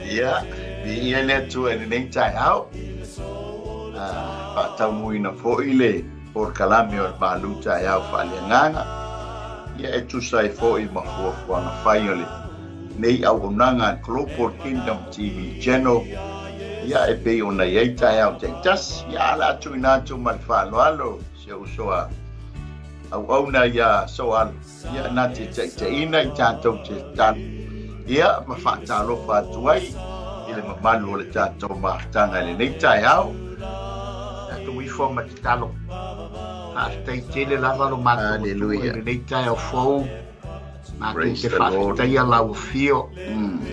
Ya, biar lihat tu ini neng TAEAO. Pak tamu ina foile por kalami or MALØ TAEAO FAALEAGAGA. Ya itu saya foi mahua na faiole. Nei au nanga Global Kingdom TV channel. Ya ebe ona ye TAEAO jas ya la tu ina tu malfalo soa. Au na ya soal ya nanti ina jantung tan. Ya mafata fa tuai ile mamalo le tato mahtanga le nei TAEAO tu wi fo matalo ha stai tele lava lo mato Hallelujah. le nei TAEAO fo ma che fa stai alla ufio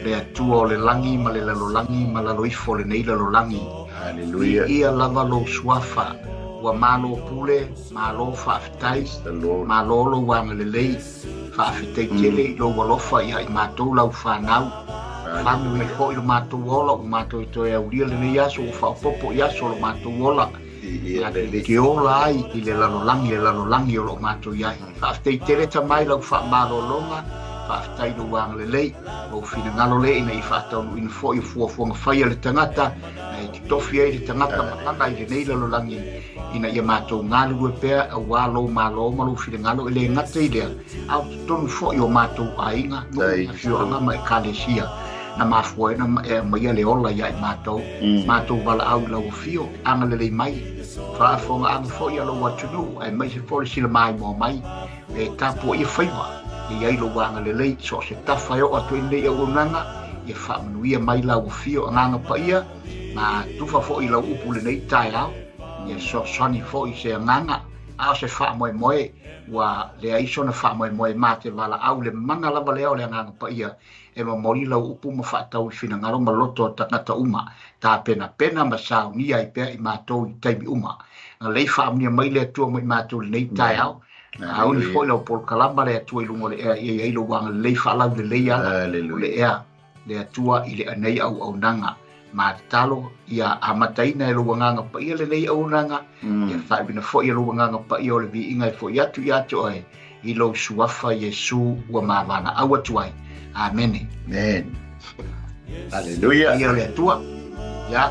le tu le langi ma le lo langi ma la lo ifo le nei lo langi. Hallelujah. Ia lava lo suafa wa malo pule malo fa stai malo lo wa le lei fa fitei tele lo lo fa ia mato la fa nau Famu me foi lo mato wola o mato to e uri le ia so fa popo ia so lo mato wola ia le ke ola ai ile la lo langi lo mato ia fa te tere ta mai lo fa malo longa fa tai lo wang le lei o fina ngalo le ina i fa ta in foi fu fa le tangata e ti tofi e tangata matanga ile nei lo langi ina ia mato ngalu pe a walo malo malo fina ngalo le ngata ile au ton foi o mato ainga no fio nga mai kalesia na mafua na mai le ola ya mato wala au la fio anga le mai fa fonga ang fo ya lo watu no ai mai se fo sila mai mo mai e tapo i faiwa i ai lo wanga le so se tafa yo atu inde o nanga e fa manuia mai la fio anga pa ia na tu fa fo i la upu le nei TAEAO e so soni fo i se nganga a se fa mo wa le ai so na fa mo mate wala au le manga la vale o le nganga pa ia e ma mori la upu ma fa tau fina ngaro ma loto tangata uma ta pena ma sa ni ai pe i mato i tai uma na le fa mi mai le tu mai mato le TAEAO au ni fo lo por kalamba le tu i lungo le e lo wang le fa la le ya le tua i le nei au nanga ma talo ia amatai na lo wanga pa ia le nei au nanga ia fa bina fo ia lo wanga pa ia le bi inga fo ia tu ai i lo suafa Yesu wa mavana au tuai. Amen. Amen. Hallelujah. Ia le tua. Ya.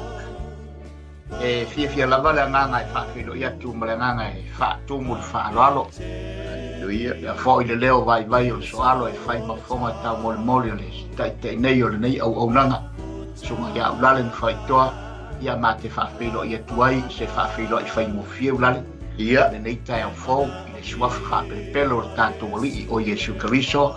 E fia la vala nganga e fa filo ia tu malanga e fa tu mul fa lalo. Hallelujah. Ya fo ile leo vai o soalo e fai ma fonga ta mol le tai nei o le nei au nanga. Suma ya ulalen fai toa ia mate fa filo ia tuai se fa filo i fai mo fia ulalen. Ia le nei tai fo ile suafa pe pelo tanto li o Yesu Kristo.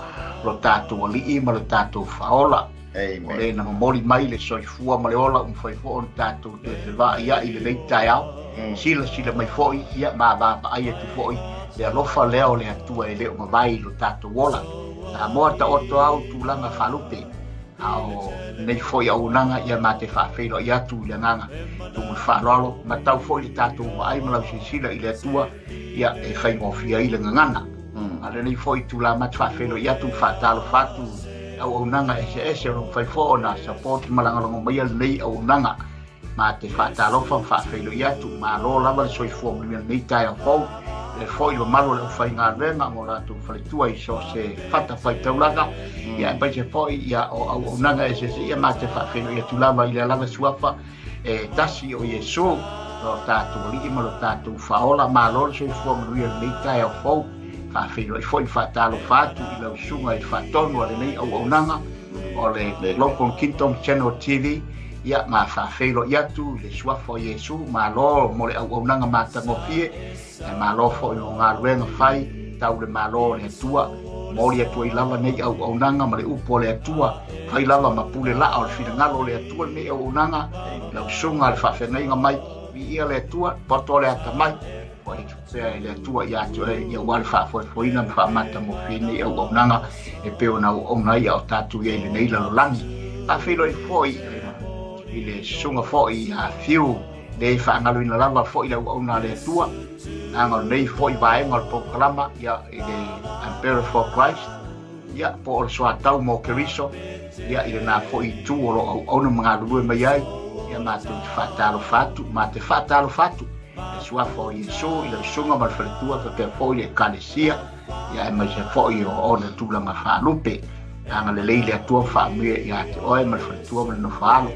Lo tato ali ma lo tato faola le na mori mai le soifua ma le ola fai fo on tato te va ia i le TAEAO sila mai foi ia ma ba ai tu foi le lo fa leo le atua e le ma vai lo tato wola na morta otto au tu langa falupe au nei foi au nanga ia ma te fa felo ia tu le nanga tu fa lolo ma tau foi le tato ai ma la sila i le atua ia e fai mo fia i le ngana ale nei foi tu la mat fa felo ia tu fa talo fatu au nanga ese no fai fo na support malanga ngo mai nei au nanga ma te fa talo fa felo ia tu ma lo la va soi fo mi nei TAEAO le foi lo malo le fai nga venga mo la tu fa tu ai so se fata fai taulaga ia pa se foi ia au nanga ese ia ma te fa felo ia tu la va ile la suafa e tasi o Yesu lo tātou li ma lo tātou whaola mālo so i fua manuia nei tai au fau whawhiro i fo i whatalo whatu i lau sunga i whatonu ale nei au aunanga o le local Kingdom Channel TV ia ma whawhiro i atu le suafo Yesu mālo mo le au aunanga mātangofie e mālo fo i o ngā ruenga whai tau le mālo le atua mori atua i lava nei au aunanga ma le upo le atua whai lava ma pule la o le whingalo le atua nei au aunanga lau sunga le whawhenga mai ia le atua poto le atamai o e tupea le atua i atu e ia wale whaafoefoina me whaamata mo whine au aunanga e peo na au aunai au tatu i le nei lalolani whawhilo i foi i le sunga foi a fiu le whaangalo ina lava foi lau auna le atua anga nei foi vaenga le pokalama ia i le Emperor for Christ ia po o le soa tau mo keriso ia i le na foi tu o lo au auna mga lulue mai ai ia mātou te whātalo whātu, mā te whātalo whātu e suafo i Yesu i le sunga ma le whaletua ka pia fo i le kalesia ia e mai se fo i o na tūlanga whālupe anga le leile atua whaamue ia te oe ma le whaletua ma le no whaalo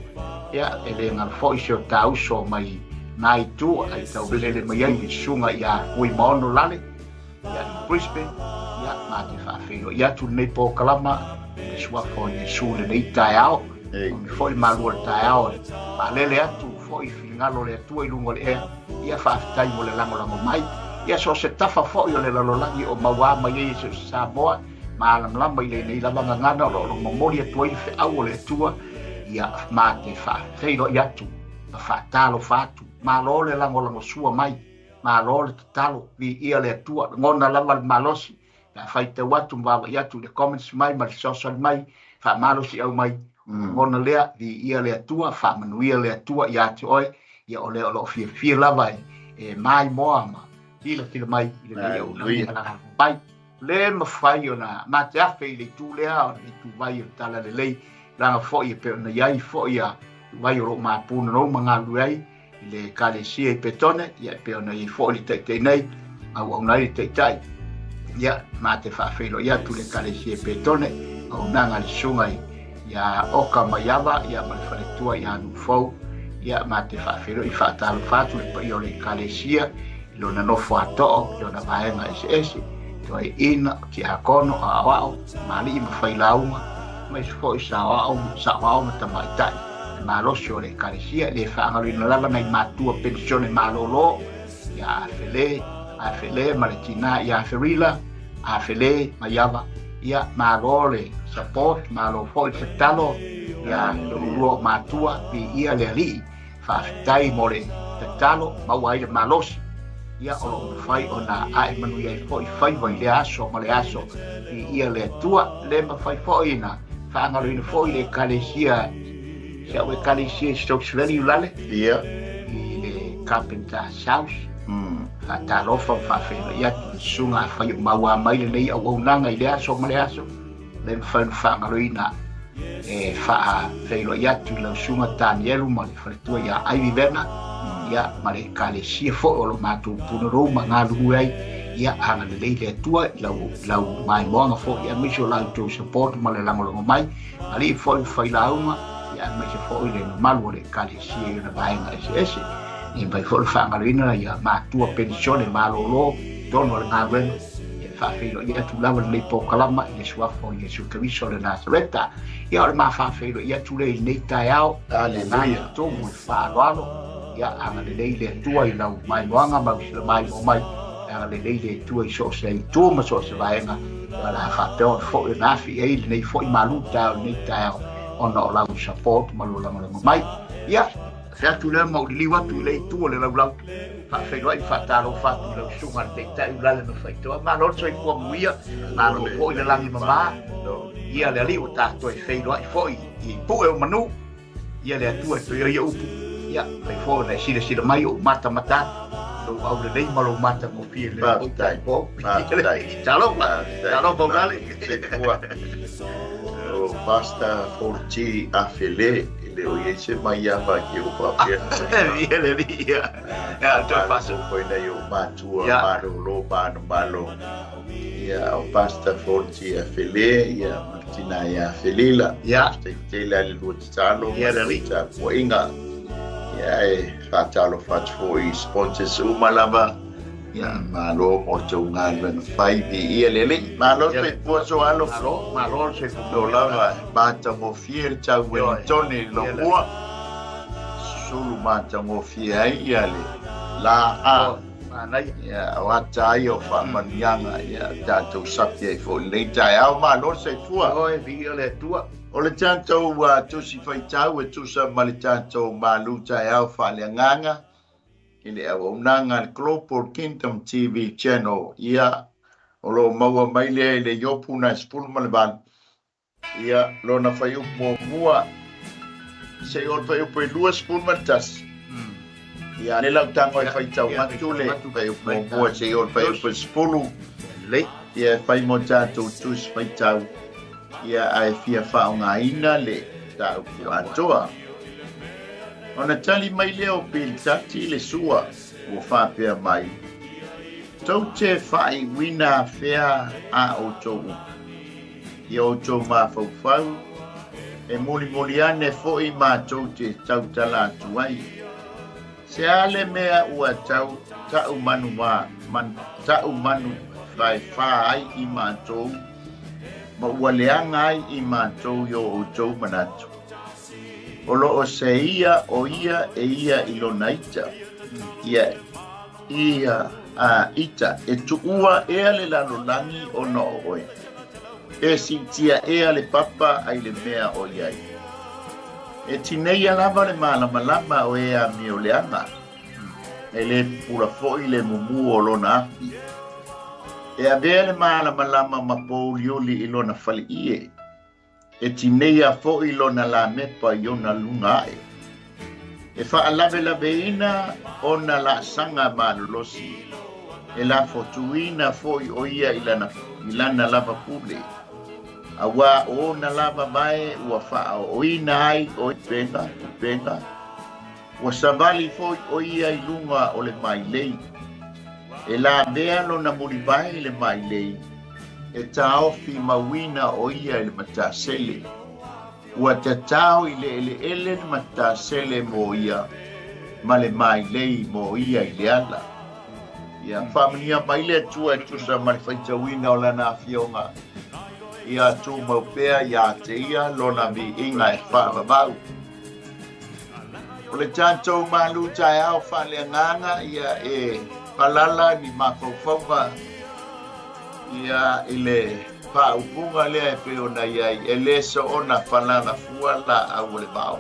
ia e le ngā fo i se o tauso mai nai tu ai tau lele mai ai i sunga ia hui maono lale ia i Brisbane ia mā te whaafero ia tu nei po kalama e suafo i Yesu le nei TAEAO foi malua TAEAO palele atu foi fingalo le atua i lungo le ea ia whaafitai mo le lango mai ia so se tafa foi o le lalolangi o maua mai e se Samoa ma alamlama i le nei lavanga ngana o lo momori atua i fe au o le atua ia ma te whaafeiro i atu ma whaatalo whaatu ma lo le lango sua mai ma lo le tatalo vi ia le atua ngona lava le malosi ia whaite watu mwawa i atu le comments mai ma le social mai wha malosi au mai ngona lea di ia le atua fa manuia le atua ia te oe ia o le o lo fia lava e mai moa ma tila mai i le o la pai le ma fai ona ma te afe i le tu lea o le tu vai o tala le lei langa fo i pe ona iai fo ia vai o lo ma puna no manga luai i le kalesia i petone ia pe ona i fo i te nei au nai te tai ia ma te fa felo ia tu le kalesia i petone au nanga le sungai ia oka maiava ia ma le whaletua ia anu fau ia ma te whaafero i whaatalo whatu le pa i o le kalesia i lona nofo ato'o i lona vaenga ese to e ina ki hakono a awao ma li ima whailaunga mai sufo i sa awao ma tamaitai ma losi o le kalesia le whaangalo i nalala nei mātua pensione malolo ia afele ma le tina ia aferila afele maiava ia malole support malo foi talo ya lo matua pi ia le ali fa tai mole talo mau ai malos ia o fai ona ai manu ia foi fai vai le aso male aso pi ia le tua le ma fai foi na fa ngalo in foi le kalesia sia we kalesia stocks value lale ia i le carpenter house talo fa fe ia sunga fai maua mai le nei au nanga i le aso male aso le whangaloina e wha whailo i atu lau sunga tānielu ma le whaletua ia aivivena ia ma le kalesia fo o lo mātou punarou ma ngā lungu ai ia anga le leile atua lau mai moanga fo ia miso lau tau support ma le langolongo mai ma li fo i whailaunga ia miso fo i le malu o le kalesia i na vaenga ese i mai fo le whangaloina ia mātua pensione malolo tono le ngā wenu whaafeiro i atu lawa le po kalama i le suafo i Yesu Keriso le Nazareta ia o le ma whaafeiro i atu le nei TAEAO le nai atomu i whaaloalo ia anga le leile atua i lau mai moanga mau sila mai mo mai anga le leile atua i so se i tua ma so se vaenga ia la whaapeo fo i nafi e le nei fo i malu tau nei TAEAO ona o lau support malu lango mai ia se atu le mau li watu i le tua le lau whaafeiro i whaatalo whatu lau sunga te tai ulale no whaitoa ma lorso i kua muia ma lo fo i le langi mama ia le ali o tātou i whairo i fo i pue o manu ia le atua i pio Iopu ia mai fo na sila mai o mata lo au le nei malo mata mo fie le o tai po talo baunale o pasta forti afele le o yese mai ava ki o papia ia ia to paso foi na yo matua malo ia o pasta forti afele ia martina ia felila ia te le lu tsalo ia le rita ko inga e whātalo whātfo sponsors umalava. MALØ o tau ngāluenga whai vi ia lele. MALØ te puaso alo. MALØ se Lo lava māta mo fie tau Wellingtoni lo mua. Sulu māta mo fie ai ia le. La a. Ya wata ai o whamanianga ia tātou sapi ai fo le TAEAO MALØ se fua. Oi vi ole tua. O le tātou tusi whaitau e tusa ma le tātou MALØ TAEAO FAALEAGAGA. Ile au nanga Global Kingdom TV channel ia o lo maua mai le Iopu na spul malvan ia lo na fai mo mua se o fai po lua spul matas ia le lau tango fai tau matule fai mo mua se o fai po spulu le ia fai mo tatu tus fai tau ia ai fia fa nga ina le tau atoa. Ona tali mai leo pil tati le sua o whapea mai. Tau te whai wina whea a o tau. I o tau ma whauwhau. E moli ane foi ma tau te tau tala tuai. Se ale mea ua tau manu tau manu whai whai i ma tau. Ma ua leanga ai i ma tau yo o tau manatu. O lo o se ia o ia e ia ilona ita. Ia ita e tuua ea le lalolangi o no oe. E sintia ea le papa ai le mea o iai. E tinei alava le malama o ea mi o le anga. E le pura foi le mumu o lona afi. E avea le malama ma poulioli ilona fali ie. E tinea fo ilona la mepa iona lunga e. E whaalave ina ona la sanga malolosi. E la fotuina fo i oia ilana lava pule. Awa ona lava mai ua wha oina ai o penga. Ua savali fo i oia ilunga o le mai lei. E la mea no na muri vai le mai lei. E taofi mawina o ia le matasele. Ua te tau i le ele matasele mo ia. Ma le mai lei mo ia i le ala. Ia whamania mai le tua e tusa ma le whaitawina o lana fionga. Ia tu maupea ia te ia lona vi inga e whaavavau. O le tātou MALØ TAEAO FAALEAGAGA ia e falala ni mawhauwhauwa. Ia ile whaupunga lea e peona iai e le so ona falala fuala au le bao.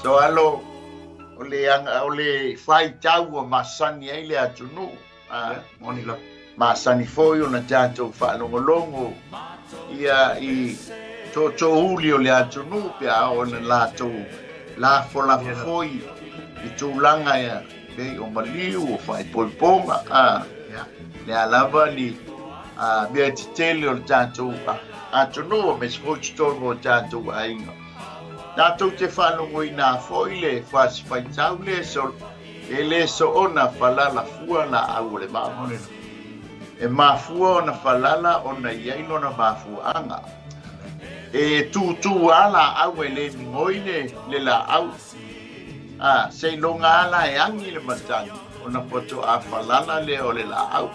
So alo o le whai tau o masani ai le atunu. Masani foi ona tātou whaalongolongo. Ia i tō huli o le atunu pia o na lātou la fola foi i tūlanga ia pei o maliu o whai poiponga. Le alava ni mea titele o le tātou atunu o me sfochitoro o tātou ainga. Tātou te whanongo i nā foi le whasi whaitau le so e le so ona falala fua la au le maamone. E mafua ona falala ona iaino na mafua anga. E tu ala au e le ningoine le la au. Se longa ala e angi le matangi. Ona poto a falala le o le la au.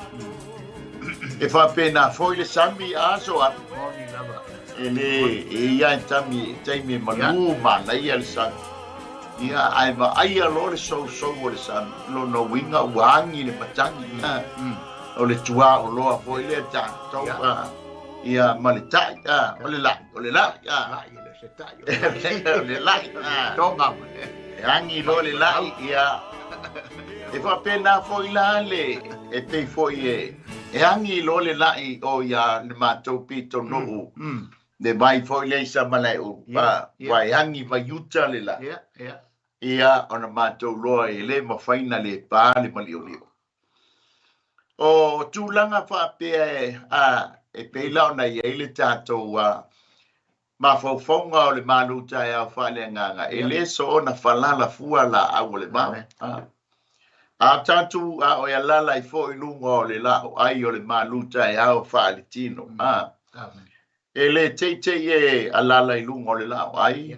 E fa pena foi le sami aso a e ia tami taimi manu ma na ia le sami. Ia ai va ai lo le so o le sami lo no winga wangi le matangi. O le tua o loa foi le ta topa. Ia malitai o le la o le tonga angi lo le la ia e fa pena foi la le e te foi e angi lo le la o ia le matou pito no de vai foi le sa maleu ba vai angi vai uta le la ia ona matou lo e le mo faina le pa le malio o tūlanga whapea e peila ona i eile tātou ma whauwhaunga o le MALØ TAEAO FAALEAGAGA e le so ona falala fua la au le mau. A tātou o ia lala i fo i lunga o le lao ai o le MALØ TAEAO FAALETINO. E le teitei e a lala i lunga o le lao ai.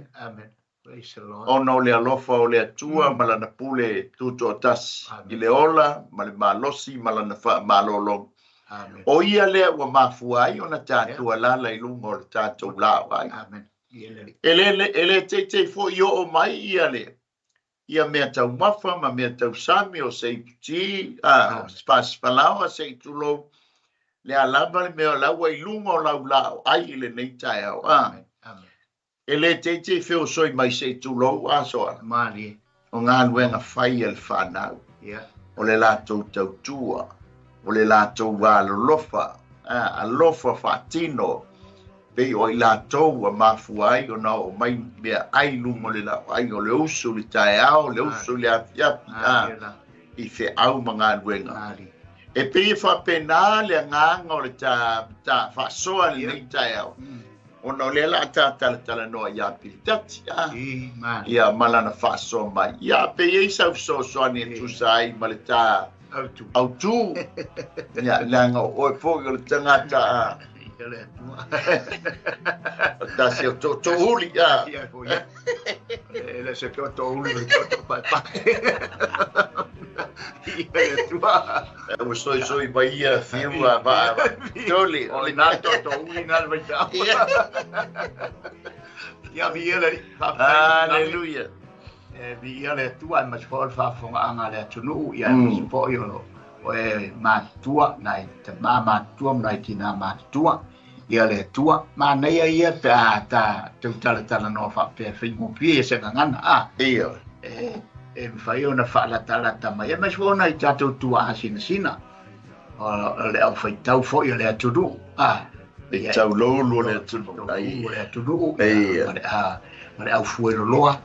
Praise the Lord. Ona o le alofa o le atua ma lana pule tuto tasi. I le ola ma le malosi ma lana malolo. Amen. O ia lea ua mafuai ona tātua lala I lunga o le tātou lao ai. Amen. Ele te fo I o mai ia le. Ia mea tau mafa ma mea tau sami o 𝚟𝚑𝚍𝚎𝚘 spalawa 𝚟𝚑𝚙𝚢 le alava le mea laua I lunga o lau lao ai le nei TAEAO. Amen. Amen. Ele te feo soi mai 𝚟𝚑𝚙 a soa. Mali. O ngā luenga whai al whanau. Yeah. O le lātou tautua. O le lātou wālolofa. Alofa whātino. Pei o I lātou a mafuai o na o mai mea ai lunga le lau. Ai o le usu le TAEAO, le usu le afiapi. I fe au mga luenga. Mali. E pei whapena le nganga o le ta whasoa le nei TAEAO. Ona o le la tala noa ia pilitati. Ia malana whasoa mai. Ia pei e sau soani e tusai ma le ta autu. Ia langa o e fōi o le tangata. Ta se o to uli. Ele se to uli to pai pai. O soi vai ia fiua va. Toli. O na to uli na vai ta. Ia viele. Hallelujah. Viele tua mas for fa fonga anga le tunu ia po yo. O e matua nai te mama tua nai tina matua. Ia le tua ma nei ia ta tala no fa pe mo pie se ngana ia e fai ona fala tala mai mas fona I tatu tua sina o le au fai tau fo ia le tudu e tau lo le tudu ai le tudu ma le au fuero loa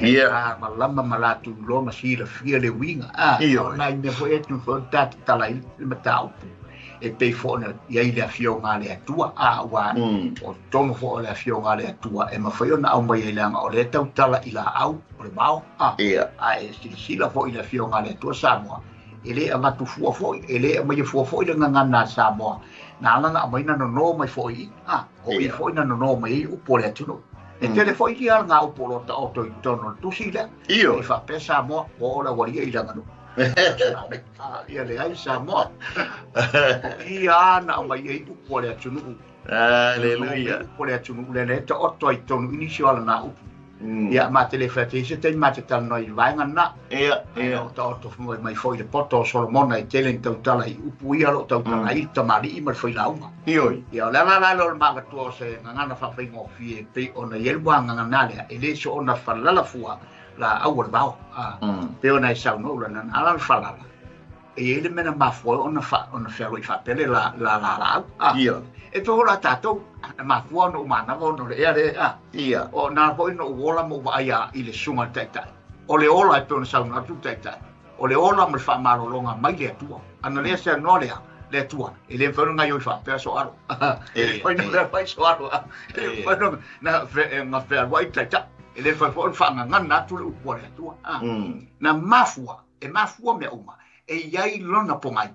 ia ma lama malatu lo ma si le fia le winga nai me fo e tu fo tala I matau e pei fona ia I le afionga le atua wa o tono fo le afionga le atua e mawhai ona au mai langa o le tautala I la au o le mau ia e sila fo I le afionga le atua Samoa e le amatu fua fo e le mai fua fo I le ngangana Samoa na langa mai na no mai fo I o I fo na no mai upo le atunu e tele fo I ia nga upo lo ta auto I tono tusile ia I fa pe Samoa o la walia I langa no ia le ai Samoa ia na mai I upo le atunu Hallelujah. Upo le atunu le te otto I tonu initial na upo ia ma telefate se te ma te tano I vainga na ia ta otto mai foi le poto Solomona I telen tautala I upu ia lo tautala I tamari I mal foi lauma ia le la lo ma tu se ngana fa fai ngo fie pe ona yelwa ngana le ele so ona falala fua la awal bao pe ona sa no la na ala falala e ele mena ma fo ona fa fa pele la ia e to la tato ma fo no mana no le ia o na fo no wola mo va ia I le sunga tata o le ola e pe ona sa no tu tata o le ola mo fa malo longa mai le tua ana le se no le tua e le fa nga yo fa pe so aro e no le fa so aro e fa no na nga fa wai tata e le fa fa nga na tu le upo le tua na mafua me uma e iai lona pongai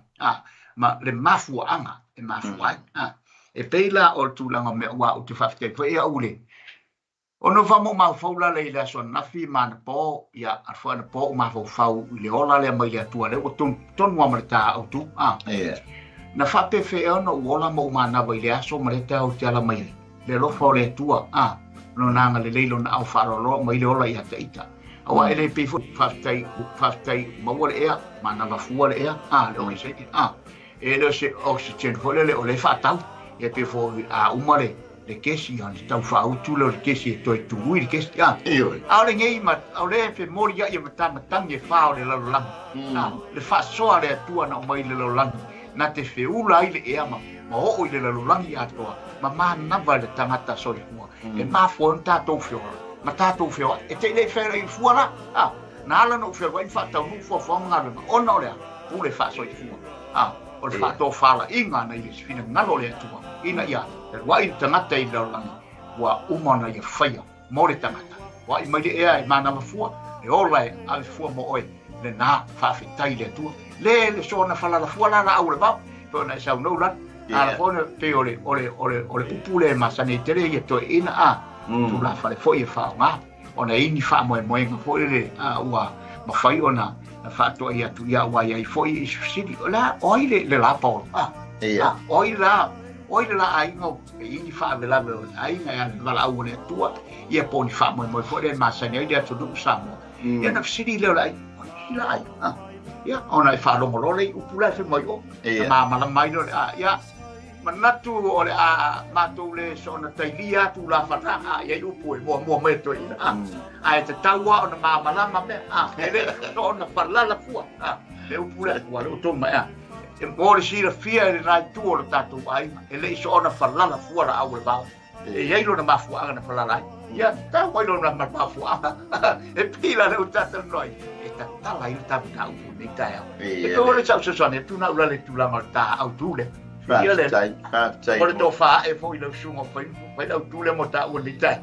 ma le mafua anga e mafua e peila o tulanga me wa o te fafte po e aule ono vamo ma faula le la so nafi man po ya arfa po ma fau le ola le mai le tua le o ton wa marta au tu na fape fe ono ola mo ma na vai le aso marta o te ala mai le lo fo le tua no nanga le leilo na au faro lo mai le ola ia teita awa ele pe faftai ma wole ea ma na va fu le ea le o se e le se oxygen fo le o le fatau e pe fo umare le kesi an tau fa utu le kesi to tu wi kesi le ngai ma le fe mori ya mata matangi fa le la le fa so le tua na mai le lang na te fe ula ile e ama ma o ile la lang ya to ma na va le tangata so e ma fo nta to fio ma tato fio e te le fe le fuara na la no fe vai fa tau no fo fo nga ona le pu le fa so i fu o le fa to fala inga na ile fina ngalo le tua ina ia e wai tangata I la lang wa umana ia faia mo le tangata wa I mai e mana ma fu e ola al fu mo oi le na fa fitai le tua le so na fala la fu la au le ba to na sa no la ala fona pe ole upule ma sanitele e to ina tu la fale foi fa nga ona ini fa mo fo le ua ma fai ona fa to ia tu ia wa ia fo i sidi la oile le la pa oile la ai ngo ini fa vela ai nga la au ne tua ia po ni fa mo fo le ma sa ne ia tu du sa mo ia na sidi le lai ia ona fa lo mo le upula se mo yo ma la mai no ia manatu ole matule sona tailia tu la fata ia Iopu mo meto ina ai te taua ona malama me ele sona falala fua le upula wala to ma e mo si la fia le rai tu o tatu ai ele sona falala fua la au ba e ia lo na mafua na falala ia ta mo lo na mafua e pila le utata noi e ta tala i ta ta u ni ta e to le sa sona tu na ula le tu la marta au tu le Ora to fa e foi lo sunga foi lo tu le mota o lita.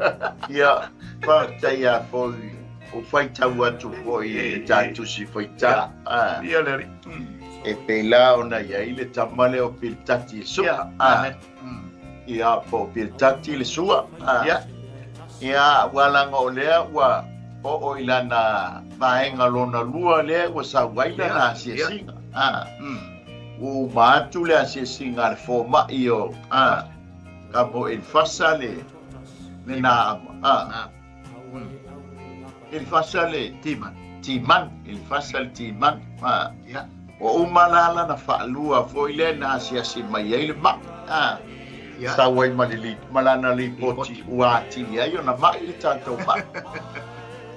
Ia fa tai a foi o fai tau atu foi ta tu si foi ta. Ia le e pela ona ia ile tamale o piltati su. Ia po piltati le sua. Ia wala ngolea wa o ilana vaenga lona lua le wa sa waila na sia. O matu le se singa le forma io ka mo il fasale le na il fasale timan il fasale timan ya o malala na faalua foi le na se mai ele ma sa wai malili malana li poti wa ti ya na mai le tanto ma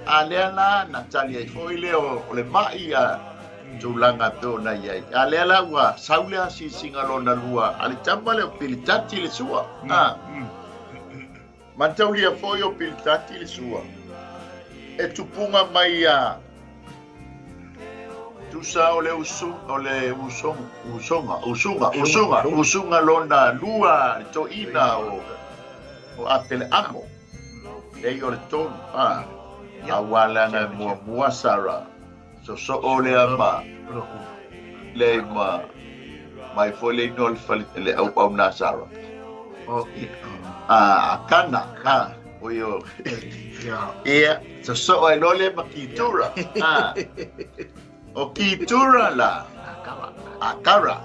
alena Natalia foi le o le mai tulanga to na ia alela wa saula si singalona lua ali tambale o pilitati le sua mantaulia foi o pilitati le sua e tupunga mai tu sa ole usunga lona lua to ina o apele amo e yo le ton awala na mua sara so ole ama le mai foi no le au nasara kana o yo ia so ai le makitura o kitura la akara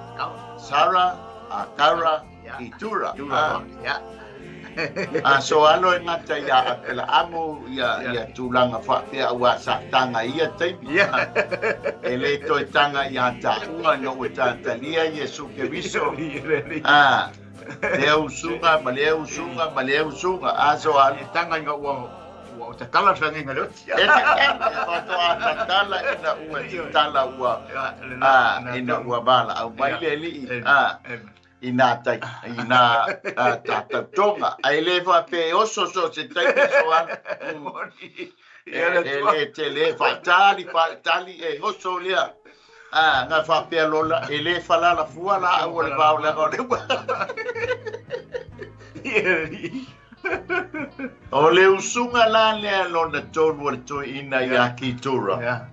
sara akara kitura so alo na tai la amo ya tulanga fa pe wa sa tanga ia tai ele to tanga ya ta una no ta talia Yesu ke viso leu sunga so ali tanga nga wa ta kala sangi nga lot e to tala ina tala ina bala au mai le ina tata tonga ai leva pe oso se tai soan ele tele fatali e oso lia nga fa pe lola ele fala la fua la o le va la o le usunga la le lona tonu to ina ya kitura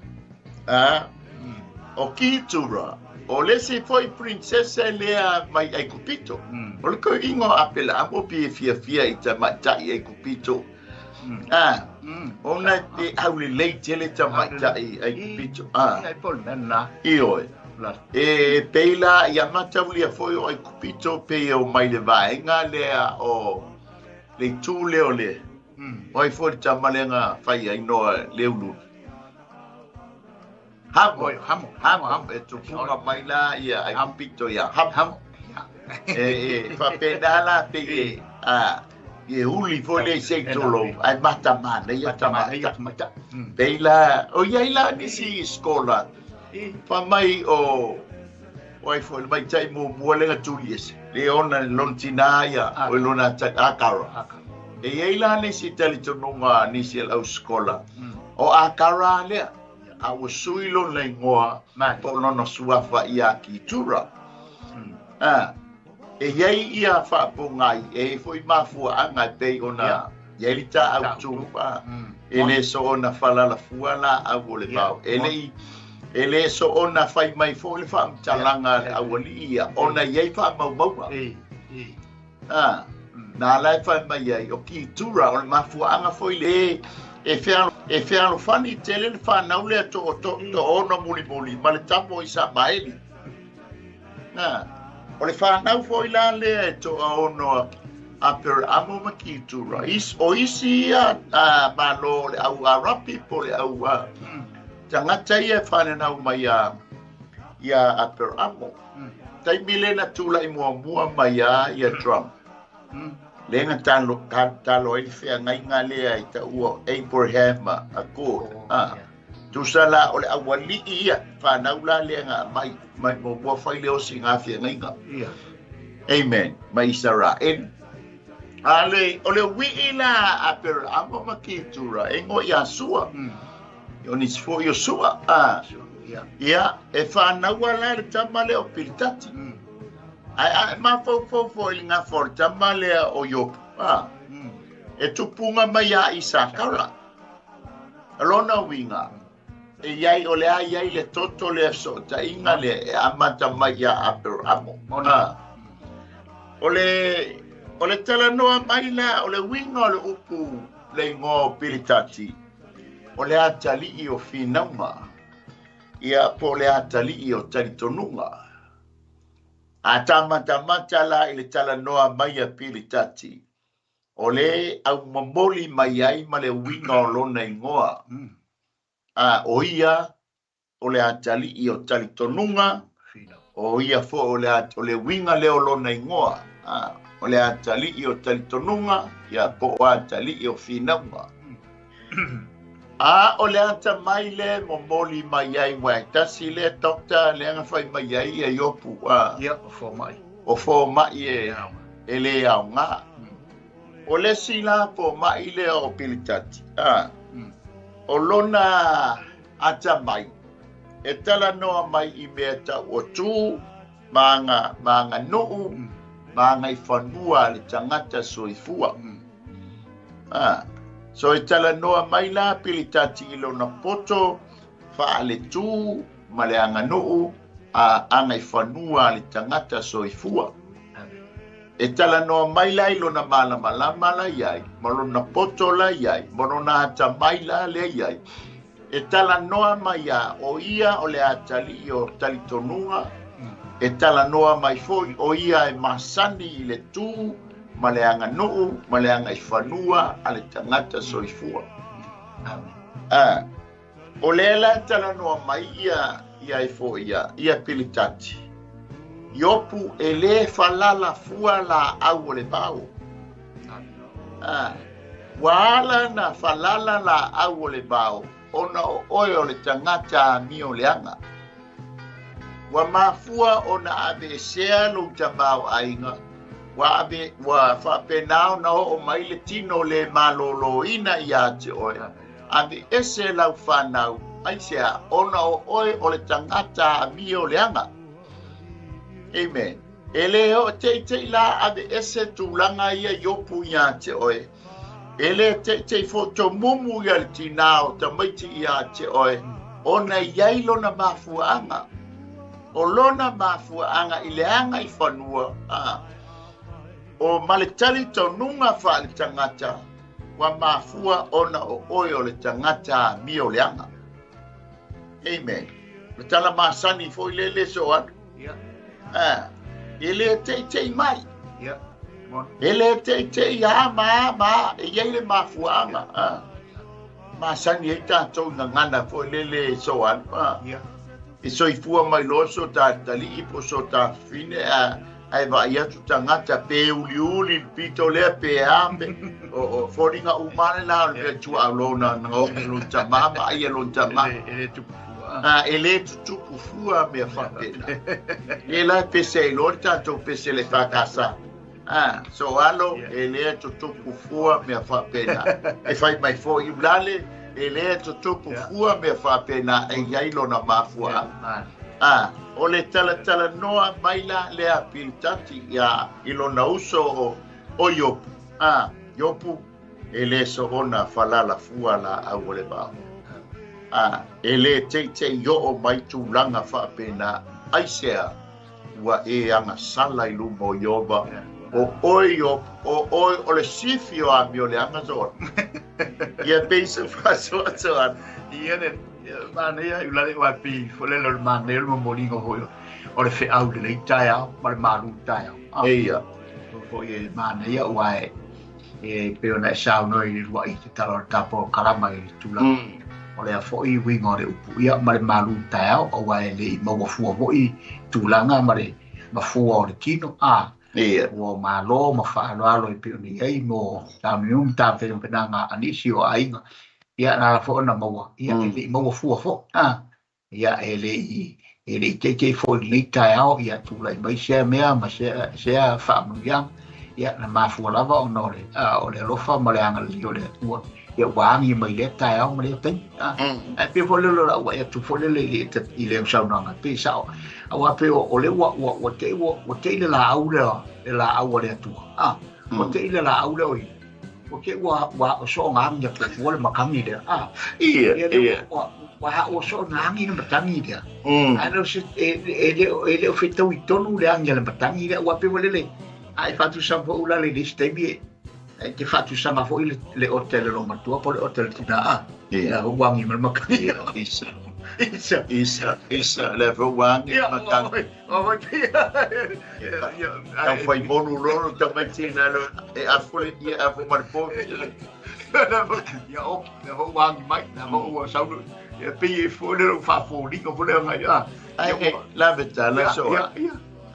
o kitura o le se foi princesa lea mai ai kupito o le ko ingo apela amo pi fia ita matai ai kupito ona te auli leitele ta matai ai kupito ai pol nana io e peila ia matauli foi o ai kupito pe o mai le vaenga lea o le tule o le oi foi ta malenga fai ai no le ulu Hamo e tu punga mai la ia ai kupito ia ham e fa pedala pe e uli foi le seitolo ai matamana ia tamata peila o ia ila ni si skola fa mai o oi foi mai tai mo le tulies le ona lontina ia o lona ta akara e ila ni si tali tonga ni si au skola o akara le a o suilo le ngoa po no suafa ia ki tura e yei ia fa pongai e foi mafua anga pe ona yelita au tupa ele so ona fala la fuala a vole bao ele so ona fai mai fo le fa talanga au ia ona yei fa mau na lai fa mai yei o ki tura ona mafua anga foi le e fealo fani tele le whanau lea to ona muli ma le tapo i sa maeli. O le whanau fo i la lea e to a ono a per amo makitura. O isi a malo le au a rapi po le au a tangata ia whanenau mai a per amo. Tai mile na tula i mua mai a Trump. Lenga talo i fea ngai ngā lea i ta ua Abraham a ko. Tu sala o le awali ia whanau la lea ngā mai mo bua whai leo si ngā fea ngai ngā. Amen. Mai Israel. Ale o le wii la a per amo makitura e ngo ia sua. O ni sfo yo sua. Ia e whanau la le tamale o pilitati. Ma fo i ngā for tamale o Iopu. E tupunga mai a Isakara. Alona winga. E iai o le a iai le toto le so ta inga le e amata mai a per amo. O le tala noa mai la o le winga o le upu le ngō pilitati. O le atali i o finaunga. Ia po le atali i o talitonunga. A tamata la i le tala noa mai a pilitati. O le au mamoli mai ai ma le winga o lona i ngoa. O ia o le atali i o talitonunga. O ia fo o le winga le o lona i ngoa. O le atali i o talitonunga. Ia po o atali i o finaunga. O le ata mai le momoli mai ai wai. Tasi le dokta le anga fai mai ai e Iopu. O fo mai. O fo mai e le au ngā. O le sila po mai le o pilitati. O lona ata mai. E tala noa mai i mea ta o tū. Maanga nuu. Maanga i whanua le tangata soifua. So e tala noa mai la pilitati i lona poto, whaale tū, ma le anga nuu, anga i whanua le tangata soifua. E tala noa mai la i lona malama la iai, ma lona poto la iai, ma lona ata mai la le iai. E tala noa mai a o ia o le atali i o talitonunga, e tala noa mai foi o ia e masani i le tū, ma le anga nuu, ma le anga i whanua, a le tangata soifua. O le la tala noa mai ia i fo ia pilitati. Iopu e le falala fua la au o le pau. Waala na falala la au o le pau, ona o oe o le tangata mi o le anga. Wa mafua ona ave sea lo tamau ainga. Wa whapenao na o mai le tino le malolo ina ia te oe. Ave ese lau whanau, ai sea ona o oe o le tangata mi o le anga. Amen. E leo te la ave ese tūlanga ia Iopu ia te oe. E le te foto mumu ia le tinao ta maiti ia te oe. Ona iailo na mafuanga. O lona mafuanga i le anga i whanua. O maletali tonunga wha le tangata. Wa mafua ona o oe o le tangata mi o le anga. Amen. Le tala masani fo i le so atu. Ele te mai. Ele te ya ma e ye le mafuanga. Masani e tātou na ngana fo i le so atu. E so i fua mai loso ta tali ipo so ta fine ai va ia tu tangata pe uli pito le pe ambe o foringa umane na le tu alona no lo tamama ai lo tamama ele tu fua me fa pena e la pese lorta to pese le fa casa so alo ele tu fua me fa pena e fai mai fo i blale ele tu fua me fa pena e ai lo na mafua o le tala noa maila le apilitati ia ilona uso o Iopu. Iopu ele so ona falala fua la au le ba. Ele te yo o mai tūlanga whapena aisea ua e anga sala i lumo Ioba o oi o le sifi o a mi o le anga zora. Ia pesa whasoa. Ia ne, mana ia ulale wapi, fole lo mana ia mo molingo hoi. O le wheau le TAEAO, ma le malu TAEAO. Ia. Ko ia mana ia wae, e peo na sao no i rua i te talo tapo karama i tula. O le a foi wingo le upu ia ma le malu TAEAO, o wae le i maua fua voi tulanga ma le mafua o le kino. Ia. Ua malo ma whaaloalo i peo ni ei mo tāmium tāwhenu penanga anisi o ainga. Ia nā fo na maua, ia e le maua fua fo. Ia e le i kei fo i TAEAO, ia tula i mai sea mea ma sea whaamuiang. Ia na mafua lava o nore, o le alofa ma le anga li o le atua. Ia waangi mai le TAEAO ma le teng. E pe fo lelo la ua ia tu fo lele i le saunanga pe sao. Awa pe o le ua te ile la au le atua. O te ile la au le oi. O ke ua so ngang ya po le makangi le. Ia. Wa o so ngangi na matangi le. Ano se ele o fitau i tonu le anga le matangi le ua pe lele. Ai fatu sampo ula le distemi. Te fatu sama fo le hotel lo matua po le hotel tina. Ia wangi mal makangi. Isa le fo wangi makangi. Tau fai monu loro tamatina lo e afole ia afo marpo. Ia o le fo wangi mai na mo saunu. Ia pe fo le fa fo li ko fo le ngai. Ai la beta la so.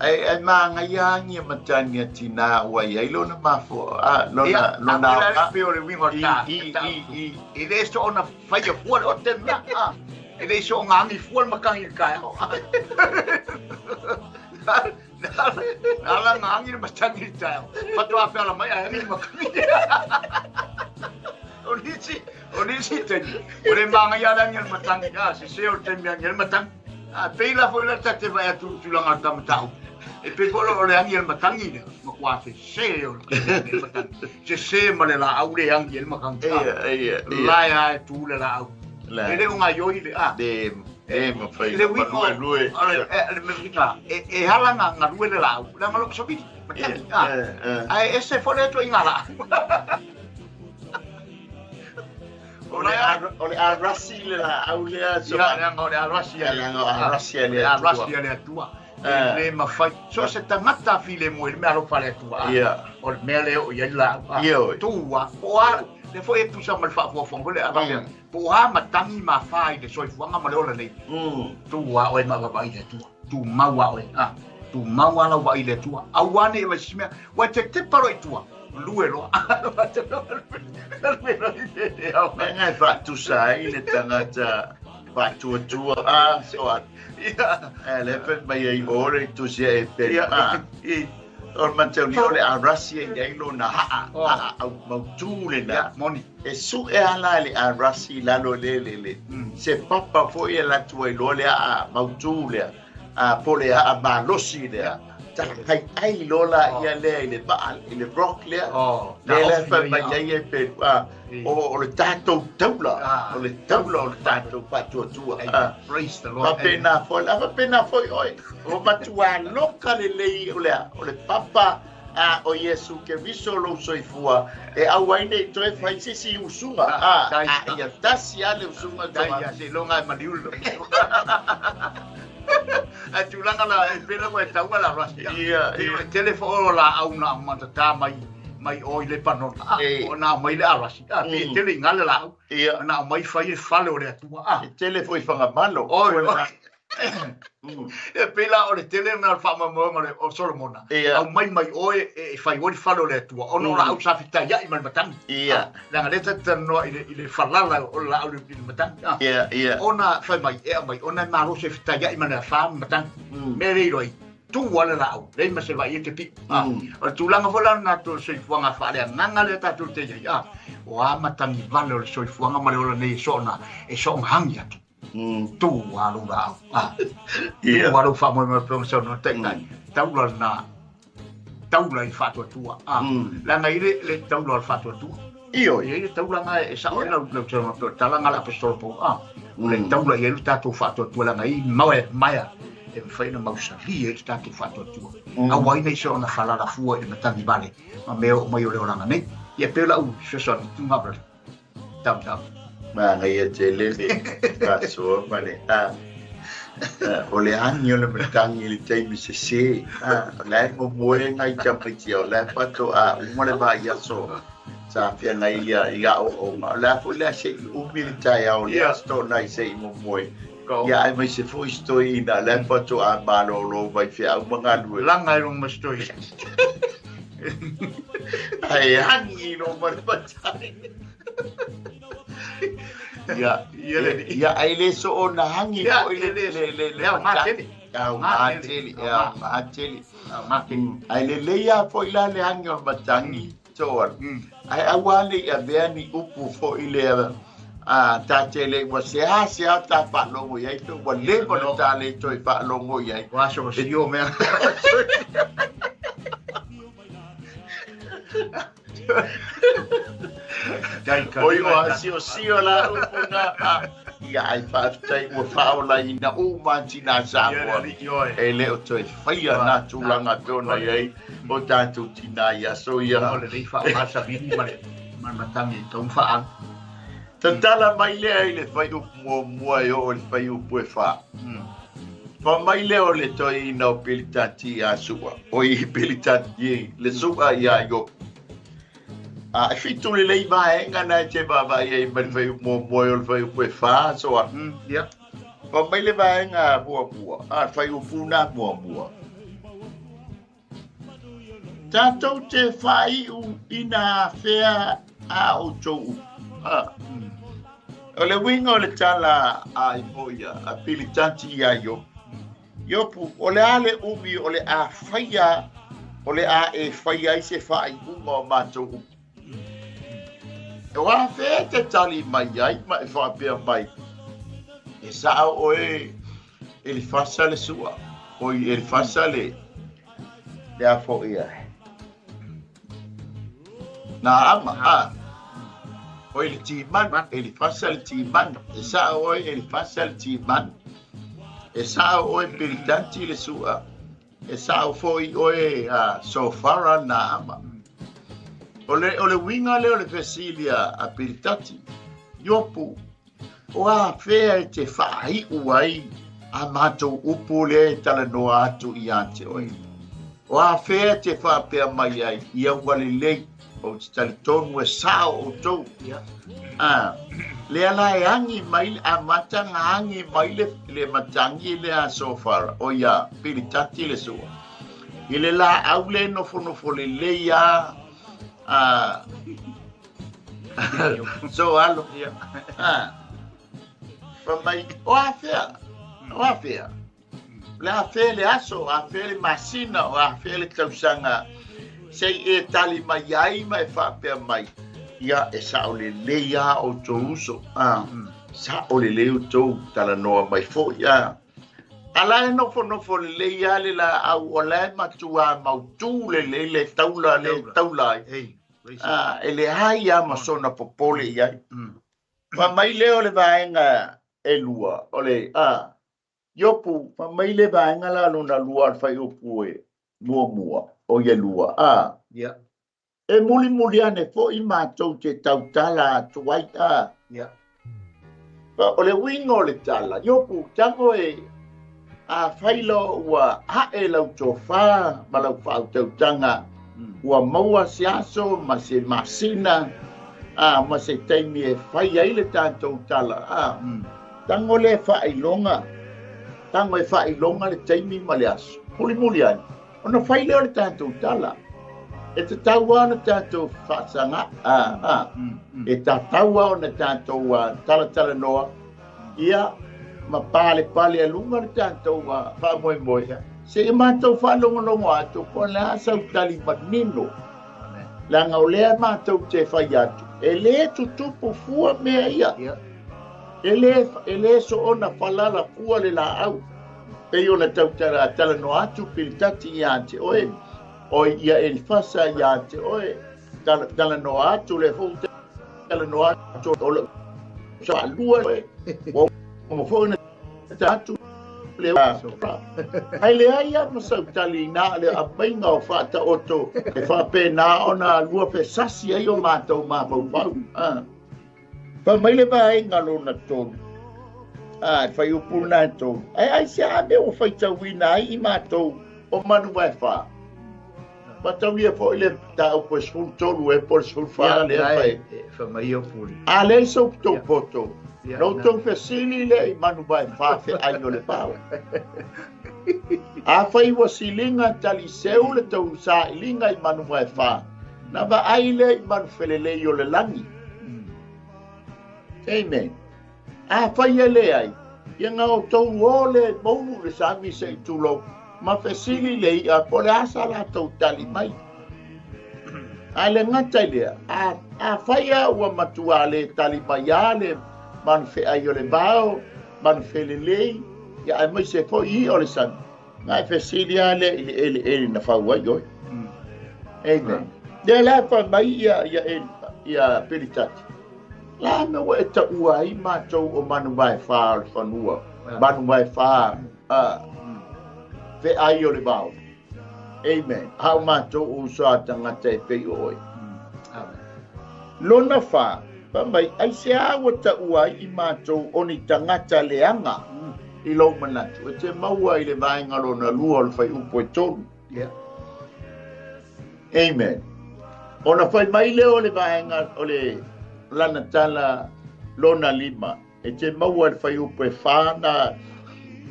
Ai manga yangi matanya tina wa ia lo na mafo lona pe o le wingo ta i le so na fai fo o te na e le so ngangi fo makangi kai ala ngangi matangi tai fatu a pela mai ai makangi onisi te o le manga yangi matangi se o te yangi matangi pe la fo la te vai tu langa tamatau. E pe kolo o le angi el matangi le, ma kua se o le matangi. Se ma le la au le angi el matangi. Lai tu le la au. E le unga yoi le ma fai ma lue. Le mefrika, e halanga nga lue le la au. Le malok sobiti, matangi. Ai ese fole to inga la. O le arasi le la au le so. O le arasi le atua. Le mafai so se tangata file mo il mero fare tua o il mele o ia la tua o le foi tu sa mal fa fo le ava po ha matangi ma fai de so fuanga ma le ola nei tua o ma va ile tu maua o tu maua la va ile tua awane va simia wa te paro tua luelo ngai fa tu sa ile tangata fa tu so le pen mai ai ore tu se pe or mantau ni ole arasi e lo na au mau le na moni e su e ala le arasi la lo le se papa foi la tu e lo le a mau le a pole a malosi le tai ai lola ia le ba le rock le le fa mai ai pe o le tato taula o le tato patu tu praise the Lord pena foi oi o matua loka le o le papa o Yesu ke viso lo soifua e awaine to e fai sisi usunga ia tasi ale usunga ia se longa maliulo a tulanga la pela ko taua la rasia telefono la au na matata mai o ile panota o na mai le arasi pe tele ngala la na mai fai fale o le tua telefoi fanga malo e pela o le tele na fa mo o Solomona au mai o e fai o fale o le tua o no la au sa fita ya i mal matang la ngale no ile falala o la au le matang ona fai mai ona malo se fita ya i mal fa matang me le roi tu wala la au le ma se vai te pi o tu langa vola na to se fuanga fa le nanga le ta tu te ya o matang vale o se fuanga ma le o nei sona e so hang ya tu walu la tu walu fa mo professor no te kai taula i fa tu la ngai le taula fa tu i taula ngai sa o la so talanga la apostol po le taula i ta tu fa tu la ngai mai e fai na mausali e sta tu fatto tu a wai nei so na fala la fu e matangi vale ma meo mai o le oranga nei e pe la u so so tu ngabra Tau. Ma ngai te lele ka so male o le angi o le matangi le taimi se la mo moe ngai tampiti o la pato mo le ba ia so sa fia ngai ia o ma la fo la se umili TAEAO le sto nai se mo moe ia ai mai se fo stoi na la pato ma lo vai fia o manga lu Langa rung mastoi. ai angi no ma patai ya ai le so ona hangi ko le mateli ai le ya fo ila le hangi o matangi so ai awale ya veani upu fo ile ta tele wa se ta pa longo ya to wa le ko ta le to pa longo ya wa so sio me oi o sio la una ia ai faafetai ua fa'aolaina umatina sa moa e le o toe faia na tulaga tona iai o tatou tina ia so ia o le rei fa'amasavini ma le matangi tau fa'a tatala mai lea i le fai upu muamua e o le fai upu e fa fa mai lea o le toe ina o pelitati a su'a o i pelitati le su'a ia Iopu e fitu le lei mai ngana te baba ia i mai fai muamua o le fai upu e fa so ia fa mai le vai nga muamua fai upu na muamua tatou te fai ina fea a o tou o le winga o le tala a ipoia a pilitati ia Iopu o le ale umi o le a faia o le a e faia i se fai unga o mātou e wā whea te tali mai ai ma e whapea mai e saa o e le fasa le sua o e le fasa le a fo ia na ama o le timan e le fasa le timan e saa o e le fasa le timan e saa o e pilitati le sua e saa o foi o e sofara na ama o le winga le o le fesilia a pilitati Iopu o a fea e te whai uai a mātou upu le tala noa atu i ante oi o a fea te whapea mai ai i au wale lei o te tali tonu e sao o tou le ala e angi mai a matanga angi mai le matangi le a sofara o ia pilitati le sua i le la au le nofo le leia so alo pa mai o a fea le a fea le aso a fea le masina o a fea le tausanga sei e tali mai ai mai whapea mai ia e sao le leia o tou uso sao le leo tou tala noa mai fo ia ala e nofo le leia le la au o le matua mautu le taula e le hai a masona popole iai pa mai leo le vaenga e lua o le Iopu pa mai le vaenga la luna lua al fai upu e mua o ia lua e muli ane fo i mātou te tautala tuai o le winga o le tala Iopu tango e whailo ua hae lau tofa ma lau whao tautanga ua maua se aso ma se masina ma se taimi e whai ai le tātou tala tango le whailonga le taimi ma le aso muli ane ona whai leo le tātou tala e te taua ona tātou whaasanga e ta taua ona tātou tala noa ia ma pale a lunga le tātou whaamoe se e mātou whaalongo atu po le asau tali manino la ngaulea mātou te whai atu e le tutupu fua mea ia e le so ona falala fua le la au e ona tala no atu pilitati ia ante oe o ia e fasa ia te oe tala no atu le fo tala no atu o le sa lua o mo fo na atu le ai le ai ma sa tali na le a bainga o fata oto e fa pe na ona lua pe sasi ai o matou ma pau Pa mai le vai ngalo na tonu. Fai upu na tonu. Ai se ame o fai tawina ai I mātou o manu vai wha. Ma tau ia fo ile ta o po skul tonu e po skul wha le fai. Fa mai o puli. A le so to poto. No tau fesili le I manu vai wha fe aino le pao. A fai wa silinga tali seu le tau sa ilinga I manu vai wha. Na va aile I manu felele yo le langi. Amen. A fai ele ai. Ia ngā o tau ole mounu le sami se tulo. Ma fesili le I a pole asa la tau tali mai. A le ngata lea. A faya ua matua le tali mai a le man fe aio le bao, man fe le lei. Ia ai mai se po I o le sami. Ngā fesili a le ele na whau ai oi. Amen. Ia la pa mai ia peritati. La me wa eta ua I mātou o manu vai wha le whanua. Manu vai wha fe ai o le bao. Amen. Hau mātou o soa tangata e pei o oi. Lona wha, pa mai, ai se awa ta ua I mātou o ni tangata leanga I lau manatu. E te maua I le vaenga lona lua o le whai upo e tonu. Amen. Ona whai mai leo le vaenga o le lana tala lona lima. E te maua le whai upo e whāna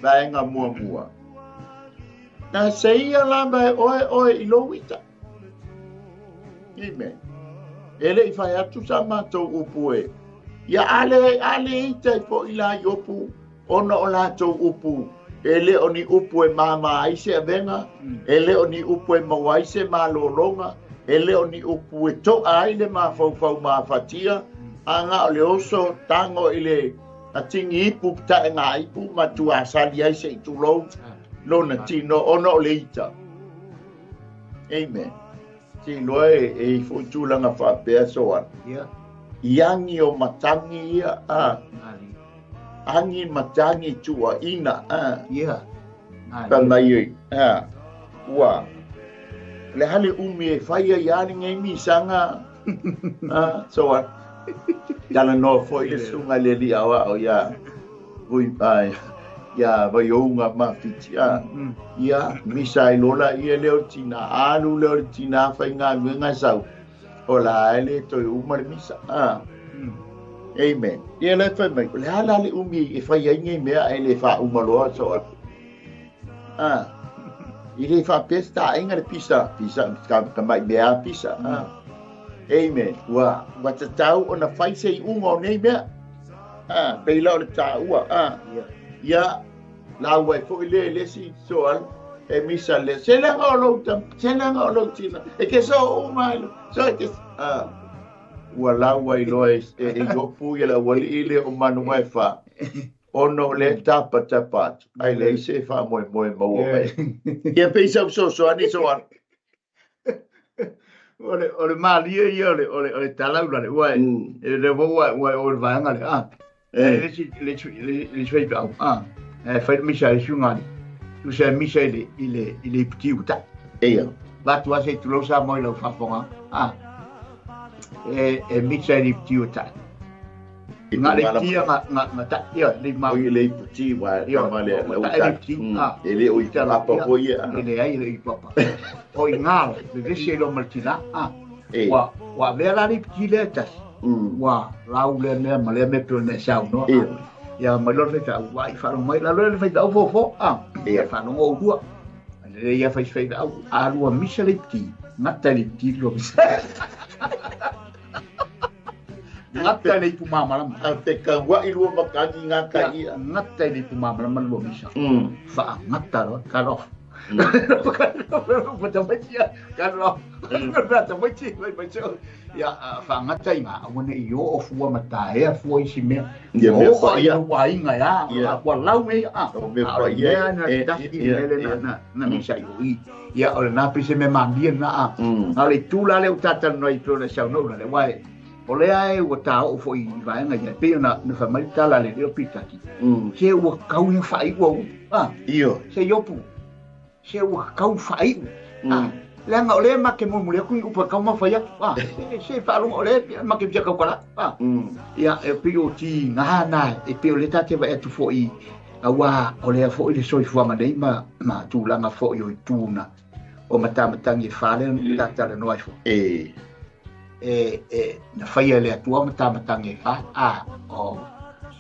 vaenga mua mua. Na seia lama e oe I lowita. Amen. Ele I whai atu sa mātou upu e. Ia ale ita I po I la Iopu. Ona o lātou upu. Ele o ni upu e māma aise a venga. Ele o ni upu e mawaise mā lolonga. Ele o ni upu e to aile mā fau mā fatia. Anga o le oso tango I le atingi ipu ta e ngā ipu matua asali aise I tulou. Lona tino ona o le ita. Amen. Tino e fuitulanga whapea soan. Iangi o matangi ia. Angi matangi tua ina. Pa mai ua. Le hale umi e whaia iani ngai mi sanga. Soan. Yala no fo I sunga le li awa o ia. Ui pai. Ya vai onga mafiti ya misa lola ia leo tina alu leo tina fai ngā sau ola ele toi uma le misa amen ia le fai mai le hala le umi e fai ai ngai mea ele fa uma loa so ile fa pesta inga le pisa ka mai mea pisa amen wa te tau ona fai sei unga o nei mea pe ila o le tau ia laau ai fo le si soal e misa le selanga o lo tina e ke so mai so ke ua laau ai lo e Iopu ia la wali ile o manu mai fa ono le tapa ai le se fa mo mau ai ia pe so ani soal ole malia ia ole talau le ua le ua o vanga le le swai pa fai misa e shungani tu se misa ile ptiu ta va tu ase tu lo sa mo lo fa fonga misa ile ptiu ta nga le tia nga ta ia le ma ile ptiu wa ma le ele o ita la pa po ia ele ai le papa o nga le se lo martina wa vera le ptiu le ta wa lau le ma le me tu ne sa no ya malor le ta wai fa mai la le fai da fo e fa no o dua le ya fai da a lua micheliti natali ti lo natali pu mama la te ka wa I lua makani ngaka ia natali pu mama la lo misa fa nataro karo ya fa ngatai nga wona yo of wa mata e fo isi me o ya wa inga ya wa lau me ya na mi sai ya o na pise me mambien na ale tula le utata no I tula sa no le wai ole ai o ta o fo I vai nga ya pe na fa mai tala le dio pitaki se o kau ya fai wo io se Iopu se o kau fai Lenga ole ma ke mo mule ku upa ka ma faya se fa lu ole ma ke ja ka kala ya e pio ti nga na e pio le tate va e tu fo I awa ole fo I le soi fo ma dei ma tu langa fo yo tuna o matamatang I fale tata le noi fo na faya le atua matamatang I fa o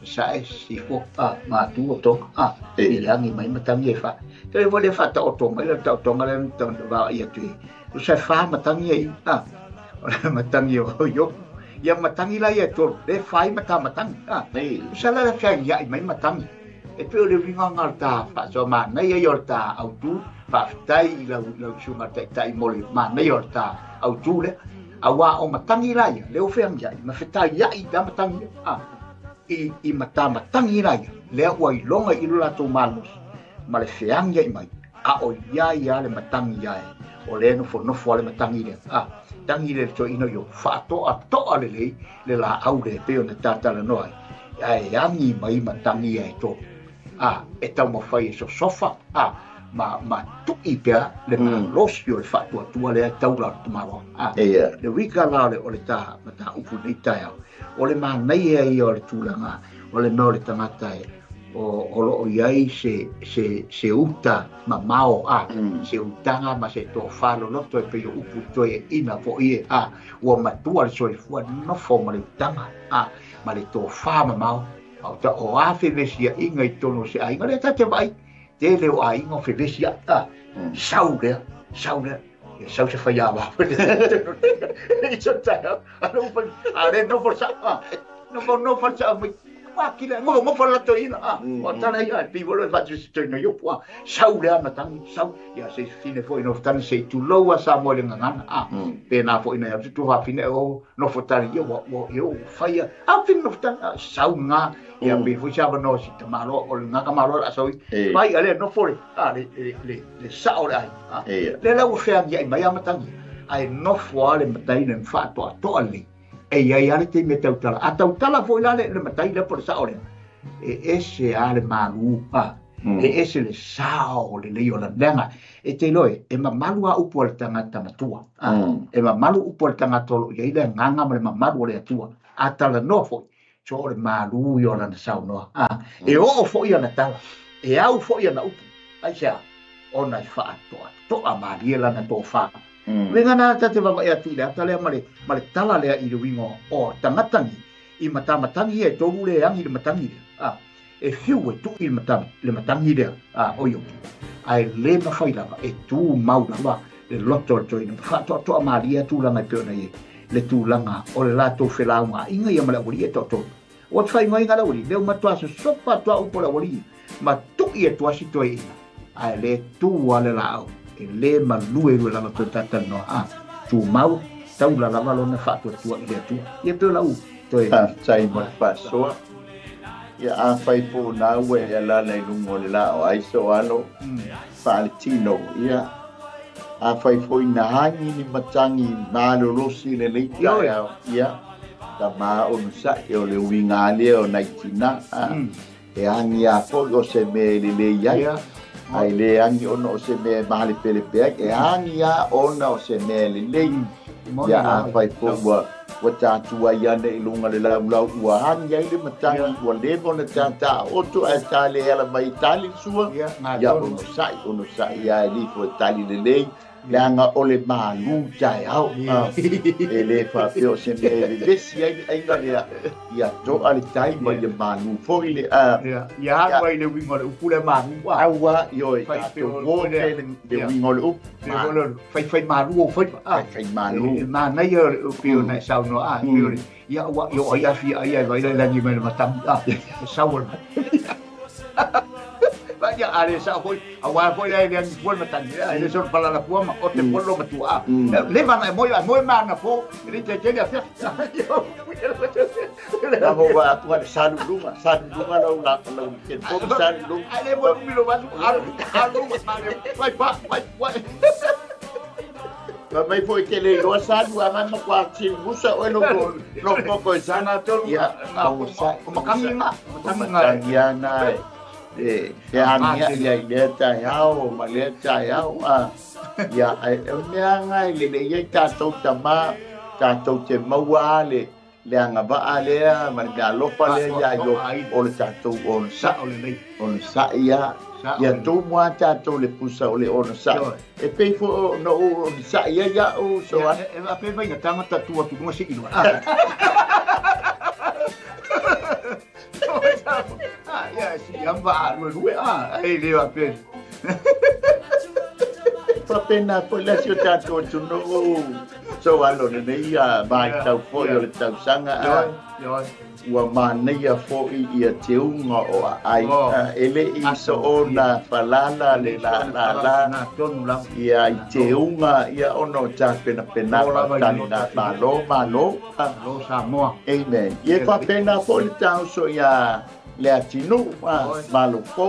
sa si fo ma tu o to e langi mai matang I fa te vole fa ta o to mai ta to ngale ta va ia tu sa fa matang I ole matang yo ya matang I la ia to le fai matamatang sa la fa ia mai matang e pe le vinga ngalta fa so ma na ia yorta au tu fa tai la sunga tai mole ma na yorta au tu le awa o matang I la ia le o fe ia ma fe tai ia I da matang I matamatang I la ia le o I longa I la to malos ma le feang ia mai o ia le matang ia o le no fo le matang I le tangi le to ino yo fa to le la au le pe ona tata le noi ai ami mai matang ia to e tau mo fai so sofa ma tu I pe le los yo le fa to le tau la to maro le wika la le o le ta mata upu nei TAEAO o le ma nei ai o le tulanga o le no le tangata o lo iai se uta ma mao se utanga ma se to falo no to pe upu to ina fo I o matua le soi fu no fo ma le utanga ma le to fa ma mao au ta o fe vesia inga I tono se ai ngale ta te vai te le o ai ngo fe vesia sau le sau se fa ya ba I so ta no for sa no for sa kila ngo fa la to ina o tana ia pi volo va tu to no Iopu sau le matang sau ya se fine fo ino tan se tu loa sa mo le ngana pe na fo ina tu va fine o no fo tari yo faia fin no tan sau nga ya bi fo sa no si te malo o nga ka malo a so vai ale no fo le sa o ai le la o fe ya mai matang ai no fo ale matai ne fa to ali ai ale te me tautala tautala foi la le matai le por sa ole ese ale malu ese le sao le o la lenga te loe ma malu a upo le tangata matua ma malu upo le tangata lo ia le nganga ma le malu le atua atala no foi so le malu yo la sao no o foi na tala au foi na upo ai sa ona fa to amari la na to fa Venga na te va ia tu le atale male tala le I le wingo o tangatangi I matatangi e tolu le angi le matangi e fiu e tu I le matangi le o yo ai le ma fai lava e tu mau lava le loto to ina fa to amaria tu langa pe ona le tu langa o le lato felaunga inga ia mala wuri e to o fai mai ngala wuri le ma to so pa to u pola wuri ma tu I e to asi to ina ai le tu wale laau le MALØ lu la to tata no tu mau tau la lava lo na fa to ile tu ye to la u to sai mo fa so ya fai po na we la na lungo la o ai so alo Faltino ya fai foi na hangi ni matangi malo lo si le ya ta ma on sa yo le winga le o na tina e hangi a fo lo se me le ya ai le angi ono o se me mahali pele pe e angi a ona o se me le ya fai po wa tatua ia ne ilunga le lau ua hangi ai le matangi ua le bona tata o tu a tale ala mai tali sua ya ono sai ia li fo tali le Langa ole MALØ TAEAO e le fa pio se me le si ai ia to ali tai ma le MALØ fo ile ya vai le wingo le upule MALØ awa yo e to go le wingo le up fai MALØ fai MALØ ma na yo pio na sao no ya wa yo ya fi ai vai le ni me matam sao ya ale sa foi awa foi le yang pol matan ele so pala la puama o te polo matua le van moi mana po ele te ya la boba tua san luma la ke po san luma ale mo mi lo vasu alu vai mai foi que le lo san wa man kwa chi musa o lo ko sana to ya o sa ya na Hanga ya le TAEAO ma le TAEAO ya mea ngai le ye tātou tama tātou te maua le anga va le ma ga lofa le ya yo o le tātou on sa ia ya tu mua tātou le pusa o le on sa e pei fo no o sa ia ya o so e pe vai na tanga tatua tu mo siki no ya si amba ruwe ai le va pe pena po la si tātou tu no so alo ne ia mai tau fo yo le tau sanga ua manea fo'i ia te unga o ai ele I so ona falala le la ia I te unga ia ono ta pena tana malo Samoa amen ia fa pena fo le tau so ia le atinu malo fo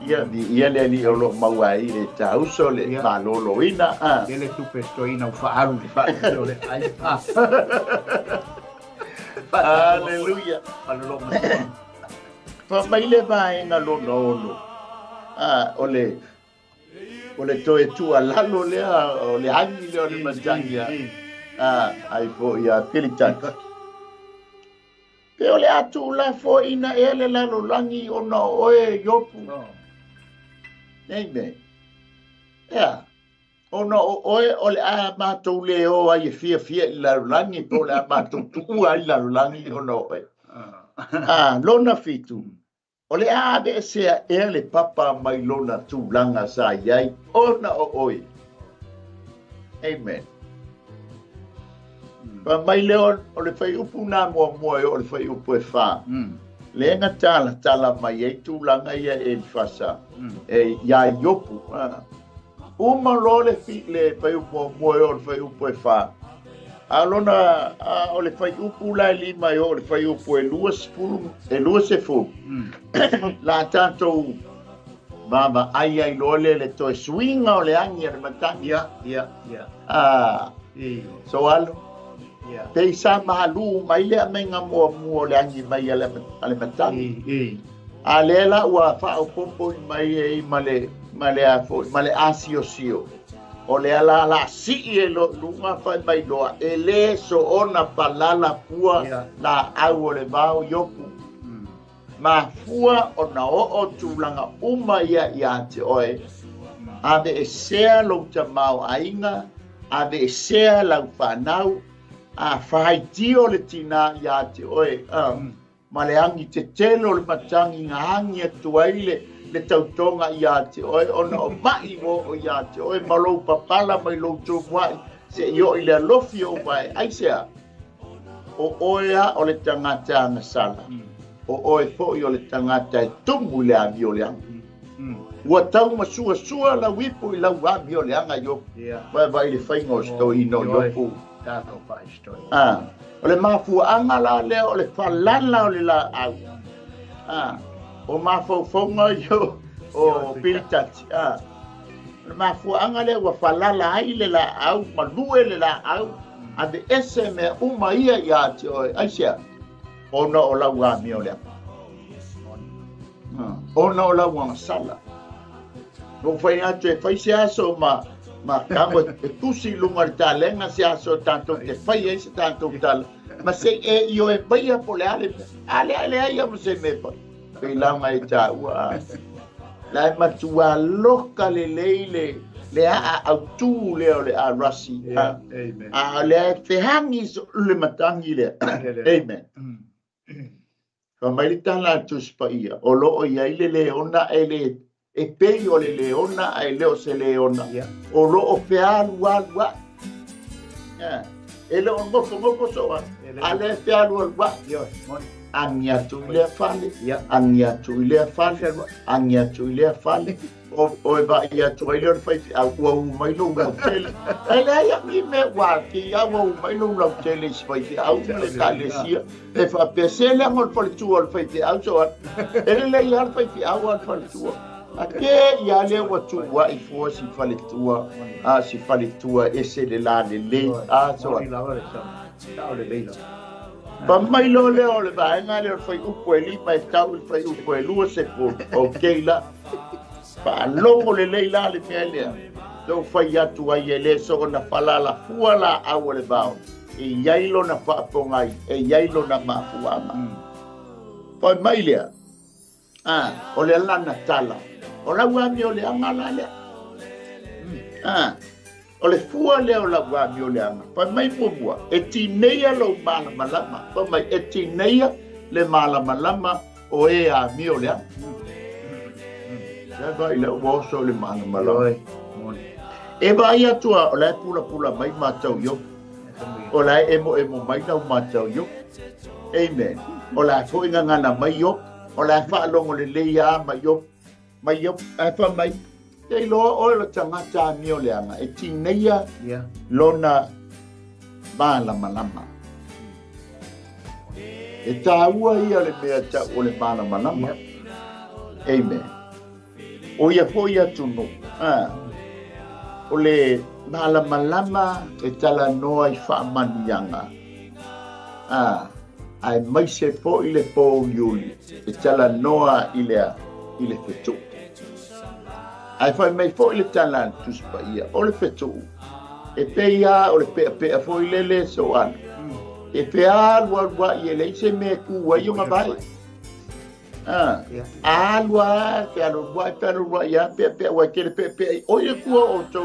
ia le li o lo mawai le tau so le malo loina ele tu pestoina o faalu le ai Hallelujah. Fa mai le vai na lo no. Ole toe tu alalo le ole hangi le ole manjanga. Ai fo ia pilitat. Pe ole atu la fo ina ele la lo langi ona oe Iopu. Amen. Yeah. Ona oe ole a mātou leo ai fia la langi po le a mātou tuku ai la langi ona oe. Lona fitu. Ole a be sea ele papa mai lona tu langa sa iai ona oe. Amen. Pa mai leo ole fai upu na mua ole fai upu e wha. Le nga tala mai e tu langa ia e fasa. Ia Iopu. Uma lole le fai upo moe o le fai upo e wha. Alona o le fai upo la lima o le fai upo e lua se fu. La tātou mama ai lole le toe swinga o le angi le matangi. So alo. Pei sa mahalu mai le amenga mua le angi mai ale matangi. A lela ua wha o popo mai e male asio o le ala si e lo lunga fai mai loa e le so ona falala pua la au o le vau Iopu ma fua ona o tūlanga ia te oe ave e sea lo ta mau ainga ave e sea lau whanau a whai tio le tina ia te oe ma le angi te telo le matangi ngā hangi atu aile le tautonga ia te oe ona o mai mo o ia te oe malou papala mai lou tō mwai se io I le alofi o mai aisea o oea o le tangata angasala o oe fo I o le tangata e tumu le ami o le anga ua tau masua la wipu I lau ami o le anga Iopu vai le whainga o sto ino Iopu o le mafuanga la leo o le falala o le la au o mafaufonga yo o pilitati o mafuanga le ua falala ai le la au malue le la au ade ese me uma ia te oe aisea ona o lau ami o le ona o lau sala no fai atu e fai se aso ma kamo e tusi lunga le talenga se aso tanto te fai e se tanto tala ma se io e baia po le ale ai mo se me pa pe la mai ta ua la matua loka le leile le au tu le a rasi le te hangi le matangi le amen fa mai tala tu spaia o lo o ia le ona ele e pei o le leona ai leo se leona o lo o fealu wa ele on mo so ale fealu wa Angia tu le fale o va ia tu ile fai au mai lo ga tele ele ia mi me wa ki ia wo mai lo la tele fai au le talesia e fa pesele ngol fai tu fai au so ele le ia fai au fai tu ake ia le wa tu wa I fo si fale tua ese le la le so Pa mai lo le o le vaenga le o fai upo e lima e tau le fai upo e lua se ko o keila. Pa longo le leila le mea lea. Tau fai atu ai e le so na falala fua la au le vau. E yailo na whaapongai, e yailo na mafuama. Pa mai lea. O le lana tala. O la wami o le angala lea. O le fua lea o la wami o le anga. Pa mai mua. E tineia lo mala malama. Pa mai e tineia le mala malama o e a mi o le anga. Ia vai le uoso le mala malama. E vai atua o la pula pula mai matau yo. O la emo mai nau matau yo. Amen. O la fo inga ngana mai yo. O la fa longo le leia mai yo. Mai yo. Fa mai. Te lo o lo tangata mi o le anga. E tineia lona mala malama. E tāua ia le mea ta o le mala malama. Amen. O ia fo ia tunu. O le mala malama e tala noa I whaamanianga. Ai mai se po I le po yuli. E tala noa I le fetu. Ai fai mai fo I le tala tuspa ia. O le fetu. E peia o le pea fo I le so an. E pea lua I le se me kua I unga vai. Alua ke alo vai pero vai ya pe wa ke pe o ye ku o to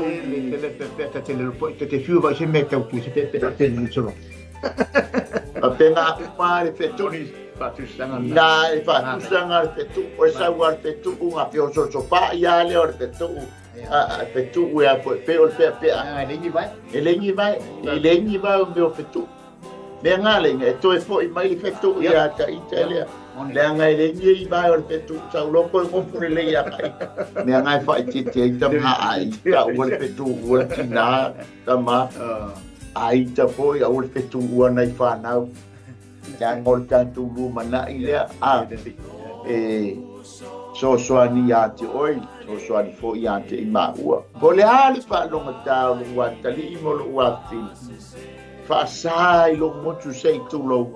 te fiu vai se meta o tu se te ni solo apenas pare fetoni fa tu sanga na fa tu sanga fetu o sa war fetu unha pio so pa ya le or fetu fetu we a pe o pe elengi vai o meu fetu me ngale e to e fo I mai fetu ya ta Italia le ngai le ngi vai o fetu sa lo ko fure le ya me ngai fa ti tam ha ai ka o le fetu o tina tama ai ta foi o le fetu o nai fa na ja ngol ta tu lu mana ile so ani ya ti oi so ani fo ya ti ma ua ko le ali fa lo mata o wa tali mo lo wa ti fa sai lo mo tu sei tu lo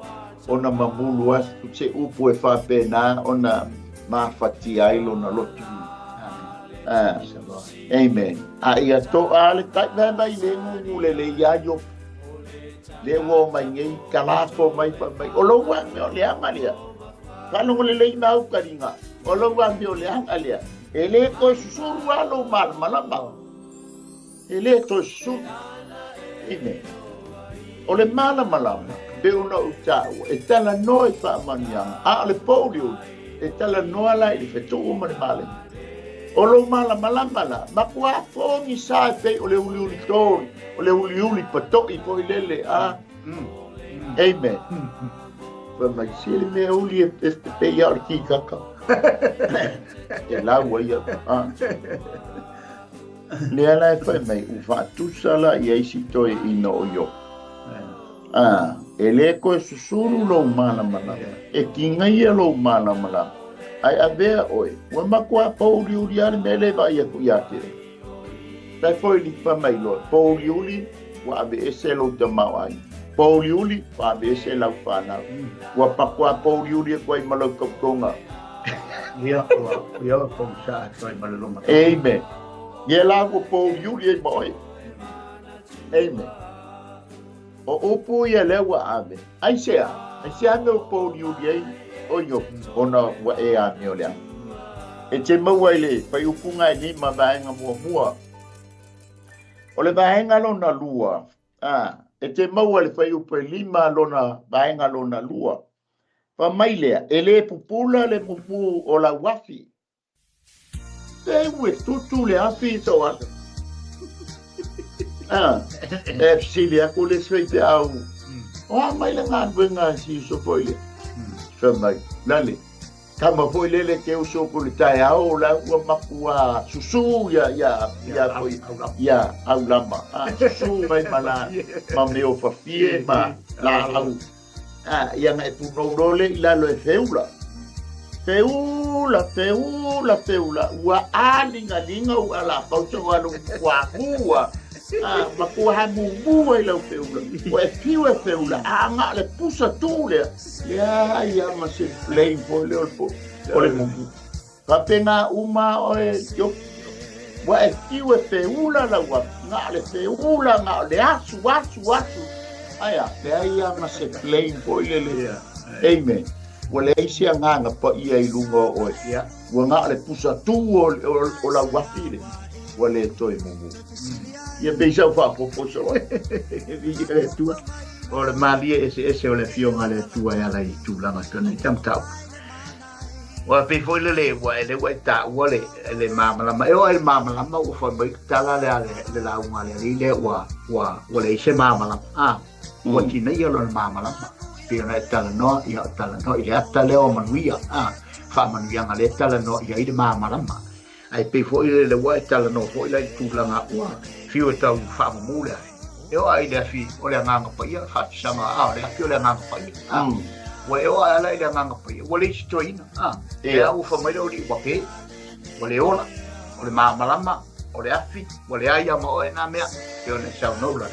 ona mamulu as tu se upu e fa pena ona ma fati ai lo na lotu. Amen. Ia to ale tai mai le ngu le ya yo. Le wo mai ngai kala ko mai pa mai. O lo wa me o le amalia. Ka lo le mau karinga. O lo wa me o le amalia. Ele ko suru alo mal malamba. Ele to su. Amen. O le mala malama. Be una utau e tala noi fa manianga a le polio e tala noa la I fetu o male o lo mala malambala ma kwa fo ni sa pe o le uli tori o le uli pato I po lele amen pa mai sile me uli este pe ya ki kaka e la wa ya le ala fa mai u fa tu sala I si to I no yo ele ko susuru lo mana e kinga ia lo mana ai avea oi wa makwa pauli uri ale mele vai ku ya te dai foi li pa mai lo pauli uri wa ave ese lo te mawai pauli uri wa ave ese la fana wa pakwa pauli uri ko I malo konga ia ko sa ko I malo ma amen ia la ko pauli uri mai amen o upu ia lewa ame. Ai sea me o pou liuliei o yo ona wa e a mi olea. E te maua ile, pai upunga ni ma vaenga mua. O le vaenga lona lua. E te maua ile pai upu lima lona vaenga lona lua. Pa mailea, ele pupula le mupu o la wafi. Te ue tutu le afi so ata. E fsilia ko le sveite au. O mai le ngā wenga si so foile. Whamai, lale. Kama foile le ke uso ko le TAEAO la ua makua susu ya foi. Ya au lama. Susu mai mala. Ma meo fafie ma la au. Ia ngai puno role ila lo e feula. Feula. Ua alinga ua la pausa ua lo kua kua. Makua ha mumu ai lau feula. O e piu e feula. Anga le pusa tu le. Ia ma se play po le o le mumu. Kapena uma o e yo. Wa e piu e feula la wa. Nga le feula nga le asu. Aya, le ia ma se play po le le. Amen. Wale isi nganga pa ia I lunga o ia. Wa nga le pusa tu o la wafile. Wale toi mumu. Ia beisa fa poposo. E tua. O le malia ese o le fionga le tua ia la I tūlanga tona I tamtau. Wa pe foi le wa ta wa le mamalama. E o le mamalama o fa mai tala le la unga le wa le ise mamalama. Wa tina ia le mamalama. Pena tala no ia ata leo manuia fa manuia ngale tala no ia I mamalama ai pe fo le wa tala no fo le tūlanga wa fiu tau fa mule e o ai le fi o le nganga pa ia fa sama le fi o le nganga pa ia wa e o ai le nganga pa ia wa le stoina e au fa mai o li wa pe wa le ola o le mamalama o le afi wa le ai ma o na mea e o le sa no la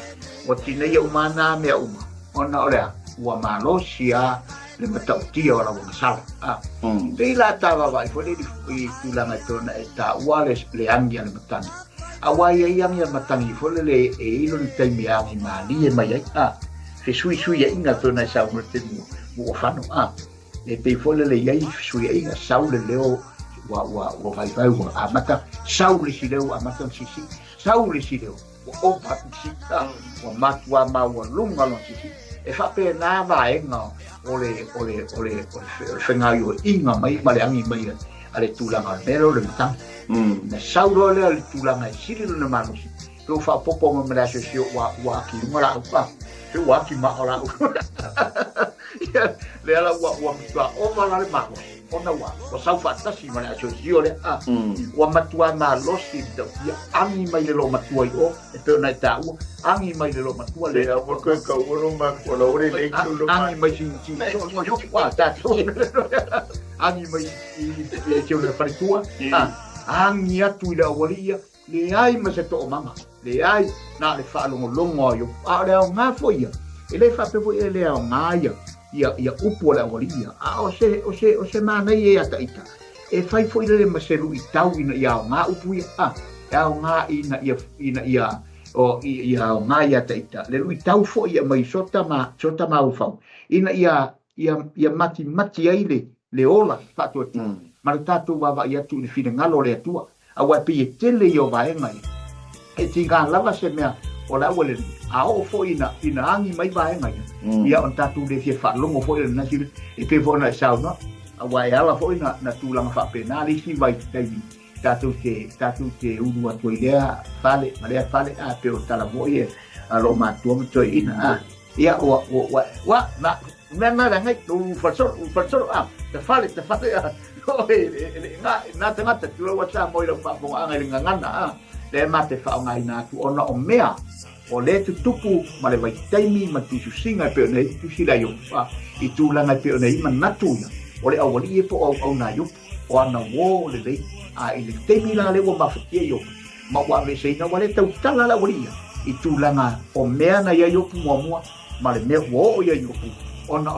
o tina ia umana mea uma ona o le ua malosia le matautia o la wangasala. Pila tawa vai fo le I tūlanga tona e ta ua le angi ale matani. A wai e angi ale matani fo le e ilo ni taimi angi maali e mai ai. Fe sui e inga tona e sau te mu o whano. E pe fo le iai sui e inga sau le leo wa vai ua amata. Sau le si leo amata sisi. Sau le si leo. Wa opa sisi. Wa matua ma ua lunga lon sisi. E whape nā vaenga o le whengai o inga mai le angi mai a le tūlanga mero le matang. Na sauro le le tūlanga e sirilo na manusi. Peo whapopo ma mera se sio wa ki runga rau pa. Peo wa ki maa rau. Le ala wa mitua o mara le mako. Ona wa sau whatasi ma le asio sio le wa matua ma losi ia angi mai le lo matua I o e peo nai tā ua. Angi mai le lo matua le a wa koe ka uro ma kola ore le kulo ma angi mai si wa tato angi mai I teo le wharitua angi atu I le awaria le ai ma se to o manga le ai na le whaalongo longo yo a le au ngā foia e le whapevo e le au ngā ia upo le awaria o se mānei e ata ita e whai foi le maselu I tau ina ia o ngā upu ia e au ngā ina ia o ia ngā ia taita. Le rui tau fo ia mai sota ma ufau. Ina ia mati ai le ola pato ati. Mara tātou wawa ia tu ni whina ngalo le atua. A wai pi e tele I o vaenga ia. E ti ngā lava se mea o la ua le a o fo ina angi mai vaenga ia. Ia on tātou le fia whaalongo fo ina nasi e pe fo na e sao no. A wai ala fo ina na tūlanga whapena li si vai taimi. Tātou te unu atu I lea fale, ma lea fale a peo tala moi e a lo mātua ma toi ina ia na mea rangai u falsoro te fale nga te ngata tua wata moi lau whaponga anga I ngangana le ma te whaonga I nā tu ona o mea o le tu tupu ma le vai taimi ma tu susinga peo nei tu sila yo I tūlanga peo nei ma natuia o le awali e po au nā Iopu o ana wo le lei I le temi la le wa mafatia yo ma wa me sei na wale tau tala la walia I tūlanga o mea na ia Iopu mua ma le mea wo o ia Iopu ona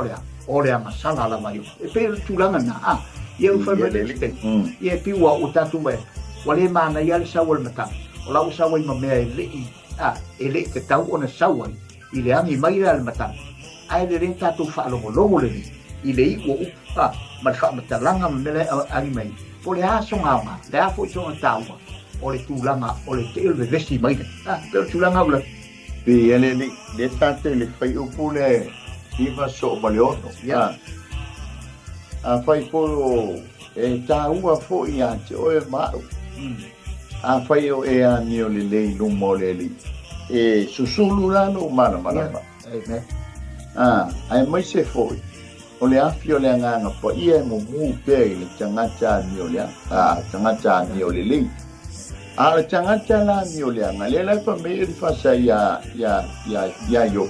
o lea masala la mai e pe tūlanga na ia u whai mele ste ia piwa o tatu mai wale mana ia le sawa le matang o lau sawa I ma mea e le te tau ona sawa I le angi mai le matang ai le tatu whaalongo le I le I o ma le whaamatalanga ma mele angi mai o le aso ngāma, le a fo I songa tāua, o le tūlanga, o le te ilwe vesti mai. Pero tūlanga ula. Pe le tate le whai upu le iwa so o maleono. A whai polo e tāua fo I ante o e mao. A whai o e a ni o le lei lumo le li. E susulu lano mana. Ai mai se foi. O le afi o le anganga pa ia mo mu pe le tangata ni o le tangata ni o le lei a le tangata la ni o le anga le la pa me ri fa sa ya yo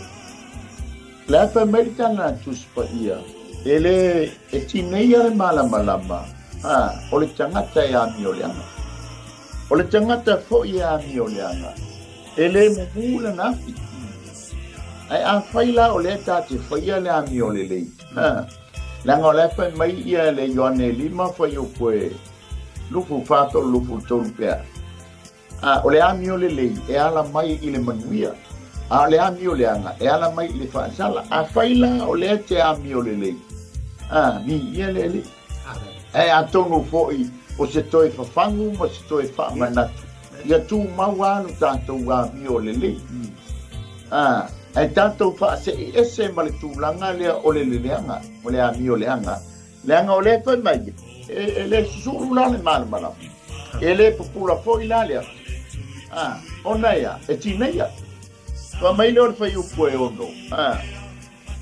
la pa me tana tus pa ia ele e tineia malama o le tangata ya ni o le anga o le tangata fo ia ni o le anga ele mumula nafi ai a faila o le ta te faia le ami o le lei langa o le fa mai ia le yone lima fa yo koe lufu fato lufu tolu pea o le ami o le lei e ala mai i le manuia a le ami o le anga e ala mai i le faasala a faila o le te ami o le lei mi ia le lei e a tonu fo'i o se toi fafangu ma se toi faamanatu ia tu mawanu tātou ami o le lei ai tātou whaase i ese ma le tūlanga lea o le leanga, o le ami o leanga. Leanga o le whai mai, e le susuru la le mana. E le popula fo i la lea. Ona ia, e tina ia. Wa mai leo le whai upo e ono.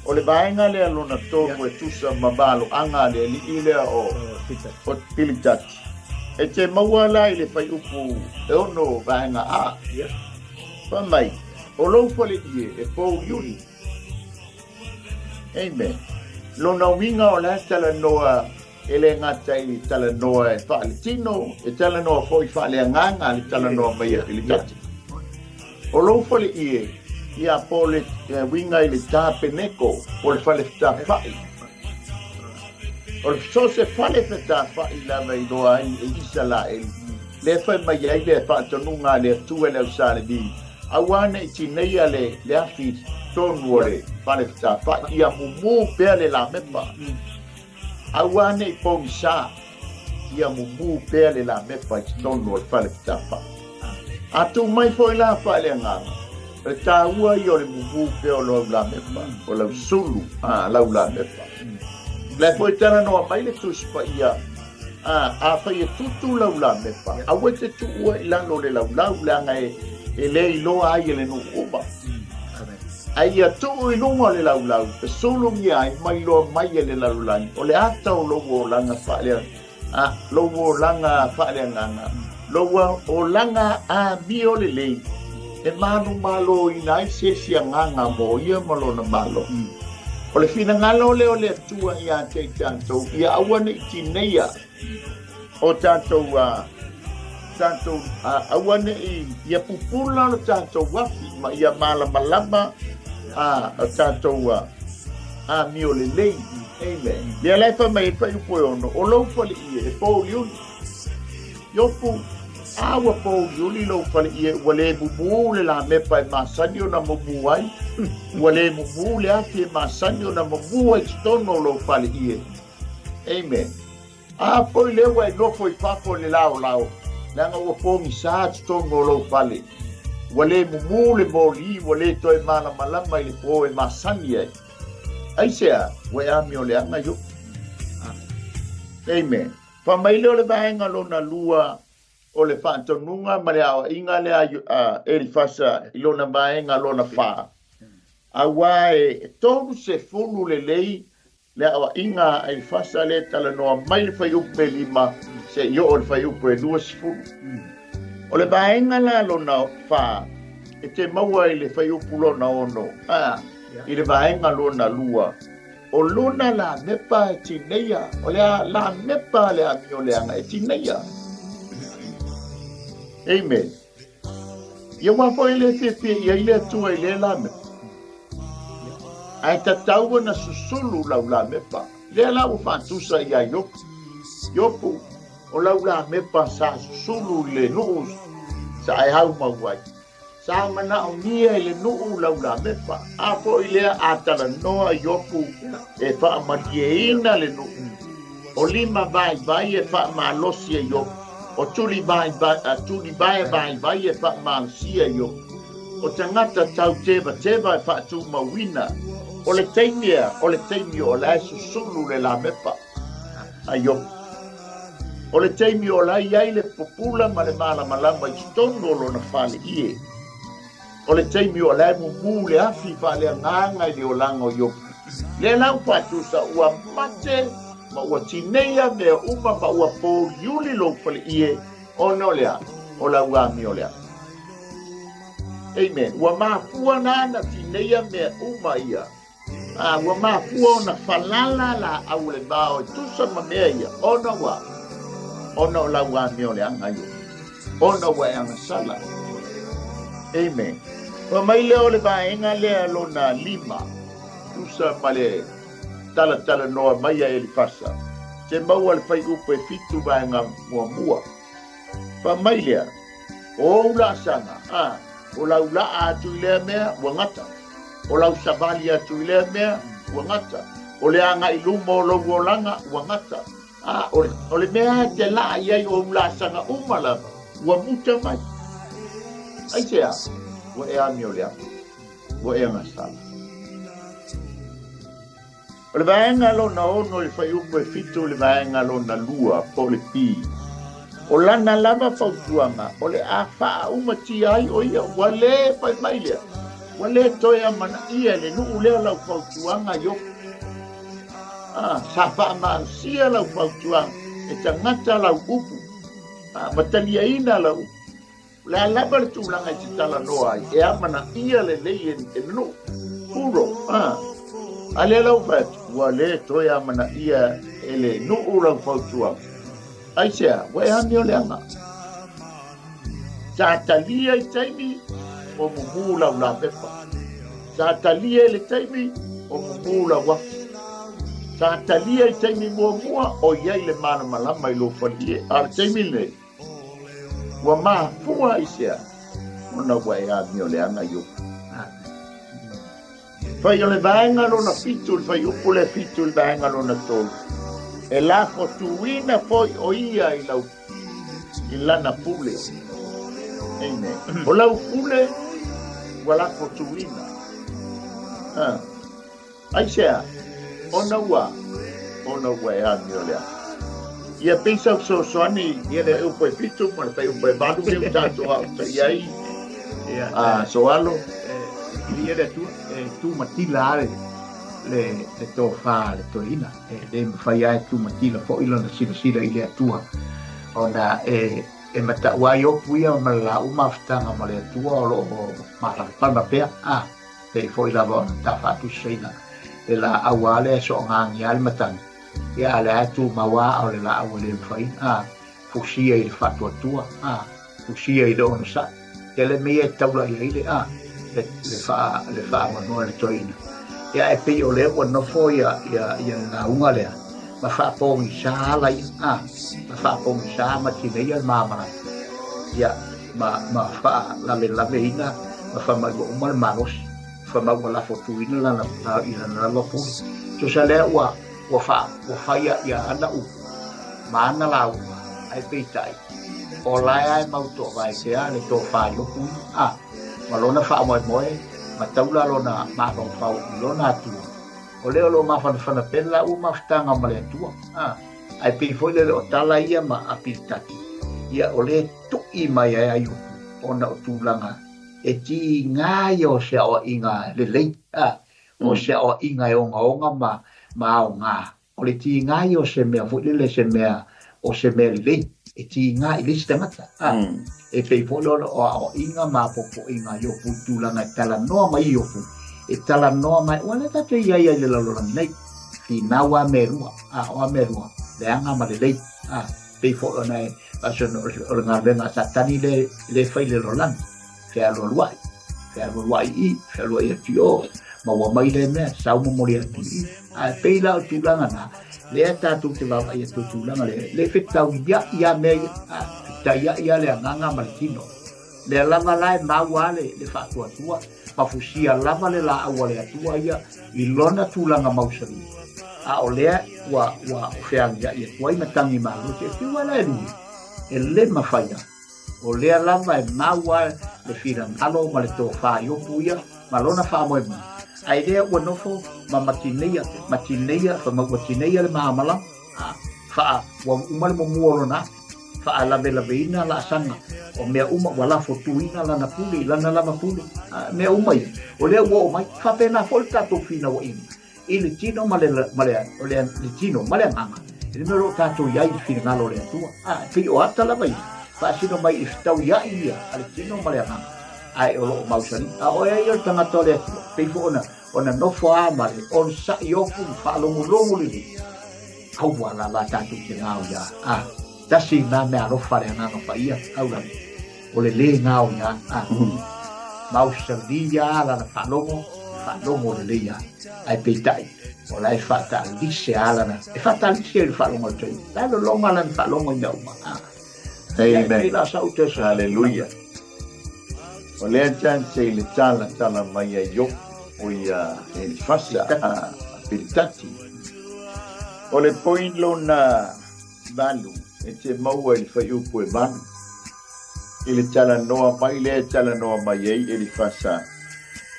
O le baenga lea lona tōmu e tusa mabalo anga lea li i lea o pilitati. E te maua la i le whai upo e ono baenga Wa mai. O lo fale ie e pou yuri. Amen. Lona winga o la tala noa ele ngata i tala noa e whaaletino, e tala noa foi whaaleanganga li tala noa mai e pilitati. O lo fale ie, ia pole winga i le tāpeneko o le whale whita whai. O le so se whale whita whai lava i noa i isa la e le whai mai ai le whaatonunga le tua le usale bi. Awane i tinei le afi tonu ore pale whatafa ia mumu pea le la mepa. Awane i pōmisa ia mumu pea le la mepa i tonu ore pale whatafa. Atu mai foi la pale nganga. E tā ua i ore mumu pea o lau la mepa, o lau sulu lau la mepa. Le foi tana noa mai le tuspa ia a whai e tutu lau la mepa. Awe te tu ua i lano le lau langa e le iloa ai le no uba. Ai a tu i lunga le lau e solo mi ai mai loa mai le lau o le ata o logo langa whaelea logo langa whaelea nganga logo o langa a mio le lei e manu malo i nai sesia nganga mo ia malo na malo o le fina ngalo le o le atua i a te tantou ia awane i tineia o tantou tanto awane i ia pupula no tanto wafi ma ia malama tanto mio le lei amen ia lai fa mai fa upo ono o lo fali e po liu Iopu awa po liu lo fali e wale bubu le la me pa masani ona bubu ai wale bubu le afi masani ona bubu ai tono lo fali e amen po le wa no foi fa po le lao Langa ua pōngi sāti tongo lo pale. Wale mumule mōli, wale toi mana malama i le pō e masani ai. Aisea, wai ami o le anga yo. Amen. Whamaile o le vaenga lo na lua o le whantonunga ma le awa inga le eri fasa i lo na vaenga lo na wha. Awa e tonu se fulu le lei le awa inga eri fasa le tala noa mai le whai upe lima se yo o le whai upo e lua sifuru. O le vaenga la lo na wha, e te maua i le whai upo lo na ono, i le vaenga lo na lua. O luna la mepa e tineia, o lea la mepa le ami o leanga e tineia. Amen. Ia wafo i le whiwhi ia i le atua i le la mepa. Ai tataua na susulu lau la mepa. Lea lau whantusa i a Iopu. O lau la mepa sa susulu le nuu sa ai hau mauai. Sa mana o nia i le nuu lau la mepa. Apo i lea atala noa Iopu e wha amarieina le nuu. O lima vai e wha malosi e Iopu. O tuli vai e wha malosia e Iopu. O tangata tau teva e wha tu mawina. O le teimia o le susulu le la mepa. A Iopu. O le teimi o lai ai le popula ma le malama i tono lo na whale ie. O le teimi o lai mumu le afi whale nganga i le o lango Iopu. Le lau patusa ua mate ma ua tineia mea uma ma ua po yuli lo whale ie o no lea o la ua mi o lea. Amen. Ua mafua nana tineia mea uma ia. Ua mafua o na falala la au le bao i tusa ma mea ia o na wa. Ona o lau ami o le anga yo. Ona wa anga sala. Amen. Wa mai leo le vaenga le lona lima. Usa pale tala noa mai e le fasa. Se mau al fai upe fitu vaenga mua. Pa mai lea. O ula sanga. O lau la atu ilea mea wangata. O lau savali atu ilea mea wangata. O le anga iluma o lau olanga wangata. O le mea te la iai o ula sanga umala wa muta mai. Ai sea, wa e ami o lea. Wa e ngasala. O le vaenga lo na ono le fai upo e fitu le vaenga lo na lua po le pi. O lana lava fautuanga, o le a faa umati ai o ia, wale pai mai lea. Wale toia mana ia le nuu lea lau fautuanga Iopu. Sa faa maasia lau fautuanga, e tangata lau upu. Matalia ina lau upu. Le alaba le tūlanga i tala noa ai, e amana ia le lei e nuu. Puro, ale lau fatu, wale toia mana ia e le nuu lau fautuanga. Ai sea, wa e ami o le anga. Sa talia i taimi o mumu lau la pepa. Sa talia i le taimi o mumu lau wafi. Sa talia i taimi mua o iai le mana malama i lo falie. Al taimi le. Wa maa fua i sea. Ona wa e ami o le anga Iopu. Fai o le vaenga lo na fitu, fai upu le fitu le vaenga lo na tolu. E la fotuina foi o ia i lau i lana pule. Amen. O lau pule wa la fotuina. Ai sea, ona wa e ami o lea. Ia pensa so soani ia le upo e fitu, ma le pai upo e badu me utato au ta iai. So alo. Ia le tu matila ale. Le tō whā, le tō ina. Le mwhai ai tū matila fo ilo na sira i le atua. Ona e mata ua Iopu ia ma la umawhtanga ma le atua o lo mahara palma pea. Pe fo ila wa ta whātu seina. Le la awa le so ngangi al matanga. Ia ale atu mawa o le la awa le mwhai. Fusia i le whātu atua. Fusia i le ono sa. Ia le mea taula i le le wha wanoa le tō ina. Ia e pei o lea ua nofo ia nga unga lea. Ma whaapongi saa lai. Ma whaapongi saa ma tinei al mamara. Ia ma lave ina. Ma whamai wa umar marosi. Whamai wa lafo tuina lana ina na lopo. So sa lea ua whaia ia ana upu. Ma ana la unga. Ai pei tai. O lai ai mauto vai sea le tō wha Iopu. Ma lona wha moe. Ma taula lona mafang fau lona atua. O leo lo mafana pela u maftanga ma le atua. Ai pei foi le o tala ia ma apitaki. Ia o le tu'i mai ai Iopu. Ona o tūlanga. E ti ngā o se o inga le lei. O se o inga e onga ma o ngā. O le ti ngā o se mea fuilele se mea o se mea le lei. E ti ngā i lisi tangata. E pei polo o inga ma popo inga Iopu tūlanga tala noa mai Iopu. E tala noa mai, wane tate iai le lalorang nei. Fi na wa merua, wa merua. Le anga ma le lei. Pei polo nei, aso o ngā renga satani le fai le rolang. Fea lo luai. Fea lo luai i, fea luai ati o. Ma wa mai le mea, sau mamori ati i. Pei lao tūlanga na. Le tatu te wau ai atu tūlanga le fetau ia mea ia le nganga maltino. Le lava lai maua le whaatua tua. Mafusia lava le la awa le atua ia i lona tūlanga mausari. O lea wa wheanga ia tuai matangi malu te tua la erui. E le mawhaia. O lea lava e maua le whirang alo ma le tō wha Iopu ia ma lona wha moe mo. Ai lea ua nofo ma matineia wha matineia le mahamala. Wha wa umale mo muolo na. Fa la ina la sanga o mea uma wala fotuina la na puli la na lama puli mea uma ia o lea wo mai fa pena folta to fina o in il tino male o lea tino male mama il mero tato ia il fina lo lea tua fi o ata la mai fa sino mai istau ia ia al tino male mama ai o lo mausani o ia tanga to lea pe fo ona no fo amale on sa Iopu fa lo li au wala la tato te ngau ia Tasi na me alofa le ngā no whaia, au la. O le ngāo ia. mausalia ala na whalomo le leia ai peitai o lai whatalise ala na e whatalise le whalomo tui talo longa la whalomo i nau Amen. Hallelujah. O lea chance i le tala mai a Iopu o ia e le fasa a piritati. O le poinlo na valu e te maua i le whaiupu e valu. I le tala noa mai le tala noa mai ei e le fasa.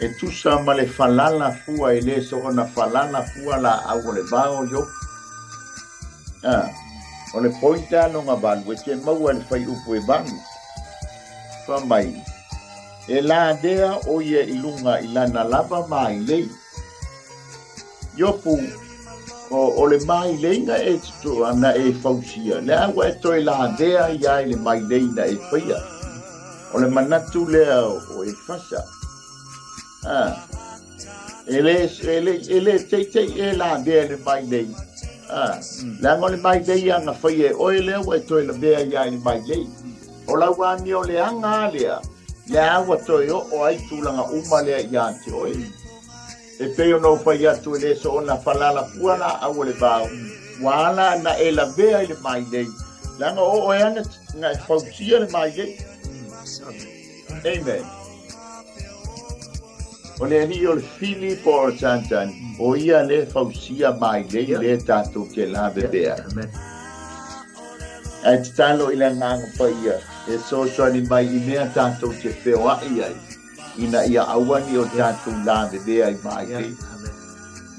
E tusa ma le falala fua i le so na falala fua la au o le vao Iopu. O le pointa no ngā valu e te maua i le whaiupu e valu. Fa mai. E la dea o ia ilunga ilana lava mai lei. Iopu o le mai lei nga e tutu ana e fausia. Le awa e toi la dea ia i le mai lei na e whaia. O le manatu lea o e fasa. Ele teitei e la dea le mai lei. La ngole mai lei anga whaia o e lea wa e toi la dea ia i le mai lei. O la wani o le anga lea. Le awa toi o ai tūlanga umalea i ante oi. E peo no whai atu e le so o na falala puana au le vau. Wala na e la vea i le mai lei. Langa o e anga nga e whausia le mai lei. Amen. O le ali o le fili po o santan. O ia le whausia mai lei le tātou ke la vea. Ai te talo i le nganga whaia. E so ni mai i mea tātou te whewa i ai. Ina ia awani o tātou la vea i mai kei.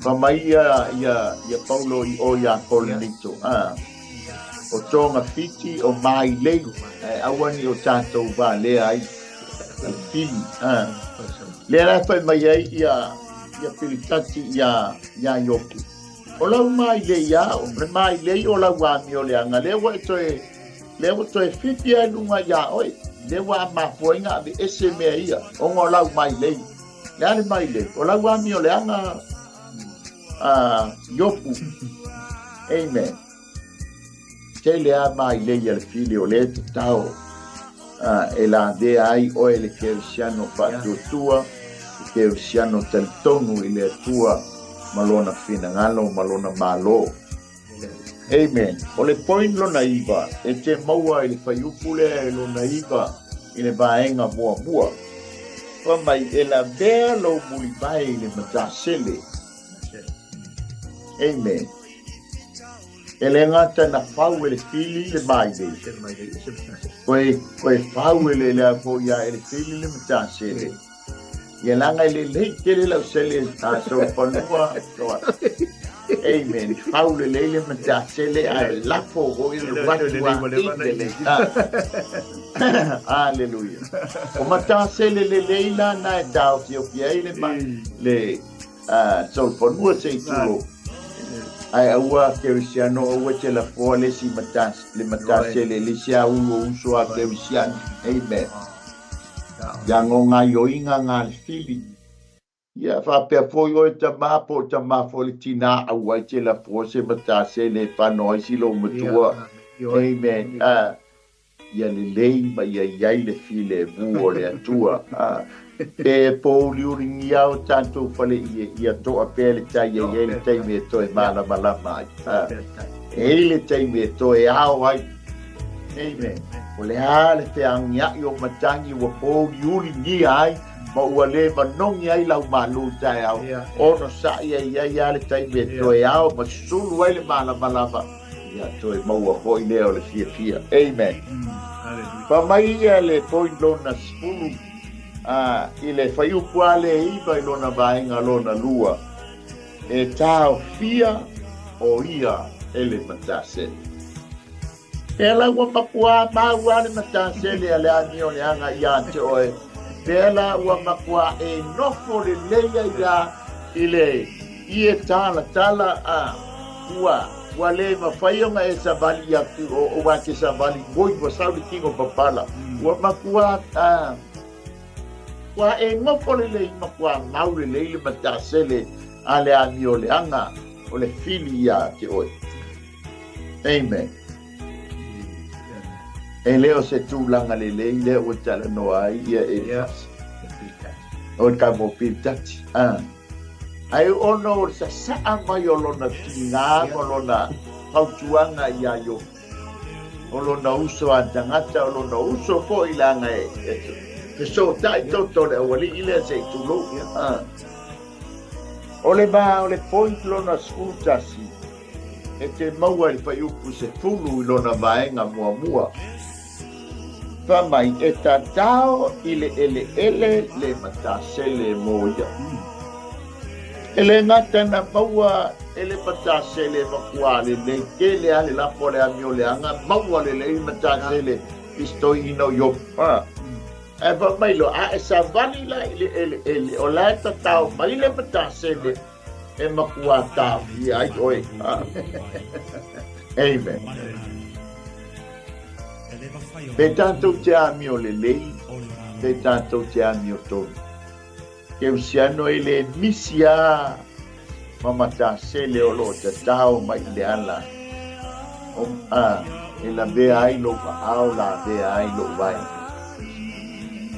Ma mai ia Paulo i o ia Korinito. O tonga fiti o mai lei. Awani o tātou va lea ai. Fili. Lea rai whai mai ai ia piritati ia Iopu. O lau mai lei ia. O mai lei o lau wami o leanga. Lewa e fifi ai lunga ia oi. Lewa mafuinga ave ese mea ia. O ngā lau mai lei. Lea le mai lei. O lau wami o leanga Iopu. Amen. Te lea mai lei al fili o le te tau. E la dea ai o e le kerisiano whatuatua. Le kerisiano talitonu i le atua. Malona finangalo, malona MALØ. Amen. O le point lona iwa, e te maua i le whaiupu lea e lona iwa i le vaenga mua. Wa mai e la vea lo mui vai i le matasele. Amen. E le ngata na whau e le fili le mai lei. Koe whau e le lea po ia e le fili le matasele. Ia langa i le lei kere lau sele a so panua. Amen. Faule lele matasele ai lafo o i le watu Hallelujah. O matasele le leila na e tau ki o ki ai le solfonua se i tulo. Ai aua kerisiano o te la foa le si matasele le si a uo uso a kerisiano. Amen. Yango ngā yoinga ngā fili. Ia whapea foi o e tamā le tina au ai te la fose matase le whanoi silo matua. Amen. Ia le lei ma ia iai le file vu o le atua. E po liuringi au tanto whale ia toa pēr le tai e le tai me toe malama ai. E le tai me toe au ai. Amen. O le hale te angia i o matangi wa po liuringi ai. Ma ua le manongi ai lau MALØ TAEAO. Ono sa ia le tai me toe au. Ma sulu ai le malama. Ia toe maua hoi leo le fia. Amen. Pa mai ia le point lona spulu. I le whaiupu ale iwa i lona vaenga lona lua. E tau fia o ia ele matasele. E la ua makua maua le matasele ale ani o le anga ia te oe. Pela ua makua e nofo le leia ia i le i e tala ua le mawhaionga e savali atu o wake savali ngoi wa sauli kingo papala. Ua makua ua e nofo le lei makua mau le leile matasele ale ani o le anga o le fili ia te oe. Amen. E leo se tūlanga le lei leo o tala noa ai ia e O ka mo pitati. Ai ono sa sa mai olona tinga olona pautuanga ia yo. Olona uso antangata olona uso ko ilanga e so tai toto le wali ile se tulo. Ole point lona skutasi. E te maua i Iopu se fulu i lona vaenga mua. Whamai e tātao i ele le matasele moia. Ele ngata na maua ele matasele makuale le kele ale la pole amio le anga maua le matasele istoi ino Iopu. E whamai lo a e sa vanila ele o la tātao mai le matasele e makua tā i ai oi. Amen. Pe tātou te amio le lei, pe tātou te amio tonu. Ke usiano e le misia mamata sele o lo te tau mai le ala. E la bea ai lo au la bea ai lo vai.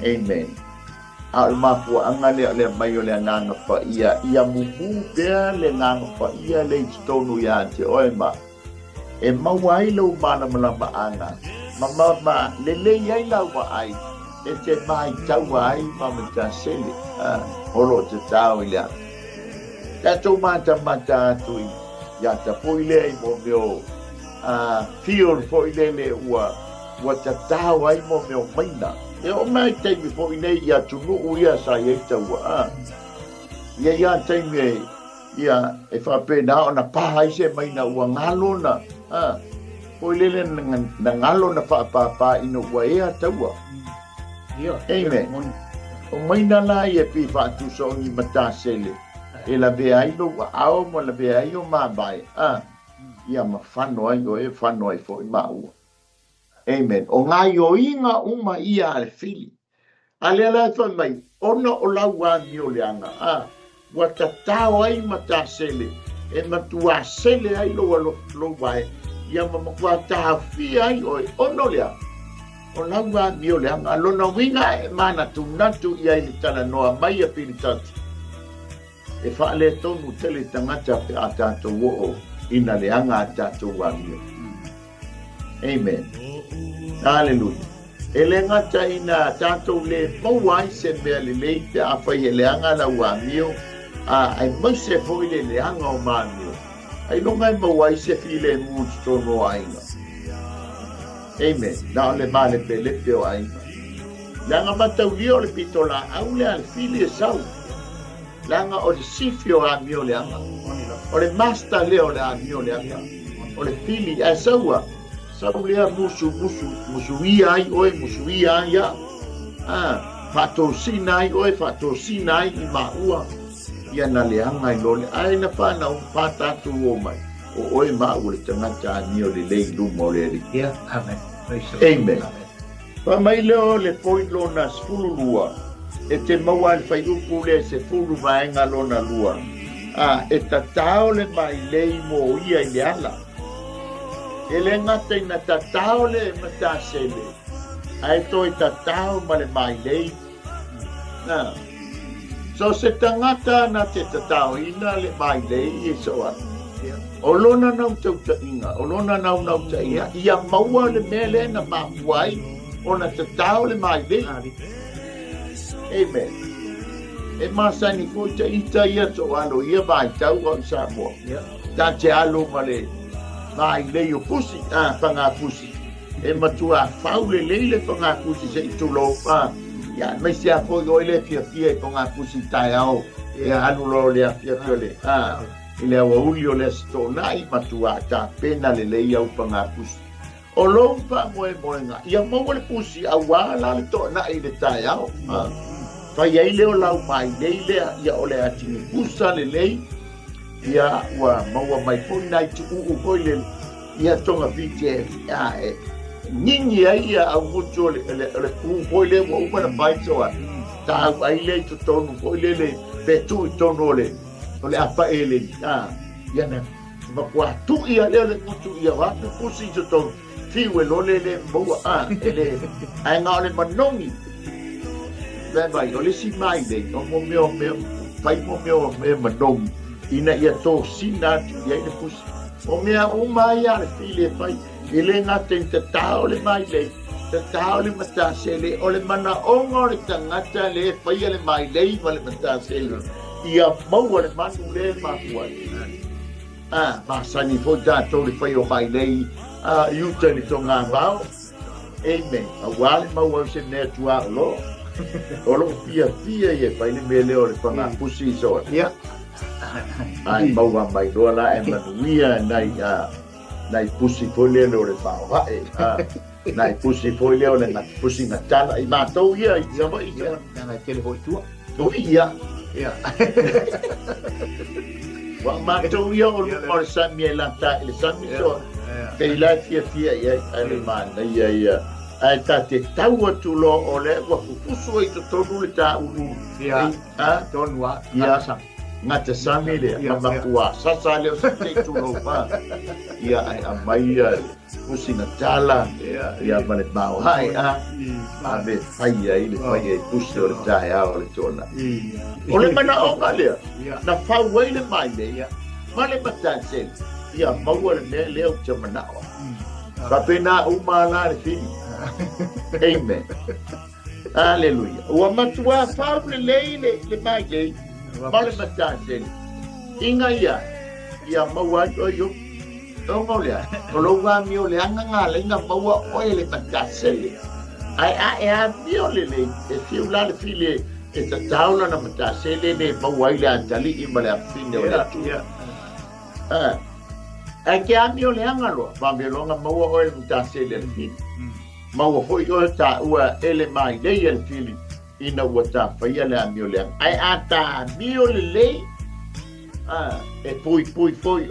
Amen. Al mapu angale le mai o le nganga pa ia mumu bea le nganga pa ia le tonu ya te oema. E mawai lo mana malama anga. Mama le ai lau ai. E te mai tau ai mama ta sele. Olo te tau ia. Tato mata tui. Ya ta poile ai mo meo. Feel poile le ua ta tau ai mo meo maina. E o mai teimi po inei ia tunu ia sa ia taua. Ia teimi ia e whapena o na paha ise mai na ua ngalo na. Po ilele na ngalo na whapapa ino ua ea taua. Amen. O mai na la ia pi whatuso ngi matasele. E la bea ino ua ao mo la bea ino mabai. Ia ma whanoi o e whanoi fo i maua. Amen. O ngā ioinga uma ia ale fili. Ale ala wha mai, ona o lau a mio leanga. Wa ta tau ai mata sele. E matua sele ai lo vai. Ia mamakua ta fi ai oi. Ono lea. O lau a mio leanga. Lona winga e mana tu natu ia ili tana noa mai a pili tatu. E whaale tonu tele tangata pe a tato wo ina leanga a tato wa mio. Amen. Hallelujah. Ele ngata ina tātou le mauai se mea le leite a whai he leanga la ua mio. Ai maise fwoi le leanga o maa mio. Ai longa e mauai se file mūtu tono ainga. Amen. Na ole maa le pelepe o ainga. Leanga matau lio le pito la au le al fili e sau. Leanga o le sifio a mio leanga. O le master leo le a mio leanga. O le fili a saua. Sabu lea musu ia ai oe musu ia ai ya. Whatosina ai oe whatosina ai I maua. Ia na leanga I lole. Ai na whana un whatatu o mai. O oe maua le tangata ani o le lei lumo le ri. Yeah, amen. Amen. Pa mai leo le point lona sfulu lua. E te maua le whai upu le se fulu vaenga lona lua. E tatao le mai lei mo ia I le ala. Ele ngata ina tatao le matasele. Ai toi tatao ma le mai lei. So se tangata na te tatao ina le mai lei e so an. O lona nau tau ta inga. O lona nau ta inga. Ia maua le mele na mapuai. O na tatao le mai lei. Amen. E masani ko te ita ia so alo ia vai tau o sa mo. Ta te alo ma le. Mai lei o pusi, whanga pusi. E matua whaule leile whanga pusi se I tulo. Ia, mai se a fwoi oile fia fia I whanga pusi TAEAO. E anulo le a fia fia le. I le awa uli o le sto nai matua ta pena le lei au whanga pusi. O lou wha moe nga. Ia maua le pusi a wala le to nai le TAEAO. Whai ai leo lau mai leile ia o le atini pusa le lei. Ia ua maua mai pui nai tu pui le ia tonga VTF ningi ai ia au mutu le pui le ua upa na pai toa ta au ai le tu tonu pui le petu I tonu le apa ele ia na makua tu ia le mutu ia wapu pusi tu tonu fiu e lole le maua ele ai ngā le manongi le vai o le si mai le o mo me fai mo me manom ina ia to sina ia le pus o me o mai ya le file fai ele na tenta tao le mai le te tao le mata sele o le mana ongo le tangata le fai le mai le ma le mata sele ia mau le manu le ma kuai ma sani fo da to le fai o mai le you tell it on vao amen a wale mau o se ne tua lo o lo pia ye fai le mele o le panga pusi so ia ai mau wa mai do la e manuia nai pusi fole le o le vao nai pusi fole o le na pusi na tala i ma to ia i sama i na tele ho tua o ia wa ma to ia o sami la ta le sami so pe la fia ia ale man ia ai ta te tau atu lo o le wa pupusu i to tonu le ta unu ia tonua ia ngata sami le ma kua sasa le te tu lo pa ia ai amai pusi na tala ia vale mau hai ave fai ai le fai pusi o le TAEAO le tona o le mana o ngale na fa wai le mai le male matanse ia mau le le o te mana ka pena uma la le fini amen hallelujah wa matua fa le mai le male matanse inga ia mau ai o yo o ngolea o lo wa mi o le anga le nga mau o le matanse ai mio le e fiula le fili e ta taula na matanse le mau ai le antali i male fini o le tu ai ke amio le anga lo va me longa mau o le matanse le fini mau foi o ta ua ele mai le el fili ina ua ta faia le amio le ai ata mio le e pui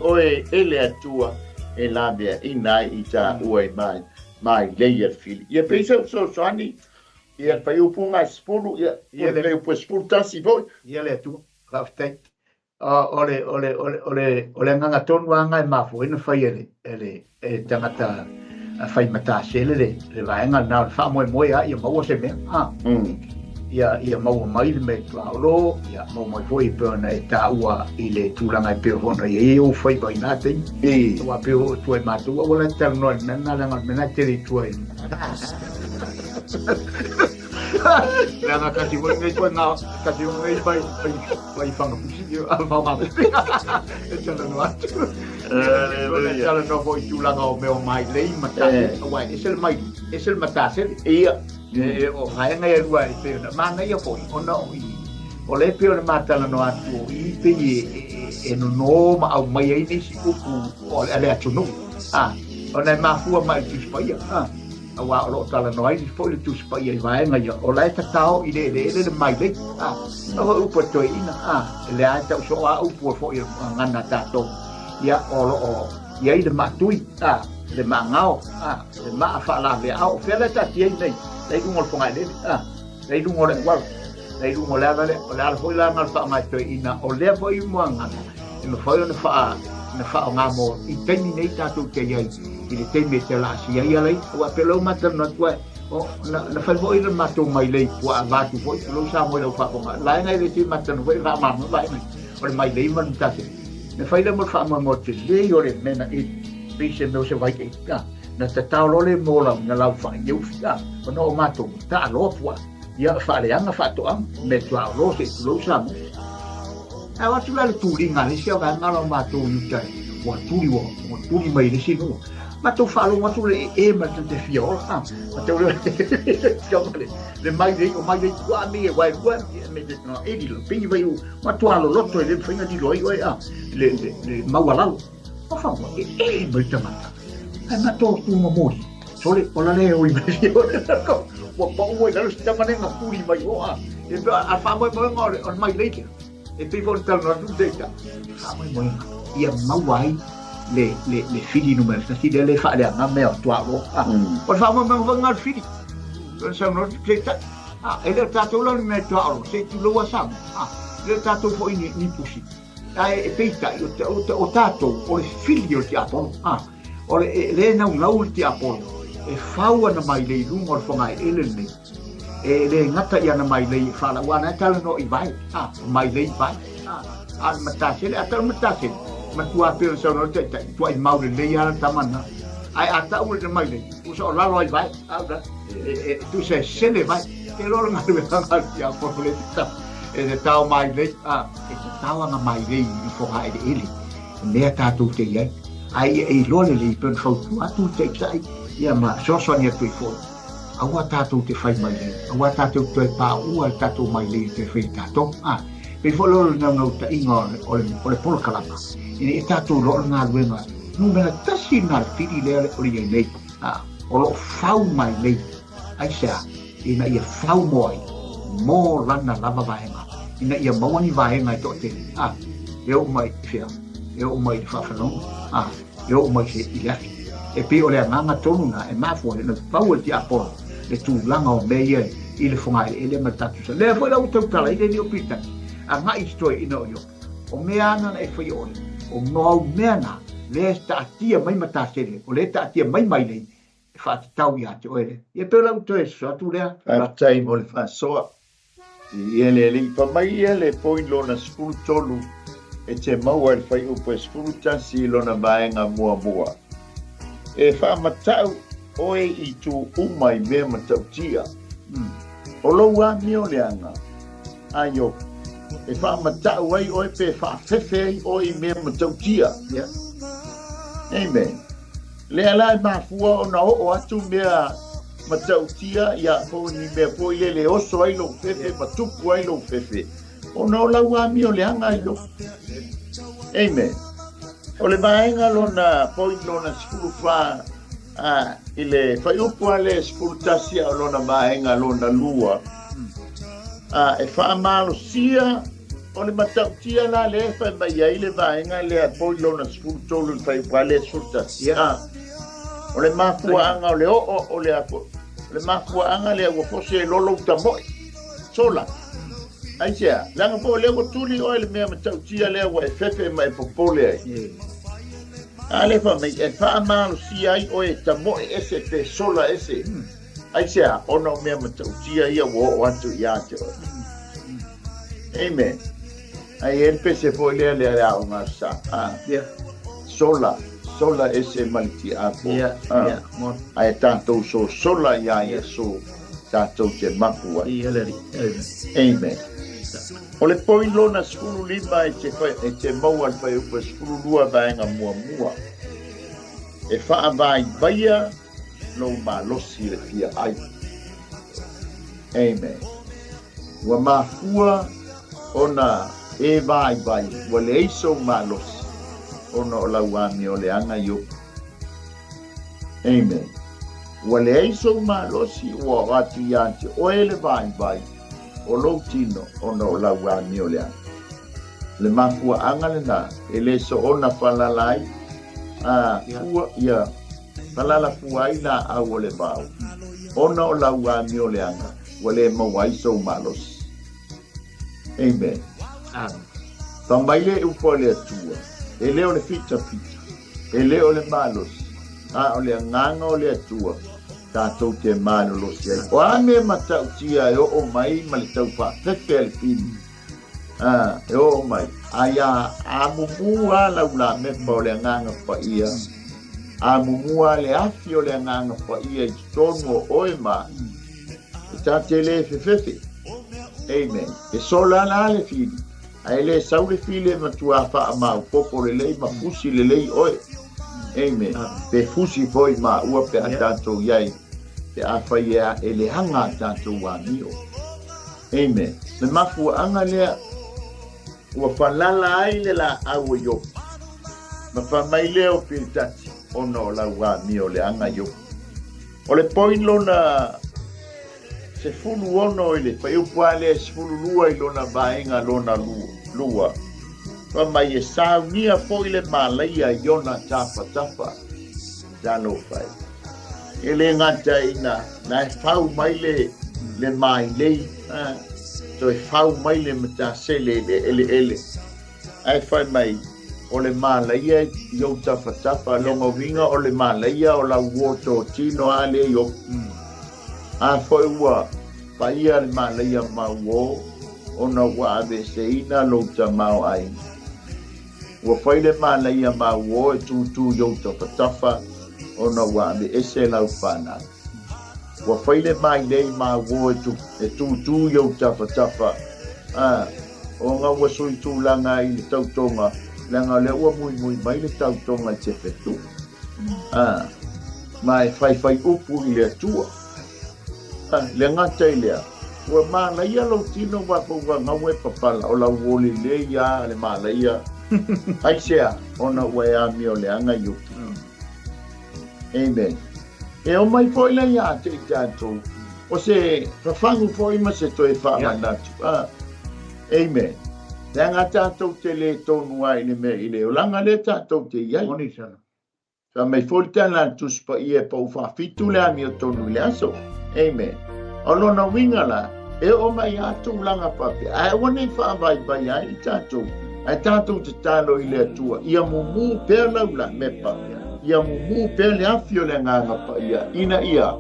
o ele atua e la mea ina i ta ua mai le el fili ia peisa so ani ia fai upunga spulu ia le upu spulu tasi voi ia le atua raftai ole nganga tonu anga e mafu ina fai ele tangata fai mata sele le vaenga na fa mo ia mau se me ia mau mai le me claro ia mau mai foi pena e ta ua i le tulanga e peo hona ia o fai vai na te wa peo tu e matu o la tel no na nga mena te tu e Langa kasi mo ngay ko na kasi mo ngay vai fanga pusi a va ma e tala no atu tala no voi tulanga o meu mai lei mata wa esel mata sel ia o hai ngai rua e pe na mana ia foi ona o le pe o mata no atu i pe e no ma au mai ai ni si ku o le atu no ona ma fu mai tu spaia awa o tala no ai foi le tu spaia i vai ngai o le tao i le mai le o upo to ina le ata so a upo fo i ngana tato ia o ia i le matui le mangao le ma fala le au fela ta tie nei dai dungo le fonga le dai dungo le wal dai dungo le vale o le foi la ngal fa mai to ina o le foi mo ngana no foi no fa ngamo i teni nei tato te ia i le teme te la si ia lei o apelo mata no tua o na fa foi le mato mai lei wa va tu foi lo sa mo le fa fonga la ngai le ti mata no foi va ma no vai o mai lei man ta se ne fai le mo fa mo te le o le mena i pise me o se vai ke na te tau lole mola na lau fa eu fia o no mato ta lo fua ia fa le anga fa to am me tua lo se lo sa a wa tu la tu ringa le sia ga na lo mato ni tai wa tu mai le si no mato fa lo mato le ma te fia o mato le mai de qua mi wa me de no e di lo pingi vai ma tu alo lo to le finga di lo le ma wala o fa mo e mai te mata ma to tu mo mori sole o la le o i mai o po o la sta ma nga puri mai o e a fa mo ngore on mai le e pe von tal no tu de ta fa mo ia mawai le fili numero si le fa le nga me o tu alo o fa mo nga fili so no te ta e le tato lo me tu alo se tu lo sa le tato fo ni pusi e pe ta o tato o le fili o ti apo o le na ulti apolo e faua na mai le lungo o fonga ele nei le ngata ia na mai le fala wana tala no i vai mai le vai mata sele atal mata sele matua pe so no te tu ai mau le ia tamana ai ata u le mai le u so la loi vai tu se sele vai te lo nga le tanga ia por le ta e tau mai le e tau nga mai le i fo ai de ele le ta tu te ia ai e lo le pe fo tu te sai ia ma so so ni tu fo awa tātou te whai mai le, awa tātou te pā ua tātou mai le te whai tātou. Pe wholoro nau ta inga o le polo kalama. Ine e tātou loro ngā luenga, nu mena tasi ngā whiri lea o le nei. O lo whau mai le, ai sea, ina ia whau moai, mō rana lava vaenga. Ina ia mawani vaenga i tō te. Eo mai whia, eo mai whawhanong, eo mai se ilafi. E pe o le nganga tonu na, e mafua le na whau ti apolo. Le tūlanga o mea i le whangai ele matatu sa. Lea whai lau tautala i le ni o pita. A ngai stoi ina o yo. O mea ana na e whai ole. O ngau mea na. Le ta atia mai matasele. O le ta atia mai mai nei. E whaati tau i ate o ele. I e pe lau toi so atu lea. Atai mo le whasoa. I ele li pa mai ele poin lona skulu tolu. E te maua le whai upo e skulu tansi lona vaenga mua mua. E whamatau. Oe i tu umai mea matautia. O loua mio leanga. Aio. E whaamatau ai oe pe whaafefe ai oe mea matautia. Amen. Lea lai mafua o na o atu mea matautia ia po ni mea po ile le oso ai lo fefe, matupu ai lo fefe. O na o laua mio leanga ai lo. Amen. O le vaenga lona po lona skulu wha ile fai upu ale 𝚟𝚑𝚙𝚎𝚘 lona maenga lona lua. E wha amalo sia o le matautia la le fai mai ai le vaenga le apoi lona 𝚟𝚑𝚙 fai upu ale 𝚟𝚑𝚙𝚎. O le mafuanga o le o le apo. Le mafuanga le ua fose lolo utamoi. Sola. Ai sea, langa po le ua tuli o le mea matautia le ua e fefe mai popole ai. Ale fa mai e fa malo si ai o e tamo ese pe sola ese. Ai sea ono me matautia ia wo atu ia te. Amen. Ai el pe se foi le au ngasa. Sola ese malti apo. Ai tanto so sola ia so tanto te mapu ai. Amen. O le poi lona skulu lima e te mau al fai upa skulu lua vaenga mua mua. E wha vai vaia no ma losi le fia ai. Amen. Ua mafua ona e vai ua le eiso ma losi. Ona o lauami o le anga Iopu. Amen. Ua le eiso ma losi ua watu iante o ele vai. O lo tino ona o laua mi o lea. Le mafua anga le na, ele so ona falalai, fua ia, falala fuai na au o le mau. Ona o laua mi o leanga, wa le mawai so malos. Amen. Tambaile upo le atua, ele o le fita, ele o le malos, o le nganga o le atua. Tātou te mālo lo se ai. O ame matautia e o mai ma le tau wha fefe al pini. E o mai. Aia a mumua laula me pa o le nganga pa ia. A mumua le afi o le nganga pa ia i tonu o oe ma. E tā te le fefe. Amen. E sola la le fili. A ele sau le fili matua wha a mau popo le lei ma fusi le lei oe. Amen. Pe fusi foi ma ua pe a tātou iai. Te awhai ea e le hanga tātou wā mio. Amen. Me mafu anga lea ua whalala ai le la au Iopu. Ma whamai leo piltati ono o la wā mio le anga Iopu. O le poin lona se fulu ono i le whaiupu ale se fulu lua i lona vaenga lona lua. Whamai e saunia po i le malaia iona tapa. Dano whai. Ele ngata ina na fau mai le mai lei so fau mai le mata sele ele ai fai mai o le malaia yo tapa longo vinga o le malaia o la woto tino ale yo a foi ua pa ia le malaia mau ona wa ave seina lo tamau ai wa faile malaia mau tu yo tafa ona wa ave ese lau fana wa faile mai nei mau tu yo tafa o nga wa sui tu langa i tautonga langa le ua mui mai le tautonga te fetu mai fai upu i le atua le ngata i lea ua malaia lau tino wako wa ngawe papala o lau woli le ia le malaia ai sea ona ua e ami o le anga yuki amen e o mai foi le ia te i tātou o se fafangu foi ma se toi whamanatu amen Langa tātou te le tonu ai ni me i le o langa le tātou te iai. Moni sana. Sa mei fōritana tuspa i e pau whawhitu le ami o tonu le aso. Amen. Olona winga la, e o mai atu langa pape. Ai wane whaavai bai ai i tātou. Ai tātou te tālo i le atua. Ia mumu pēr laula me pape. Ia mumu pēr le awhio le nganga pa ia. Ina ia.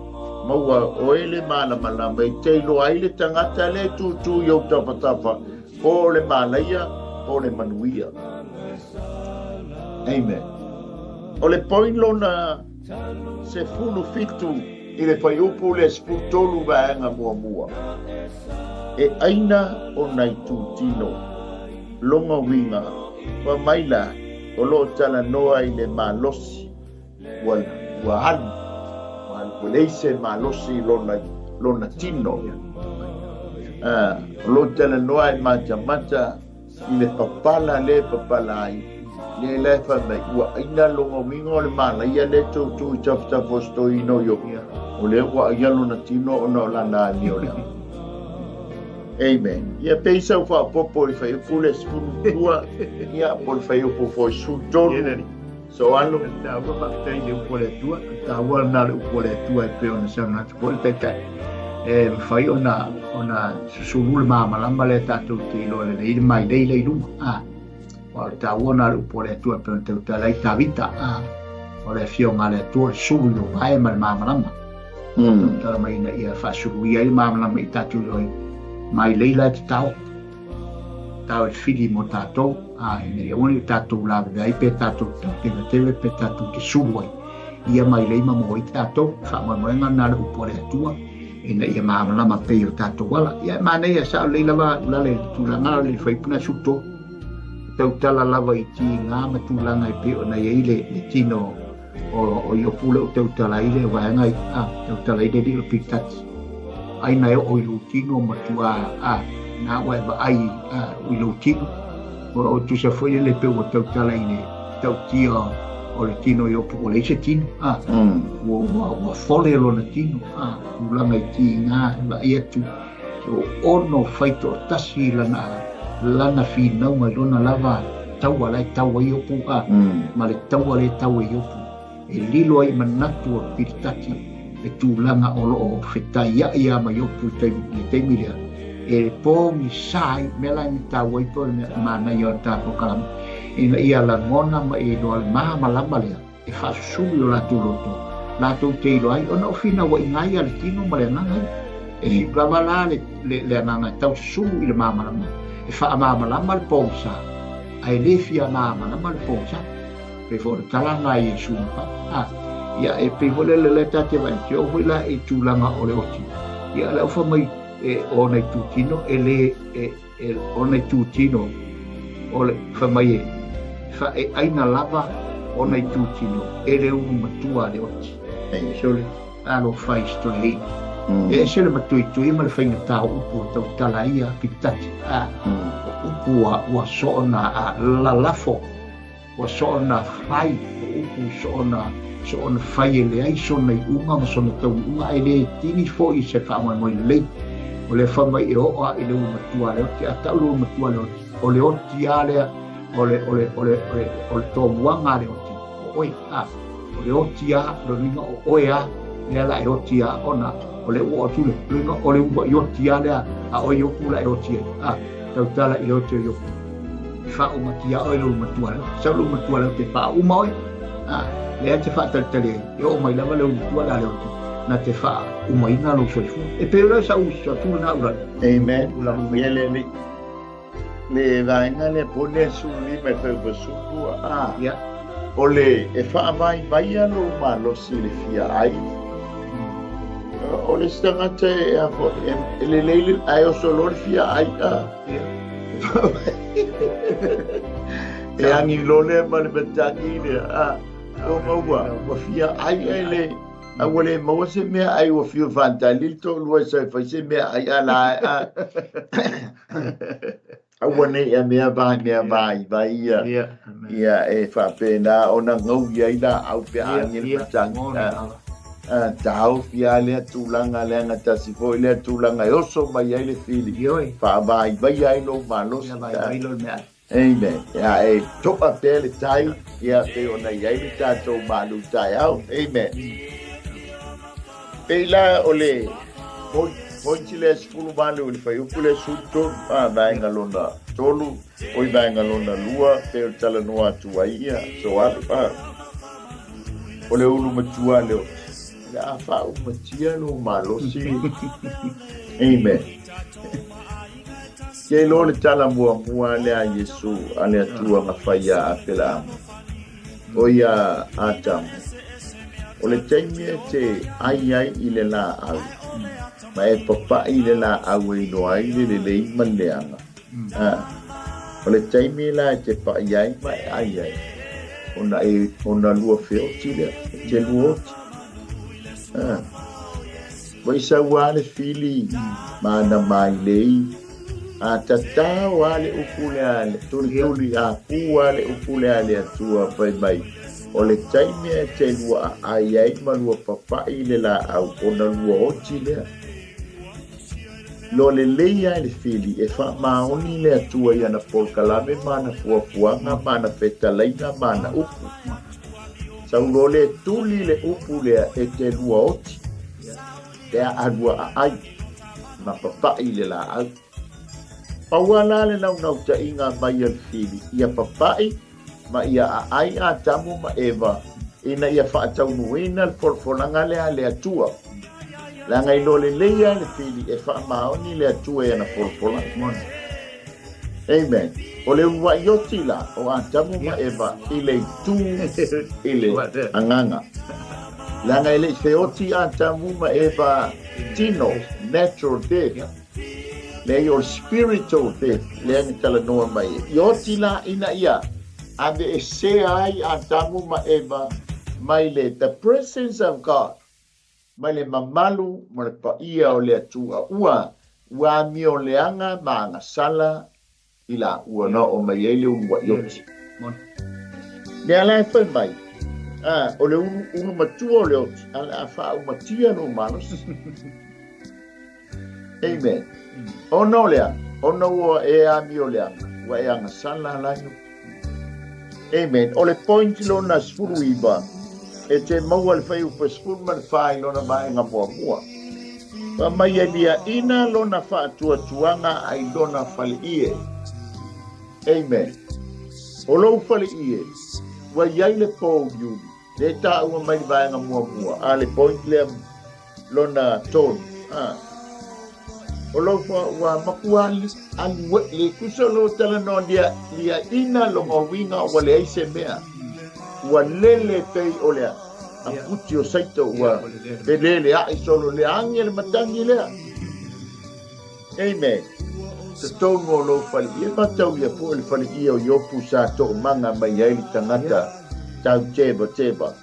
Maua o ele malama i teilo ai le tangata le tu iau tapatafa. O le malaia, o le manuia. Amen. O le poinlo na se fulu fitu i le Iopu le sputolu vaenga mua. E aina o nai tūtino, longa winga, wa maila o lo tala noa i le malosi, wa hanu, wa leise malosi lona tino. Lo tala noa i mata i le papala ai le lefa mai ua aina longa winga o le malaia le tū i tafo ino yo o le ua aia lona tino o na lana ni o le amen ia peisa ufa popo i fai upu le spunu tua ia po le fai upu fo su tonu so alo ta ua pakitai le upu le tua ta ua na le upu le tua e peo na sana tu po le taitai fai ona susulu le mamalama le tātou te ilo le leile mai leile iluma o le tāuona le upo le atua pe te utalai tawita o le fionga le atua sulu lo vai ma le mamalama tala mai na ia whasulu ia le mamalama i tātou loi mai leila te tau e whili mo tātou ina ia one tātou lawe vei pe tātou tewe pe tātou te sulu ai ia mai leima mo i tātou whamoenga na le upo le atua ina ia mamalama pe o tātou wala ia mana ia sa leila wa ulale tūlanga le whaipuna suto tau tala lava i ti ngā matulanga i pe o na ia le tino o Iopu le o tau tala ile waenga i tau tala ile li o pitati aina e o ilu tino matua nā wai wa ai o ilu tino o tusa foi le pe o tau tala ile tau tia o le tino Iopu o le ise tino wa fole lo na tino ulanga i ti ngā wa ia tu o ono faito tasi lana finau mai lona lava tau alai tau Iopu ma le tau ale tau Iopu e lilo ai manatu o piritaki e tūlanga o loo whetai ia ma Iopu le teimilia e pōngi sai mela ni tau Iopu le mana i o tāko kalam ina ia la ngona ma e noa le maha malama lea e whasusumi o latu loto latu te ilo ai ona o fina wa ingai ale tino ma le ananga e si pravala le ananga tau sumu i le maha malama e whaamalama le pōsa ai le fia maamalama le pōsa pe fo le talanga i sumpa ia e pe vole le tate vai te o la e tūlanga o le oti ia le ufa mai e o nei tūtino e le o nei tūtino o le fa mai fa e aina lava o nei tūtino e le unu matua le oti so le alo fai stoi e se le matui ma le whainga tau upu tau tala ia pitati upu wa soona la lafo wa soona fai upu soona fai le ai sona i unga ma sona tau unga e le tini fo i se wha mo le o le whamai e oa i le matua le oti a tau le matua le oti o le oti a lea o le tō muanga le oti o le oti a lo ringa o oe a lea la e oti a ona o le ua tule ringa o le ua i oti a lea a o Iopu la e oti a tau tala i oti o Iopu i wha o matia o e lo matua le sa lo matua le te wha uma oi lea te wha talitale i o mai lava le matua la le oti na te wha umaina lo whaifu. E pēra sa usa tūna ura. Amen. Le vainga le pone suli me te basulu Ya. Ole e wha mai mai alo malo si le fia ai. Ole stanga te e le leile ai o solo le fia ai e angi lole ma le betangi le o maua wa fia ai le awale maua se mea ai wa fia fantalito lua sa fa se mea ai ala awane ia mea vai ia e fa pena ona ngau ia ina au pe angi le betangi tau fia le tulanga le ngata si foi le tulanga e oso mai ai le fili fa vai ai lo malo Vai lo mea. amen ya e topa pele tai ya pe ona ai le tato malu TAEAO amen pela ole foi chile fulu malu le fai upule suto vai ngalona tolu oi vai ngalona lua pe tala noa tuaia so ole ulu matua le la fa umatia no malo si amen ke lo le tala mua le a Yesu ale atua nga faia a pela o ia atam o le taimia te ai i le la au ma e papa i le la au e no ai le maleanga o le taimia la te pa ai ma ai ona lua feo tile te luoti Wai sa wale fili mana mai lei a tata wale upule ale tuli a pu wale upule ale atua pai mai o le taimi e te lua ai malua papa i le la au ona lua oti lea lo le lei ai le fili e fa maoni le atua i ana polkalame mana fuafuanga mana fetalaina mana upu sa ulole tuli le upu lea e te lua oti te alua ai ma papa i le la au pauana le nau ta inga mai al fili ia papa i ma ia ai a tamu ma eva ina ia fa tau nuina al forfolanga le atua la ngai lole leia le fili e fa maoni le atua ia na forfolanga amen ole wa yotila o atamu ma eva ile tu ile anganga la ngai le feoti atamu ma eva tino natural death le your spiritual death le ngitala no mai yotila ina ia ande e se ai atamu ma eva mai le the presence of God mai le mamalu ma le paia o le atua ua mio leanga ma nga sala ila ua no o mai ele ua yoti le ala foi mai o le unu matua o le oti ala fa o matia no manos amen o no lea o no ua e a mio leanga ua e anga sala lanyo amen o le point lo na sfuru iba e te maua le fai upa sfuru man fai lo na mai nga mua pa mai elia ina lo na fa tuanga ai lo na fali ie amen. O lo fale ie. Wa yai le po yuli. Le ta ua mai vai nga mua. A le point le lona ton. O lo fa wa makua ali le kuso lo tala no dia ina lo ngawinga wa le aise mea. Wa lele pei o lea. A puti o saito wa lele a isolo le angi le matangi lea. Amen. Te tau ngō lo whali ia matau ia po le whali ia o Iopu sa tō manga mai ai tangata tau teba.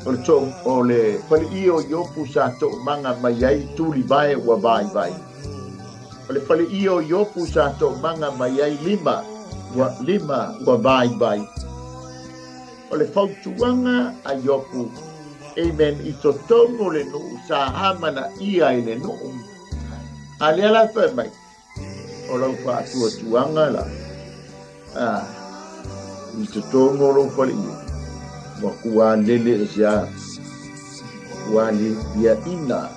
O le tō o le whali ia o Iopu sa tō manga mai ai tūli vai wa vai. O le whali ia o Iopu sa tō manga mai ai lima wa vai. O le whautuanga a Iopu. Amen. I tō tongo le no sa hamana ia i le no. A le ala whai mai. O lau wha tuanga la. I te tongo lo whali ia. Wa kua lele e sia. Kua le ia ina.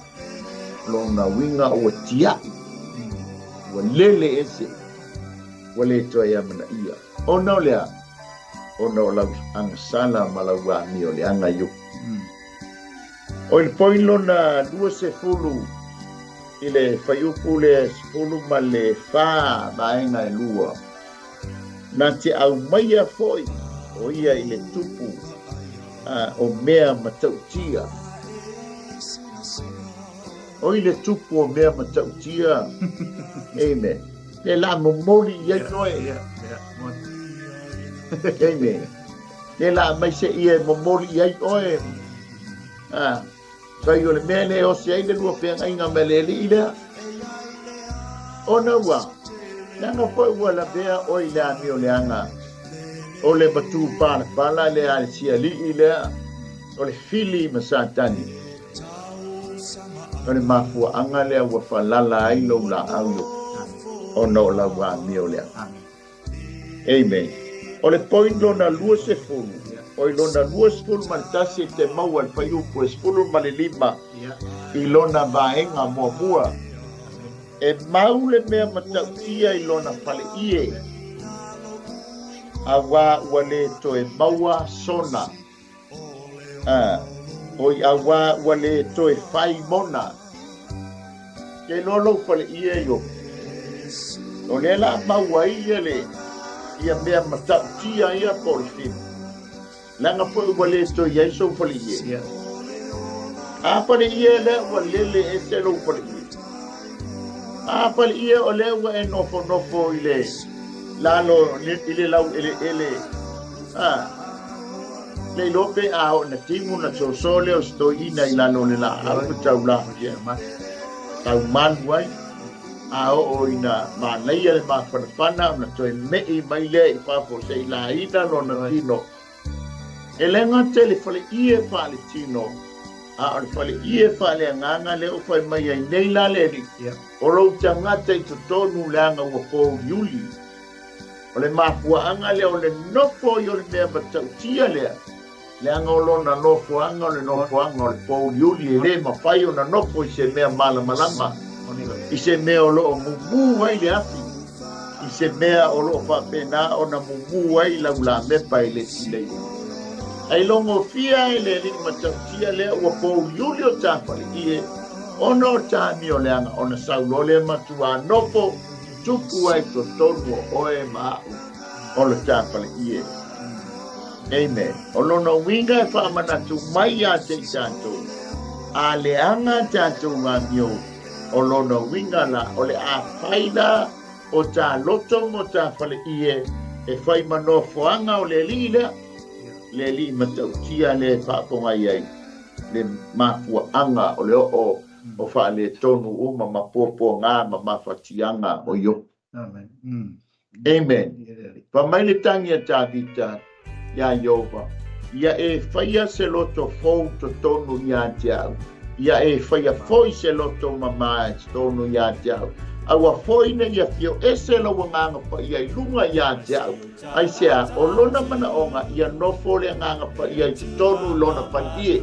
Lo na winga o tia. Wa lele e se. Wa le toa ia mana ia. O nao lea. O nao lau anga sana ma lau wa mi o le anga Iopu. O il poilo na 20 i le Iopu le 10 ma le fa vaenga e lua. Na te au maia foi o ia i le tupu o mea matautia. O i le tupu o mea matautia. Amen. Le la momoli ia noe. Amen. Le la mai se ia momoli ia oe. Kai o le mea le o se aile lua whenga inga melele i lea. O na ua. Nanga poi ua la mea o i lea mi o leanga. O le batu pala le ale sia li i lea. O le fili masatani. O le mafua anga lea ua falala ai lo la au. O no la ua mi o lea. Amen. O le pointo na lua se fulu. O i lona 20 maltasi te mau al Iopu 10 ma le 5 i lona vaenga mua. E mau le mea matautia i lona fale ie. Awa wale to e maua sona. O i awa wale to e fai mona. Ke lolo fale ie yo. O le la maua ia le. Ia mea matautia ia polfin. Langa po wale to ia so fale ie. A fale ie le wale le e se lo fale ie. A fale ie o le wa e nofo i le. Lalo ile lau ele le lope a o na timu na sole o sto ina i lalo le la a tau la tau man wai a o ina ma leia le ma fana na to me i mai le i fa fo sei la ina lo na tino ele nga tele fale ie fa le tino a o fale ie fa le nganga le o fa mai ai nei la le o lo tanga te to tonu langa o po yuli. O le mafuaanga le o le nofo i o le mea matautia lea. Le anga o lona nofoanga o le nofoanga o le pou yuli e le mawhai o na nofo i se mea malama. I se mea o loo mumu wai le afi. I se mea o loo whapena o na mumu wai lau la mepa i le silei. Ai longo fia e le li matautia lea ua pou yuli o tāwhale ie. Ono o tāmi o le anga o na saulo le matua nofo. Tuku ai to tonu oe maa o le tāpale ie. Amen. O lono winga e whaamanatu mai a te tātou. A le anga tātou ngā mio. O lono winga la o le a whaila o tā loto mo tāpale ie. E whai manofoanga o le lila. Le li matautia le whaaponga iai. Le mafua anga o le o. O whaale tonu uma mapopo ngā mawhatianga o Iopu. Amen. Amen. Pamaile tangi a tāwita ia Iopa. Ia e whaia se loto fau to tonu ia tiau. Ia e whaia foi se loto mama tonu ia tiau. Awa foi na ia fio ese lo nganga pa ia lunga ia tiau. Ai sea o lona mana onga ia nofo le nganga pa ia tonu lona pa ie.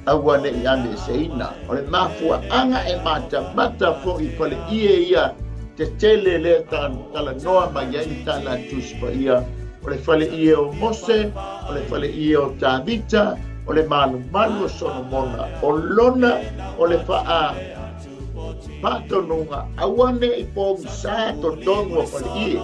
Awa ne i ane seina. O le mafua anga e mata fo i pale ia te tele le tala noa ma iai tala tuspa ia. O le fale ia o Mose, o le fale ia o Tāvita, o le malu o Solomona. O lona o le faa patonunga. Awa ne i po misa to tongu o pale ia.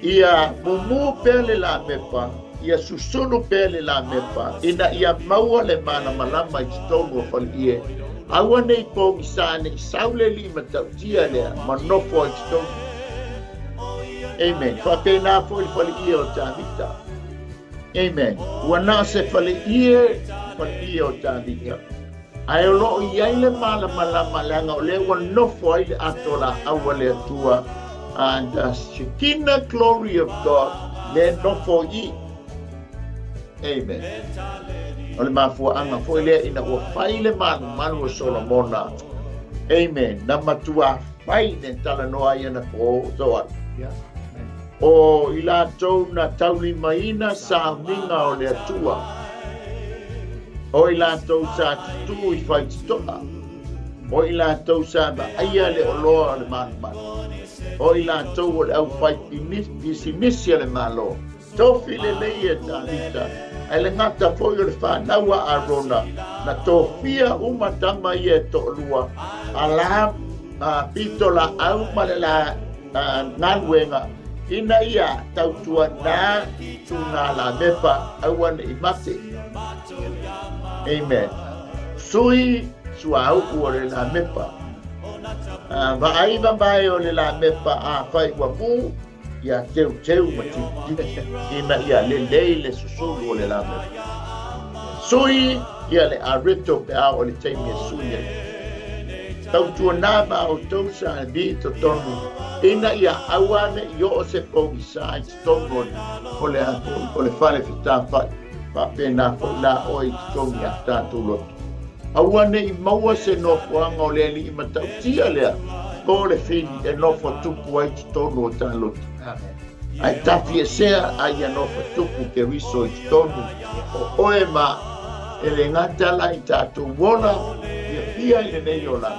Ia mumu pele la mepa. Ia susunu pele la mepa. Ina ia maua le mana malama i tonu o fali ie. Awa nei po misane i saule li matautia lea. Manofo i tonu. Amen. Whapena fo i fali ie o Tāvita. Amen. Wana se fali ie o Tāvita. Ai o loo i aile mana malama leanga o le wanofo ai le atola awa le atua. And the Shekinah glory of God le nofo i. Amen. O le mafua anga fo lea ina ua whaile manu o Solomona. Amen. Na matua whai ne tala noa ia na po toa. O i la tau na tauli maina sa minga o le atua. O i la tau sa tutu i whai titoa. O i la tau sa ba aia le oloa o le manu. O i la tau o le au whai pisimisi le malo. tofi le leia talita ai le ngata foi o le whanaua a rona na tofia umatama ia to'olua ala pitola au malela ngaluenga ina ia tautua na tuna la mepa awan i mate. Amen. Sui suau o le la mepa. Vai vai o le la mepa a fai wapu ia teu mati. Ina ia le susulu o le la mepa. Sui ia le arito pe a o le taimi sui. Tautua na ma o tausa di to tonu. Ina ia awane yo o se pongisa i tongo o le fale fita fai pa pena fo la o i tongi a tatu lotu. Awane i maua se nofuanga o le li i matautia lea ko le fini e nofo tupu ai tonu o ta lotu. Ai tafi e sea ai a nofo tupu ke riso i tonu o oe ma e le ngata la i tatu wona ia pia i le nei o la.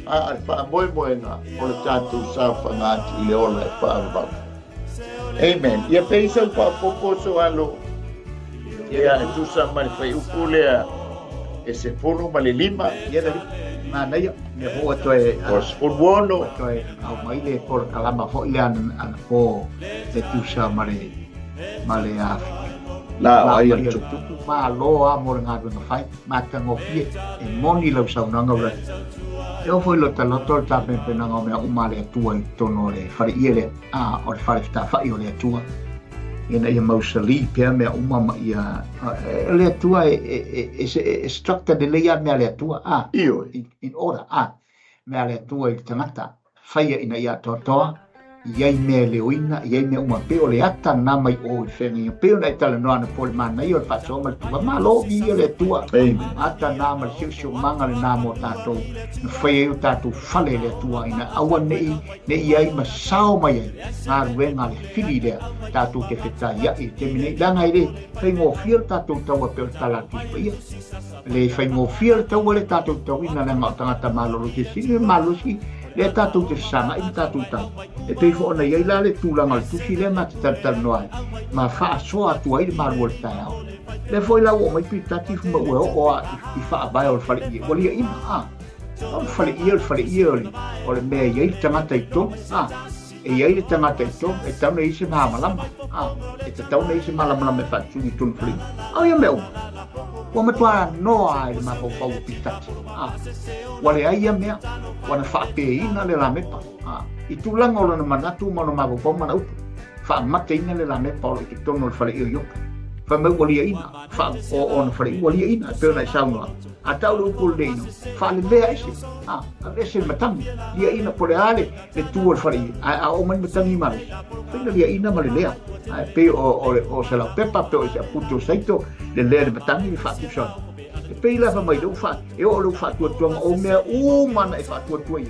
Al fa moe nga o le tatu sa whangati i le ola e whaangau. Amen. Ia peisa pa poposo alo. Ia e tusa mani whai upu lea e se pono ma le lima. Ia dari. Nā nei, me hoa toe... O spun wono. Toe au mai le por kalama ho ile ana po le tusa ma le afi. La ai al tupu. Ma loa mo ngā runga whai. Ma ka ngofie e moni lau saunanga ura. Eu fui lota loto ta pena nga me umale atua i tono le fare ile o le fare ta fa io le atua ina ia mausali pe me uma ia le atua e structure de le me le atua io in ora me le atua i tangata faia ina ia totoa iai me le oina iai me uma pe o le ata na mai o fengi pe o le tala no ana pol mana io fa so mal tu ma lo vi le tua ata na mal sio manga le na mo tato foi o tato fale le tua ina awa nei iai ma sao mai na ruenga le fili le tato ke feta ia e termine danga ile fai mo fiel tato tawa pe tala tu ia le fai mo fiel tawa le tato tawina na ngata tanga malo ke sini malo si le tato te sama i tato tau e pei fo ona iai la le tūlanga le tusi le mati tartar noai ma wha soa tua i le maru o le TAEAO le foi la o mai pitati fuma ue o i wha abai o le whale ia walia ima o le whale ia o le mea iai le tangata i tō e iai le tangata i tō e tauna i se maha malama e ta tauna i se malama me wha tūni tūni whale au ia mea ua matua noa i le mawhau pitati wale ai ia mea wana whaapeina le la mepa i tūlanga o lana manatu ma na mawhau mana upu whaamate ina le la mepa o le ki tono le whale ia ioka whamau walia ina o na whale walia ina pēona i saunua a tau le upu le ino whaale mea ese a ese le matangi lia ina po le ale le tūa le whale a o mani matangi mare whaina lia ina ma le lea pe o se la pepa pe o se aputo saito le lea le matangi le whaatusa e pei lafa mai lau wha e o lau whaatuatuanga o mea mana e whaatuatua i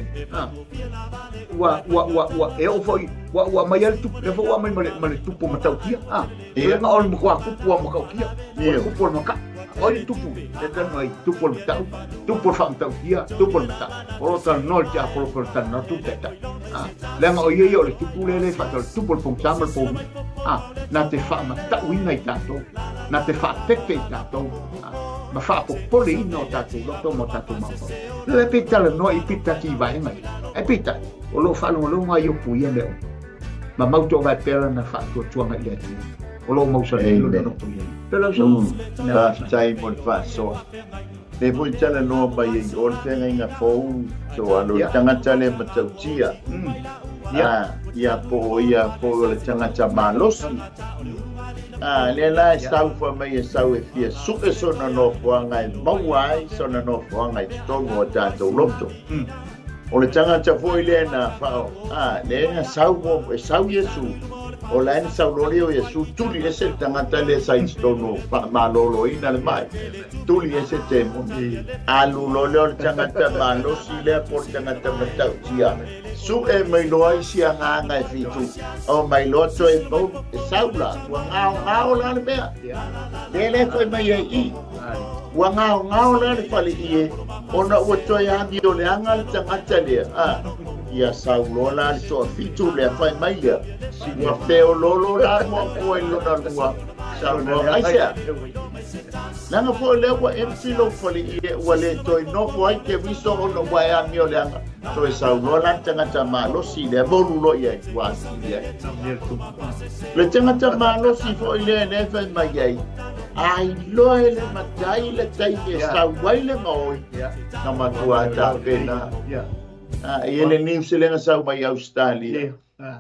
e o foi wa mai al tupu e fo wa mai male tupu matau kia e nga o le mkua kupu wa makau kia kupu o le maka o le tupu e tan mai tupu o le matau tupu o le whaamtau kia tupu o le matau o lo tan nol kia polo polo tan na tu teta le nga o iei o le tupu le whaatau le tupu o le pongtama le pomi na te whaamatau ina i tātou na te whaateke i tātou ma whaapopole ina o tātou loto mo tātou mawhau le pitala noa i pitaki i vai ngai e pita o lo whalunga Iopu ia leo ma mauto vai pera na whaatuatuanga i atu o lo mausa le ilo no po ia pela so na tai mo faso le voi tala no ba i o le fenga inga fou so alo tangata le matautia ia po le tangata malosi le la sau fa mai sau e fia su e sona no fuanga i mauai sona no fuanga i tongo o tātou loto o le tangata foi le na fao le na sau mo e sau Yesu o la en sau lori o Yesu tuli ese tangata le sai tono malolo ina le mai tuli ese temo alu lo le tangata malo si le por tangata matau tia su e mai loa isi anga e fitu o mai loto e mo e saula wa ngao la le mea le foi mai i wa ngao la le fali i ona o to ya di o le anga le tangata le ia saulola le toa fitu le fai mai lea ua peo lolo la mua mua i lona lua saulola aisea langa fo le ua enfilo fali ia ua le toi nofo ai ke viso ona ua ea mio leanga so e saulola tangata malosi le molulo ia i wasi ia le tangata malosi fo i le nefe mai ai ai loe le matai le tai e sauai le maoi na matua ta pena ele New Zealand sau mai Australia.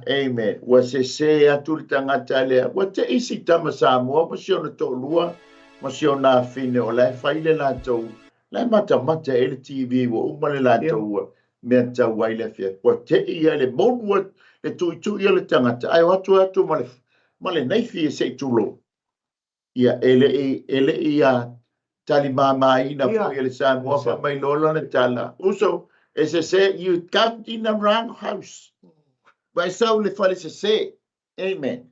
Amen. Wa se atul tangata le. Wa te isi tama Samoa mo siona to lua, mo siona fine o lai faile la to. Lai mata ele TV wo umale la to me ta waile fe. Wa te ia le monwa le tu ia le tangata. Ai watu male nei fi se tulo. Ia ele ia tali mama ina fo ele Samoa fa mai lola na tala. Uso as I say, you come in the wrong house. By Saul fale se, amen.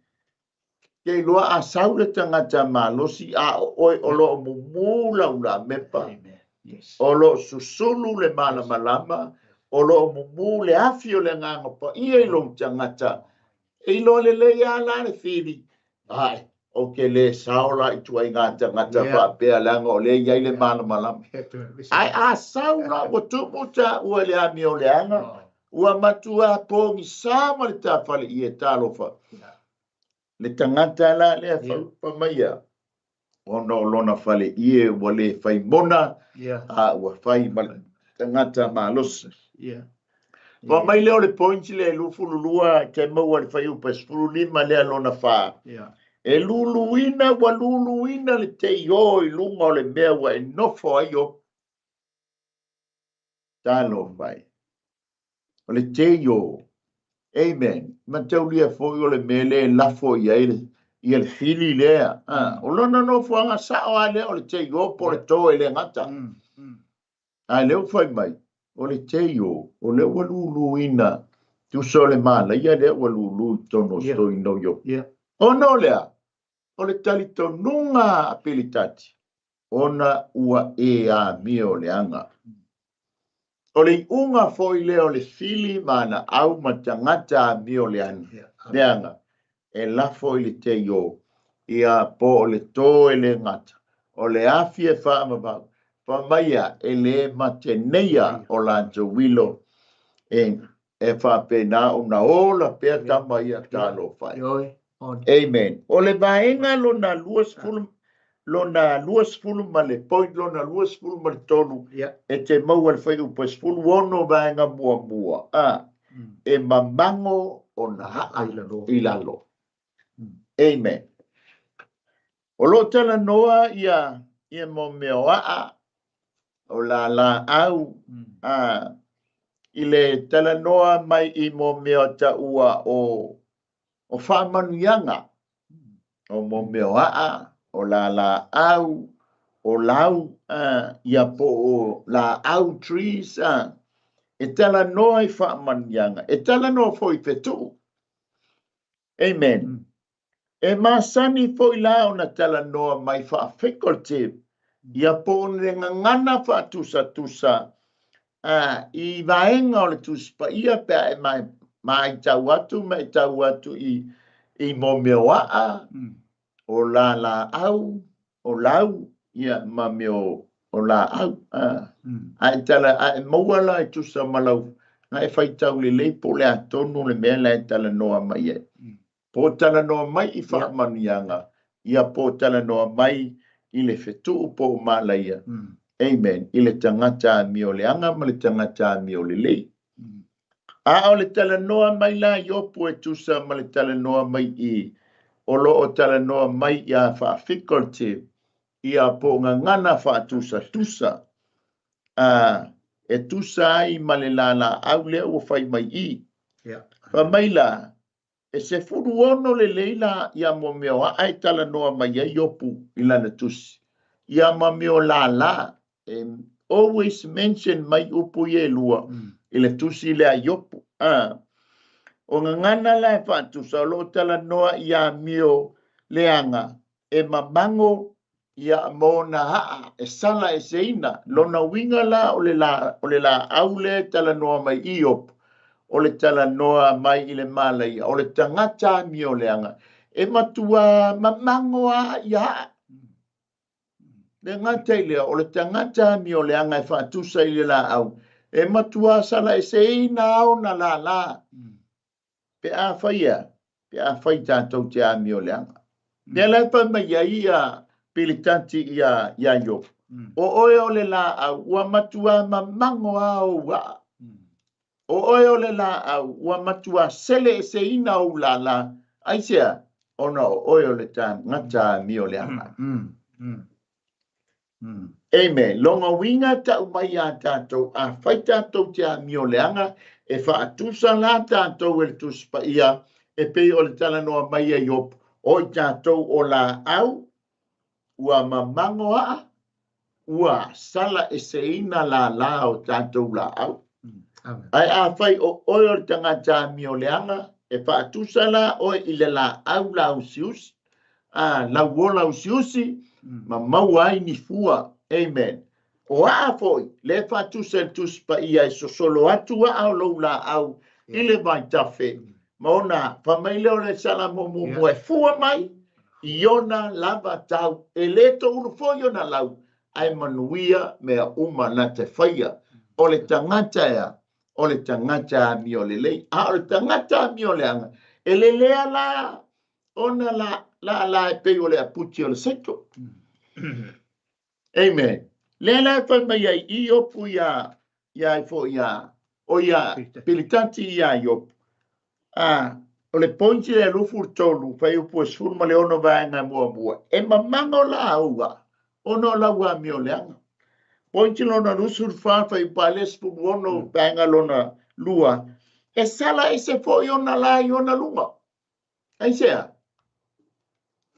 Ke loa a Saul tangata malosi a oi olo mumula ula mepa. Yes. Olo susulu le mala malama, olo mumule afio le nganga pa ia lo tangata. E lo le ya la le fili. Ai, okay le Saula i tuai ngata pa pe langa o le ia le mala malama. Ai a saula o tumuta ua le ami o le anga ua matua pongi sama le tafale i e talofa le tangata la le fa maia ona o lona fale i e ua le fai mona a ua fai tangata malos fa mai leo le pointi le lufululua ke maua le fai upa spululima le lona fa e luluina ua luluina le TAEAO i lunga o le mea ua e nofo ai o talo vai. O le TAEAO. Amen. Ma tau lia fo o le mele lafo ia le fili lea. O lona no fuanga sao a lea o le TAEAO po le tō e le ngata. A leo fai mai. O le TAEAO. O le walulu ina. Tu so le mala. Ia lea walulu tono stoi no yo. O no lea. O le talito nunga apelitati. Ona ua e a mio le anga. O le unga foi leo le fili mana au matangata mio le anga. E la foi le TAEAO. Ia po o le tō e le ngata. O le afie wha amabau. Pa maia e le mateneia o la wilo. E wha pena o na ola pea tamaia talo fai. Amen. O le vaenga lo na luas fulum. Lona luas fulu ma le point lona luas fulu ma le tonu e te mau al fai upas fulu ono vaenga mua e mamango o na haa ilalo. Amen. O lo tala noa ia mo meo o la au i le tala noa mai i mo meo ta ua o whamanuianga o mo meo o la au o lau ia po o la au trees e tala noa i whaamanianga e tala noa foi fetu amen e masani foi la o na tala noa mai whaafekolte ia po ne ngana tusa i vaenga o le tuspa ia pe mai tau atu i mo mea o la au o lau ia ma meo o la au ai tala ai mawala tu sa malau ngai fai tau le po le atonu le mea la tala noa mai po tala noa mai i fa manianga ia po tala noa mai i le fetu po malaia amen i le tangata mi o le anga ma le tangata mi o le o le tala noa mai la Iopu e tu sa ma le tala noa mai i o lo o tala noa mai ia fa faculty ia po ngana fa tusa e tusa ai malelala au le o fai mai i fa mai la e se furu ono le leila ia mo meo ai tala noa mai ia Iopu i lana tusi ia ma meo la always mention mai upu ye lua i le tusi le a Iopu o ngana la fa tusa lo tala noa ia meo leanga e mamango ia mo na e sala e seina lona winga la o le la aule tala noa mai Iopu o le tala noa mai i le mālaia, o le tangata mi o leanga, e matua mamangoa ia. Le ngata i lea, o le tangata mi o leanga e whaatusa i le la au, e matua sala e se ina o na la. Pe a whai tātou te a mi o leanga. Nea lai pa mai ia pilitanti ia Iopu. O oe o le la au, ua matua mamangoa o wa. O oe o le la au, ua matua sele e se ina o la, aisea, ona o oe o le tā ngata mi o leanga. Amen. Longa winga ta umai a tātou, a whai tātou te a mi o leanga, e whaatusa la tātou e tuspa ia, e pei o le tala noa mai a Iopu, o i tātou o la au, ua mamangoa, ua sala e se ina la o tātou la au. Ai a whai o oi o tangata mi o leanga, e whaatusa la oi i le la au la usiusi, la wola usiusi, ma maua ni fua. Amen. O a foi, le whaatusa tuspa ia e sosolo atu a au lo la au, i le vai tafe. Ma ona, whamaile o le sala mo e fua mai, i ona lava tau, e leto uru foi ona lau, ai manuia mea uma na te whaia, o le tangata ea, o le tangata mi o le lei, o le tangata mi o le anga, e le lea la, ona la e pei o le aputi o le seto. Amen. Le la e mai ai Iopu ia e fo ia, o ia pilitanti ia Iopu. O le pointi le lufu tolu, fai upu e suru ma le ono vaenga mua. E mamango la aua, ono la ua mi o le anga. Pointi lona lusur fafa i pales pu ono vaenga lona lua. E sala e se fo iona la iona luma. Aisea.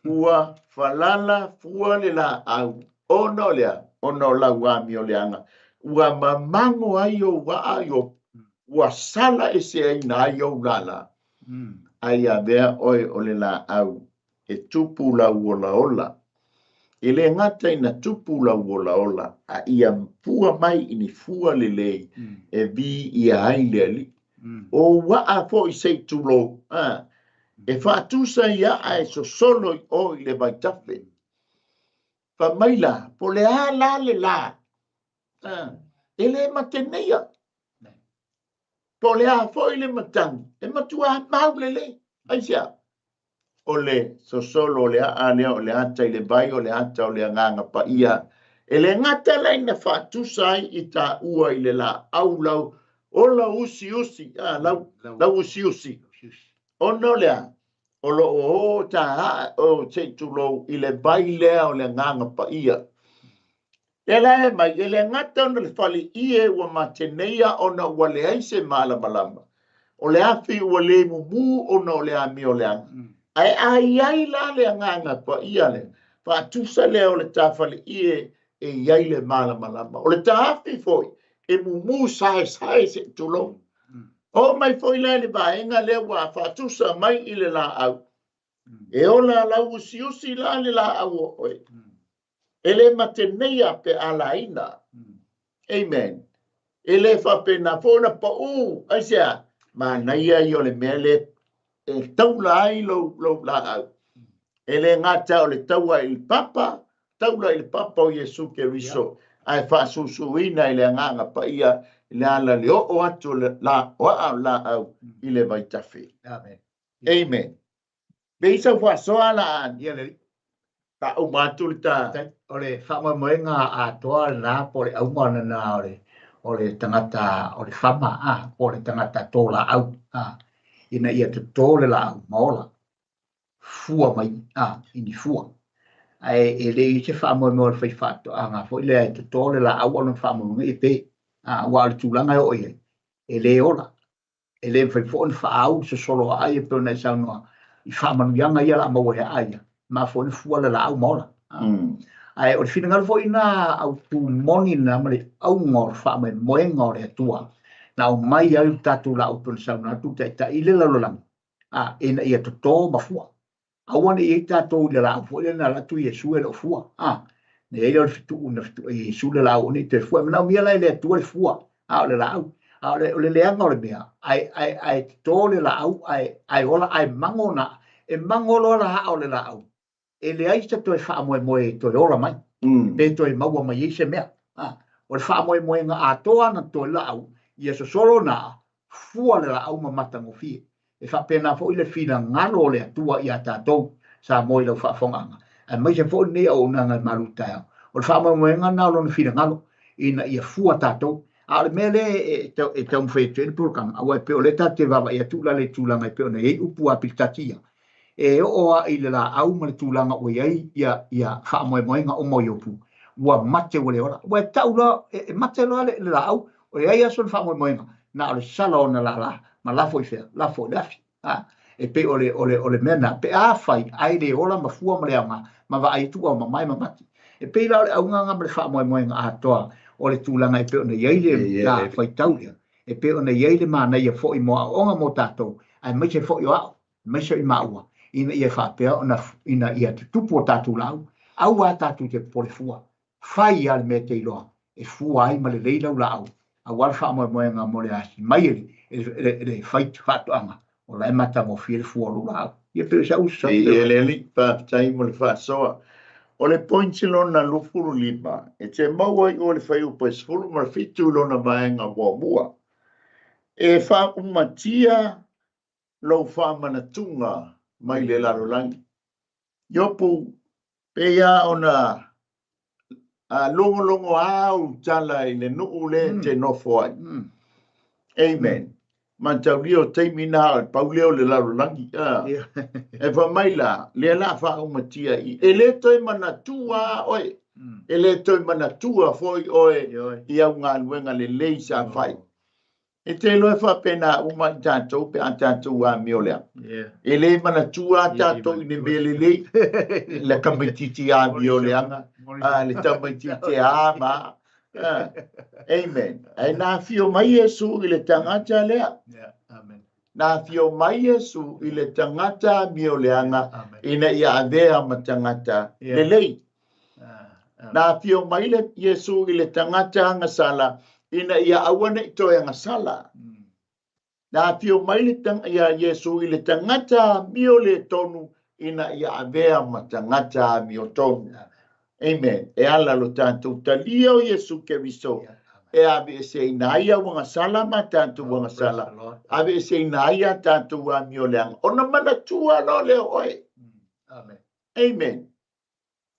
Ua falala fua le la au. Ono lea, ono la ua mi o le anga. Ua mamango ai o wa ayo. Ua sala e se aina ai o lala. Ai a vea oi o le la au. E tupu la ola. E le ngata ina tupu la ola. A ia fua mai ini fua le lei. E vi ia ai le ali. O wa a fo i sei tulo. E whaatusa ia ai so solo o i le vaitafe. Fa maila, po le a la le la. E le matenea. Po le a fo i le matang. E matua mau le le. Aisia. O le so solo le a lea o le ata i le vai o le ata o le nganga pa ia. E le ngata la ina whaatusa ai i ta ua i le la au lau. O la usi. Lau usi. Ono lea. O lo o ta o te tulo i le vai lea o le nganga pa ia. E la e mai, e le ngata ona le fali ie ua matenea ona ua le aise malama. O le afi ua le mumu ona o le ami o le anga. Ai la le nganga pa ia le. Whaatusa le o le tafali ie e iai le malama. O le tafi foi, e mumu sai se tulo. O mai foi le vaenga le wa whaatusa mai i le la au. E ola la usi la le la au oi. E le matenea pe alaina. Amen. E le whapena fona pa aisea. Ma naia i o le mele e taula ai lo la au. E le ngata o le taua il papa o Yesu Keriso. Ai whaasusuina i le nganga pa ia le ala le o atu la au i le vaitafe. Amen. Beisa whasoa la an. Ta umatu le ta. O le whamamoenga a toa la po le aumana na o le tangata, o le whama po le tangata tō la au. Ina ia te tō le la au maola. Fua mai, ini fua. E le i te whamamoe le whaifato, ngā fo i le te tō le la au anu whamamoe e pe. Wa le tūlanga o ie. E le ola. E le whaifo ni whaau se solo ai e peo nei saunoa. I whamanuianga ia la maua he aia. Ma fo ni fua le la au maola. Ai o le whina fo ina au tu moni na mare au ngor whame moenga o le tua. Na o mai au tatu la au peo sauna tu ta i le lalolang. Ina ia to tō mafua. Awane i tatu le la au fo ina la tu Yesu e lo fua. Ne e le fitu una fitu Yesu le la au ni te fua. Na o mia la le tua le fua. Le la au. ole leanga ole mea ai tole la au ai ola ai mangona e mangolo la ha ole la au e le ai se to fa mo to ola mai pe to e maua mai se mea o fa mo nga atoa na to la au ia so solo na fua le la au mata mo fi e fa pena fo ile fina ngalo le tua ia tato sa mo ile fa fonga a mai se fo ni o na maluta o fa mo nga na lo fina ngalo ina ia fua tato a mele e tau fetu por kam a wa pe oleta te va ia tu la le tu la mai pe ona e upu a pitatia e o a ile la au ma tu la nga o ia fa mo nga o mo Iopu wa mate wole ora wa tau la e mate la le la au o ia so fa mo nga na o sala ona la ma la foi fe la fo dafi e pe ole mena pe a fai ai le ola ma fua ma le anga ma va ai tu o ma mai ma mate e pe la au nga ma fa mo nga a toa o le tūlanga e pe ona iaile la fai taulia e pe ona iaile mana ia fo i mo onga mo tatou ai mai se fo i au mai se i maua ina ia fa pe ona ina ia tupu o tatou lau au a tatou te pole fua fai al me te iloa e fua ai ma le leila lau au al fa mo nga mo le asi mai le fai fatu anga o la mata mo fie fua lau ia pe sa usa e le li pa tai mo le fa soa o le pointsilo na lufuru lima, e te maua i o le whai upa sfuru ma fitu lona vaenga mua. E wha umatia lau wha manatunga mai le larolangi. Iopu peia ona longo au tala i le nuu le te nofo ai. Amen. Man tau rio teimina o pauleo le larolangi. E wha maila, le la wha umatia i. E le toi manatua oi. E le toi manatua foi oi. I au ngā luenga le leisa whai. E te loe wha pena umai tātou pe a tātou a miolea. E le manatua tātou i ne mele le. Le kamaititi a mioleanga. Le tamaititi a ma. Amen. E nā fio mai Jesu i le tangata lea. Amen. Nā fio mai Jesu i le tangata mioleanga ina ia avea ma tangata le lei. Nā fio mai le Jesu i le tangata ngasala ina ia awana i toi ngasala. Nā fio mai le ia Jesu i le tangata miole tonu ina ia avea ma tangata mio tonu. Amen. E ala lo tātou talia o Jesu Keriso. E ave se inaia wanga sala ma tātou wanga sala. Ave se inaia tātou wa mioleanga. Ona manatua lo leo oi. Amen. Amen.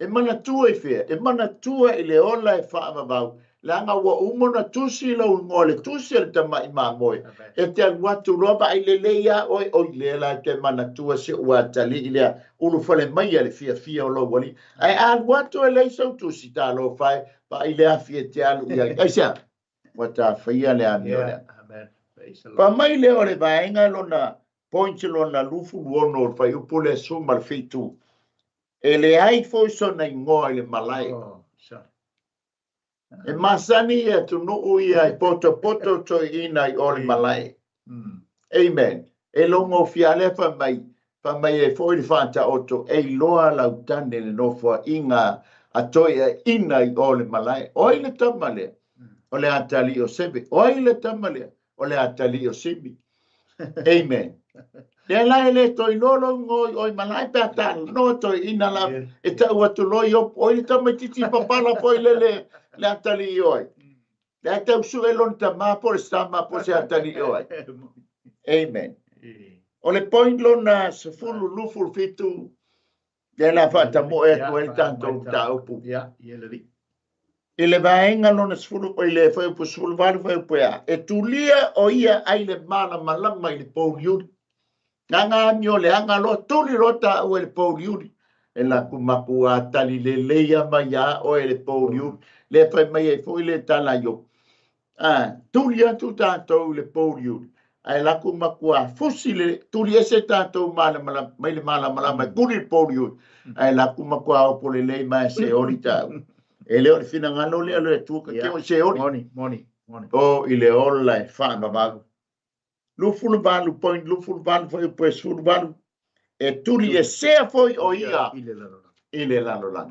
E manatua i fea. E manatua i le ola e whaamavau. Langa wa umona tusi lo ngole tusi al tama i mamoe. E te watu roba i le leia oi oi lela te manatua se ua tali i lea ulu fale mai ale fia o lo wali. Ai al watu e leisa tusi ta lo fai pa i lea fia te alu i ai. Aisia, wata fia lea mio lea. Pa mai leo le vaenga lona pointi lona lufu luono fai upule sumal fitu. E le ai foi sona ingoa i le malai. E masani e tu nuu ia i poto to ina i ole malai. Amen. E longo fiale fa mai e foi fanta oto e loa lau tane le nofua inga a toia ina i ole malai. Oile tamale, ole atali o sebe. Oile tamale, ole atali o sebe. Amen. Le lai le toi lolo ngoi oi malai pata no toi ina la e tau atu loi o oile tamatiti papala foi le atali oi. Le tau su elon tama por stama por se atali oi. Amen. O le point lona se fulu luful fitu le la fata mo e to el tanto taupu. E le vaenga lona se fulu o le foi po sul valu foi po ya. E tulia o ia ai le mala malama i le poliuri. Nganga mio le anga lo tuli rota o le poliuri. E la kumaku a tali le leia mai a o le poliuri. Le foi mai e foi le tala yo. Tulia tu tanto le poliuri. Ai la kumakua fusile tuli ese tanto mala mai le mala mai kuri poliuri. Ai la kumakua o pole le mai se orita. E leo le fina ngalo le tu ke o se ori. Moni. O ile ola e fa babagu. Lufulu balu point lufulu balu foi pues fulu balu. E tuli ese foi o ia. Ile la lola.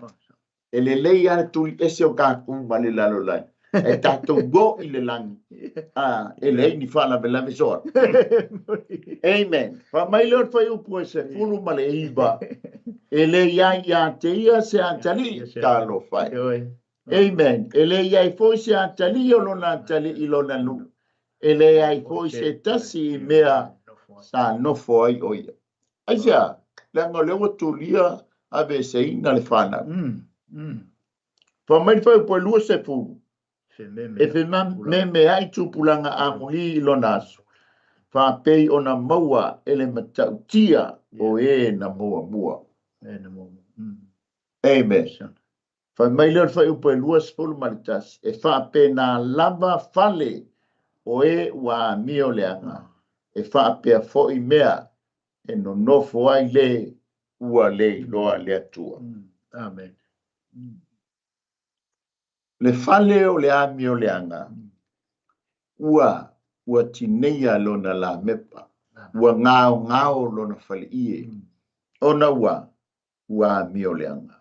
Ele leia tuli ese o ka vale la lola. E tātou go i le langi. E le ni whala me lame soa. Amen. Fa mai leo fai upu e se fulu ma le iba. E le ia te ia se antali ka lo fai. Amen. E le ia i foi se antali o lona antali i lona nu. E le ia i foi se tasi mea sa nofo ai oia. Aisia, langa leo tulia ave se ina le whana. Fa mai fai upu e lua se fulu. E fe me ai tupulanga a muhi i lona asu. Fa pei ona maua ele matautia o e na mua. Amen. Fa mai leo fai upo e lua sepulu malitas. E fa pe na lava fale o e wa mio leanga. E fa pe a fo i mea e no nofo ai le ua le loa le atua. Amen. Le fale o le a mio leanga. Ua tineia lona la mepa. Ua ngao lona fale ie. Ona ua mio leanga.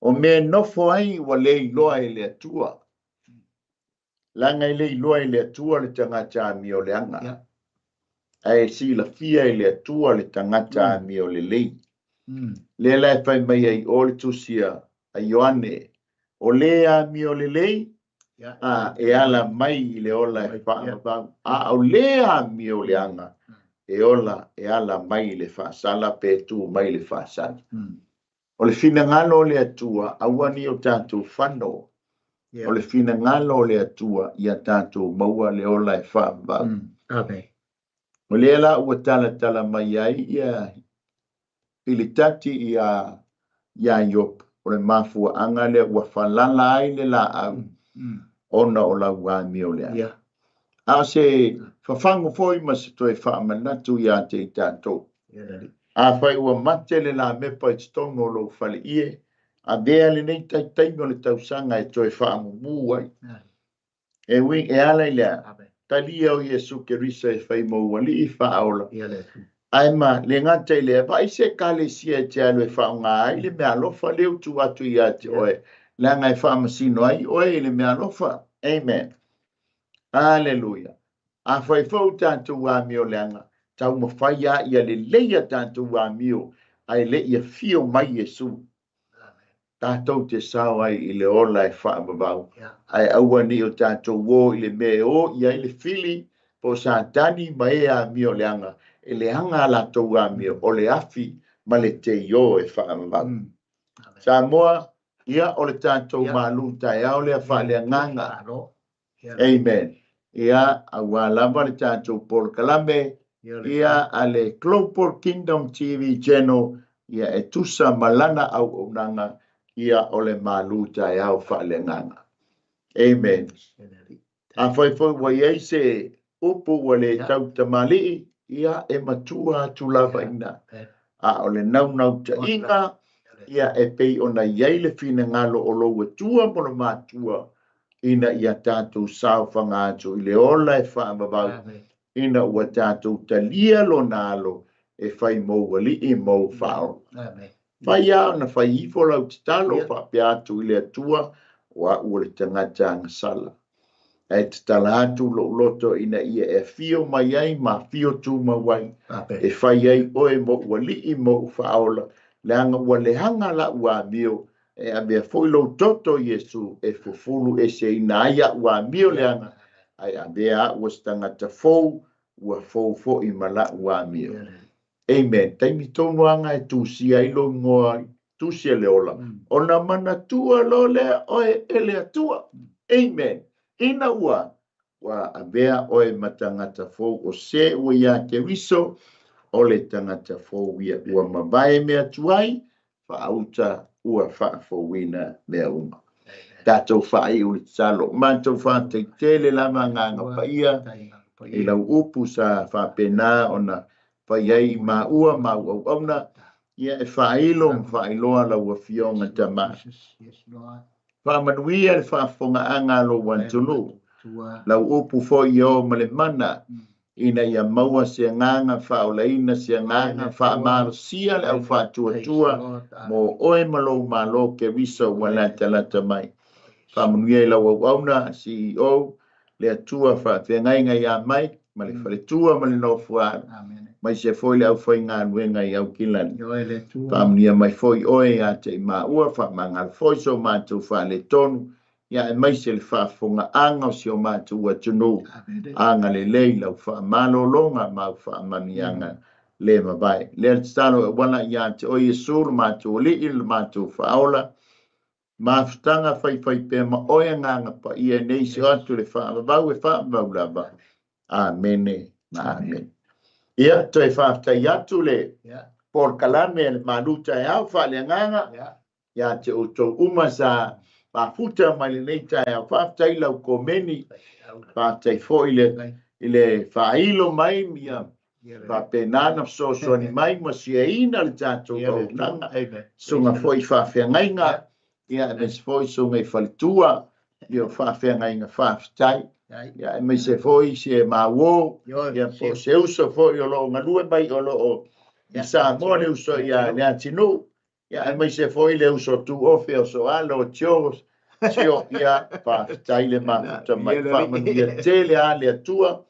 O me nofo ai wa le loa e le atua. Langa i le loa e le atua le tangata mio leanga. Ai si la fia e le atua le tangata mio le lei. Le lai fai mai ai o le tusia a Ioane. O le a mio le lei. E ala mai i le ola e whaamabang. O le a mio leanga. E ola e ala mai i le whaasala pe tu mai le whaasala. O le fina ngalo le atua, awani o tātou whano. O le fina ngalo le atua, ia tātou maua le ola e whaambau. O le ala ua tala mai ai, ia ili tati ia Iopu. O le mafua anga le ua falala ai le laau. Ona o la ua mi o le. A se whawhango foi ma se toi whaamanatu ia te i tātou. A whai ua mate le la mepa i tongo lo fale ie. A bea le nei taingo le tausanga e toi whaamumu ai. E wing e ala i lea. Talia o Iesu ke risa e whai mauali i whaaola. Ai ma le ngata i lea. Vai se kale sia e te alu e whaonga ai. Le mea lofa leo tu atu i ate oe. Le ngai whaamasino ai oe le mea lofa. Amen. Hallelujah. A whai whau tātou wa mio leanga. Tau mawhaia ia le leia tātou wa mio. Ai le ia fio mai Iesu. Tātou te sao ai i le ola e whaamabau. Ai aua ni o tātou wō i le me o ia i le fili. Po sa tani mai a mio leanga. E le hanga la tau wa mio. O le afi ma le te yo e whaamabau. Sa moa ia o le tātou MALØ TAEAO le a FAALEAGAGA. Amen. Ia awa lava le tātou Paul Kalame. Ia ale Global Kingdom TV channel. Ia e tusa malana au unanga. Ia ole MALØ TAEAO FAALEAGAGA. Amen. A whai wa iei se upu wale tau tamali. Ia e matua tu lava ina. A ole nau ta inga. Ia e pei ona iei le fina ngalo o lo tua mono matua. Ina ia tātou sao whangātu i le ola e whaamabau. Ina ua tātou talia lo nalo e whai mou wali i mou whao. Whai au na whai ifo lau te talo whapeatu i le atua wa ua le tangata ngasala. E te tala atu lo loto ina ia e fio mai ai ma fio tu mawai. E whai ai oe mou wali i mou whaola. Le anga ua le hanga la ua mio. E a mea foi lo toto Iesu e fufulu e se ina aia ua mio leanga. Ai a mea ua stangata fou, ua fou i mala ua mio. Amen. Taimi tonu anga e tusia ilo ngoa, tusia leola. Ona mana tua lo lea oe ele atua. Amen. Ina ua a mea oe matangata fou o se ua ia ke riso, o le tangata fou ia ua mabae mea tuai, fa auta ua whaafowina mea uma. Tātou whaai ui salo. Mātou whātei tele lama nganga paia. I lau upu sa whapena ona whaiei ma ua auna. Ia e whaailoa lau a fionga tama. Whamanuia le whaafonga anga lo wantunu. Lau upu fo i o male mana. Ina ia maua se nganga whaolaina se nganga whaamaro sia le au whaatua mo oe malo ke wiso walata lata mai. whamanuia I lau au auna, CEO, le atua whaafengai ia mai, ma le whaletua ma le nofuana. Mai se foi le au whai ngā nuenga I au kilani. Whamanuia mai foi oe a te maua, whamanga foi so mātou whale tonu, ia e mai se le whaafonga anga o si o mātou atunu, anga le lei lau whaamalolonga mau whaamanianga le mabai. Le tano e wana ia te oe suru mātou li il mātou whaola, Maftanga fai pe ma oia nganga pa ia nei se atu le whaamabau e whaamabau lava. Amene, amen. Ia, toi whaaftai atu le por kalame le MALØ TAEAO FAALEAGAGA. Ia te uto umasa whaafuta mai le nei TAEAO whaaftai lau komeni. Whaaftai fo ile whailo mai mia. Whapenana so ni mai ma sia ina le tātou kaunanga. Sunga fo I whaafengainga. Ia me se foi so ngai falitua ia whaafenga inga whaaftai ia me se foi se mawo ia po se uso foi o lo ngalue mai o lo I Samoa le uso ia le atinu ia me se foi le uso tu ofe o so alo tios tio ia whaaftai le mafuta mai whaamanuia tele a le atua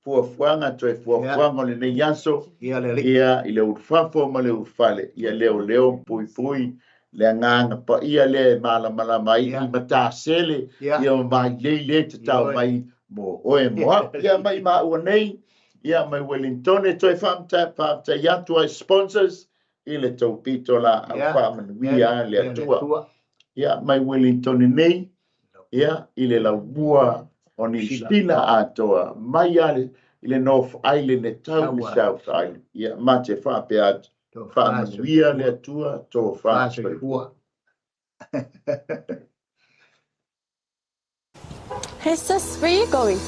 fuafuanga toe fuafuanga le nei yaso ia I le urfafo ma le urfale ia leo pui le nganga pa ia le mala mai I mata sele ia mai le te tau mai mo oe moa ia mai ma ua nei ia mai Wellington e toi whamta yatu ai sponsors I le tau pito la au whamanuia le atua ia mai Wellington nei ia I le laubua o ni stina atoa mai ale I le North Island e tau le South Island ia mate whapeat whamanuia le atua tō whaasperua. Hey sis, where are you going?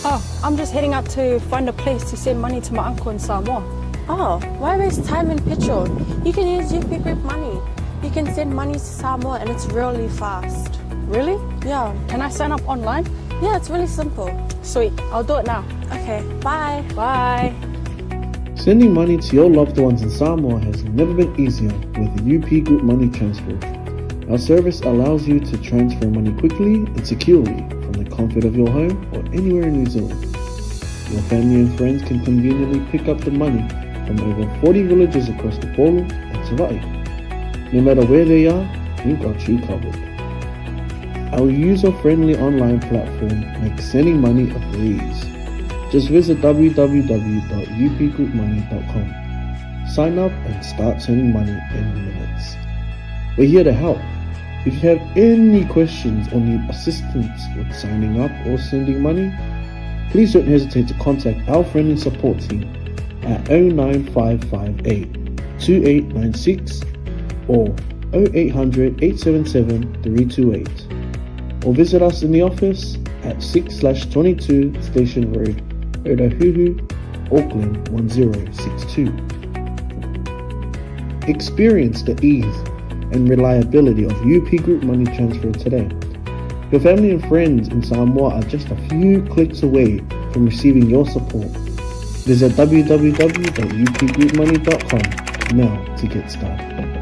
Oh, I'm just heading out to find a place to send money to my uncle in Samoa. Oh, why waste time and petrol? You can use UP Group Money. You can send money to Samoa and it's really fast. Really? Yeah. Can I sign up online? Yeah, it's really simple. Sweet, I'll do it now. Okay, bye. Bye. Sending money to your loved ones in Samoa has never been easier with the UP Group Money Transfer. Our service allows you to transfer money quickly and securely from the comfort of your home or anywhere in New Zealand. Your family and friends can conveniently pick up the money from over 40 villages across the Polu and Ṱivaʻi. No matter where they are, we've got you covered. Our user-friendly online platform makes sending money a breeze. Just visit www.upgroupmoney.com. Sign up and start sending money in minutes. We're here to help. If you have any questions or need assistance with signing up or sending money, please don't hesitate to contact our friendly support team at 09558 2896 or 0800 877 328, or visit us in the office at 6/22 Station Road, Otahuhu, Auckland 1062. Experience the ease and reliability of UP Group Money Transfer today. Your family and friends in Samoa are just a few clicks away from receiving your support. Visit www.upgroupmoney.com now to get started.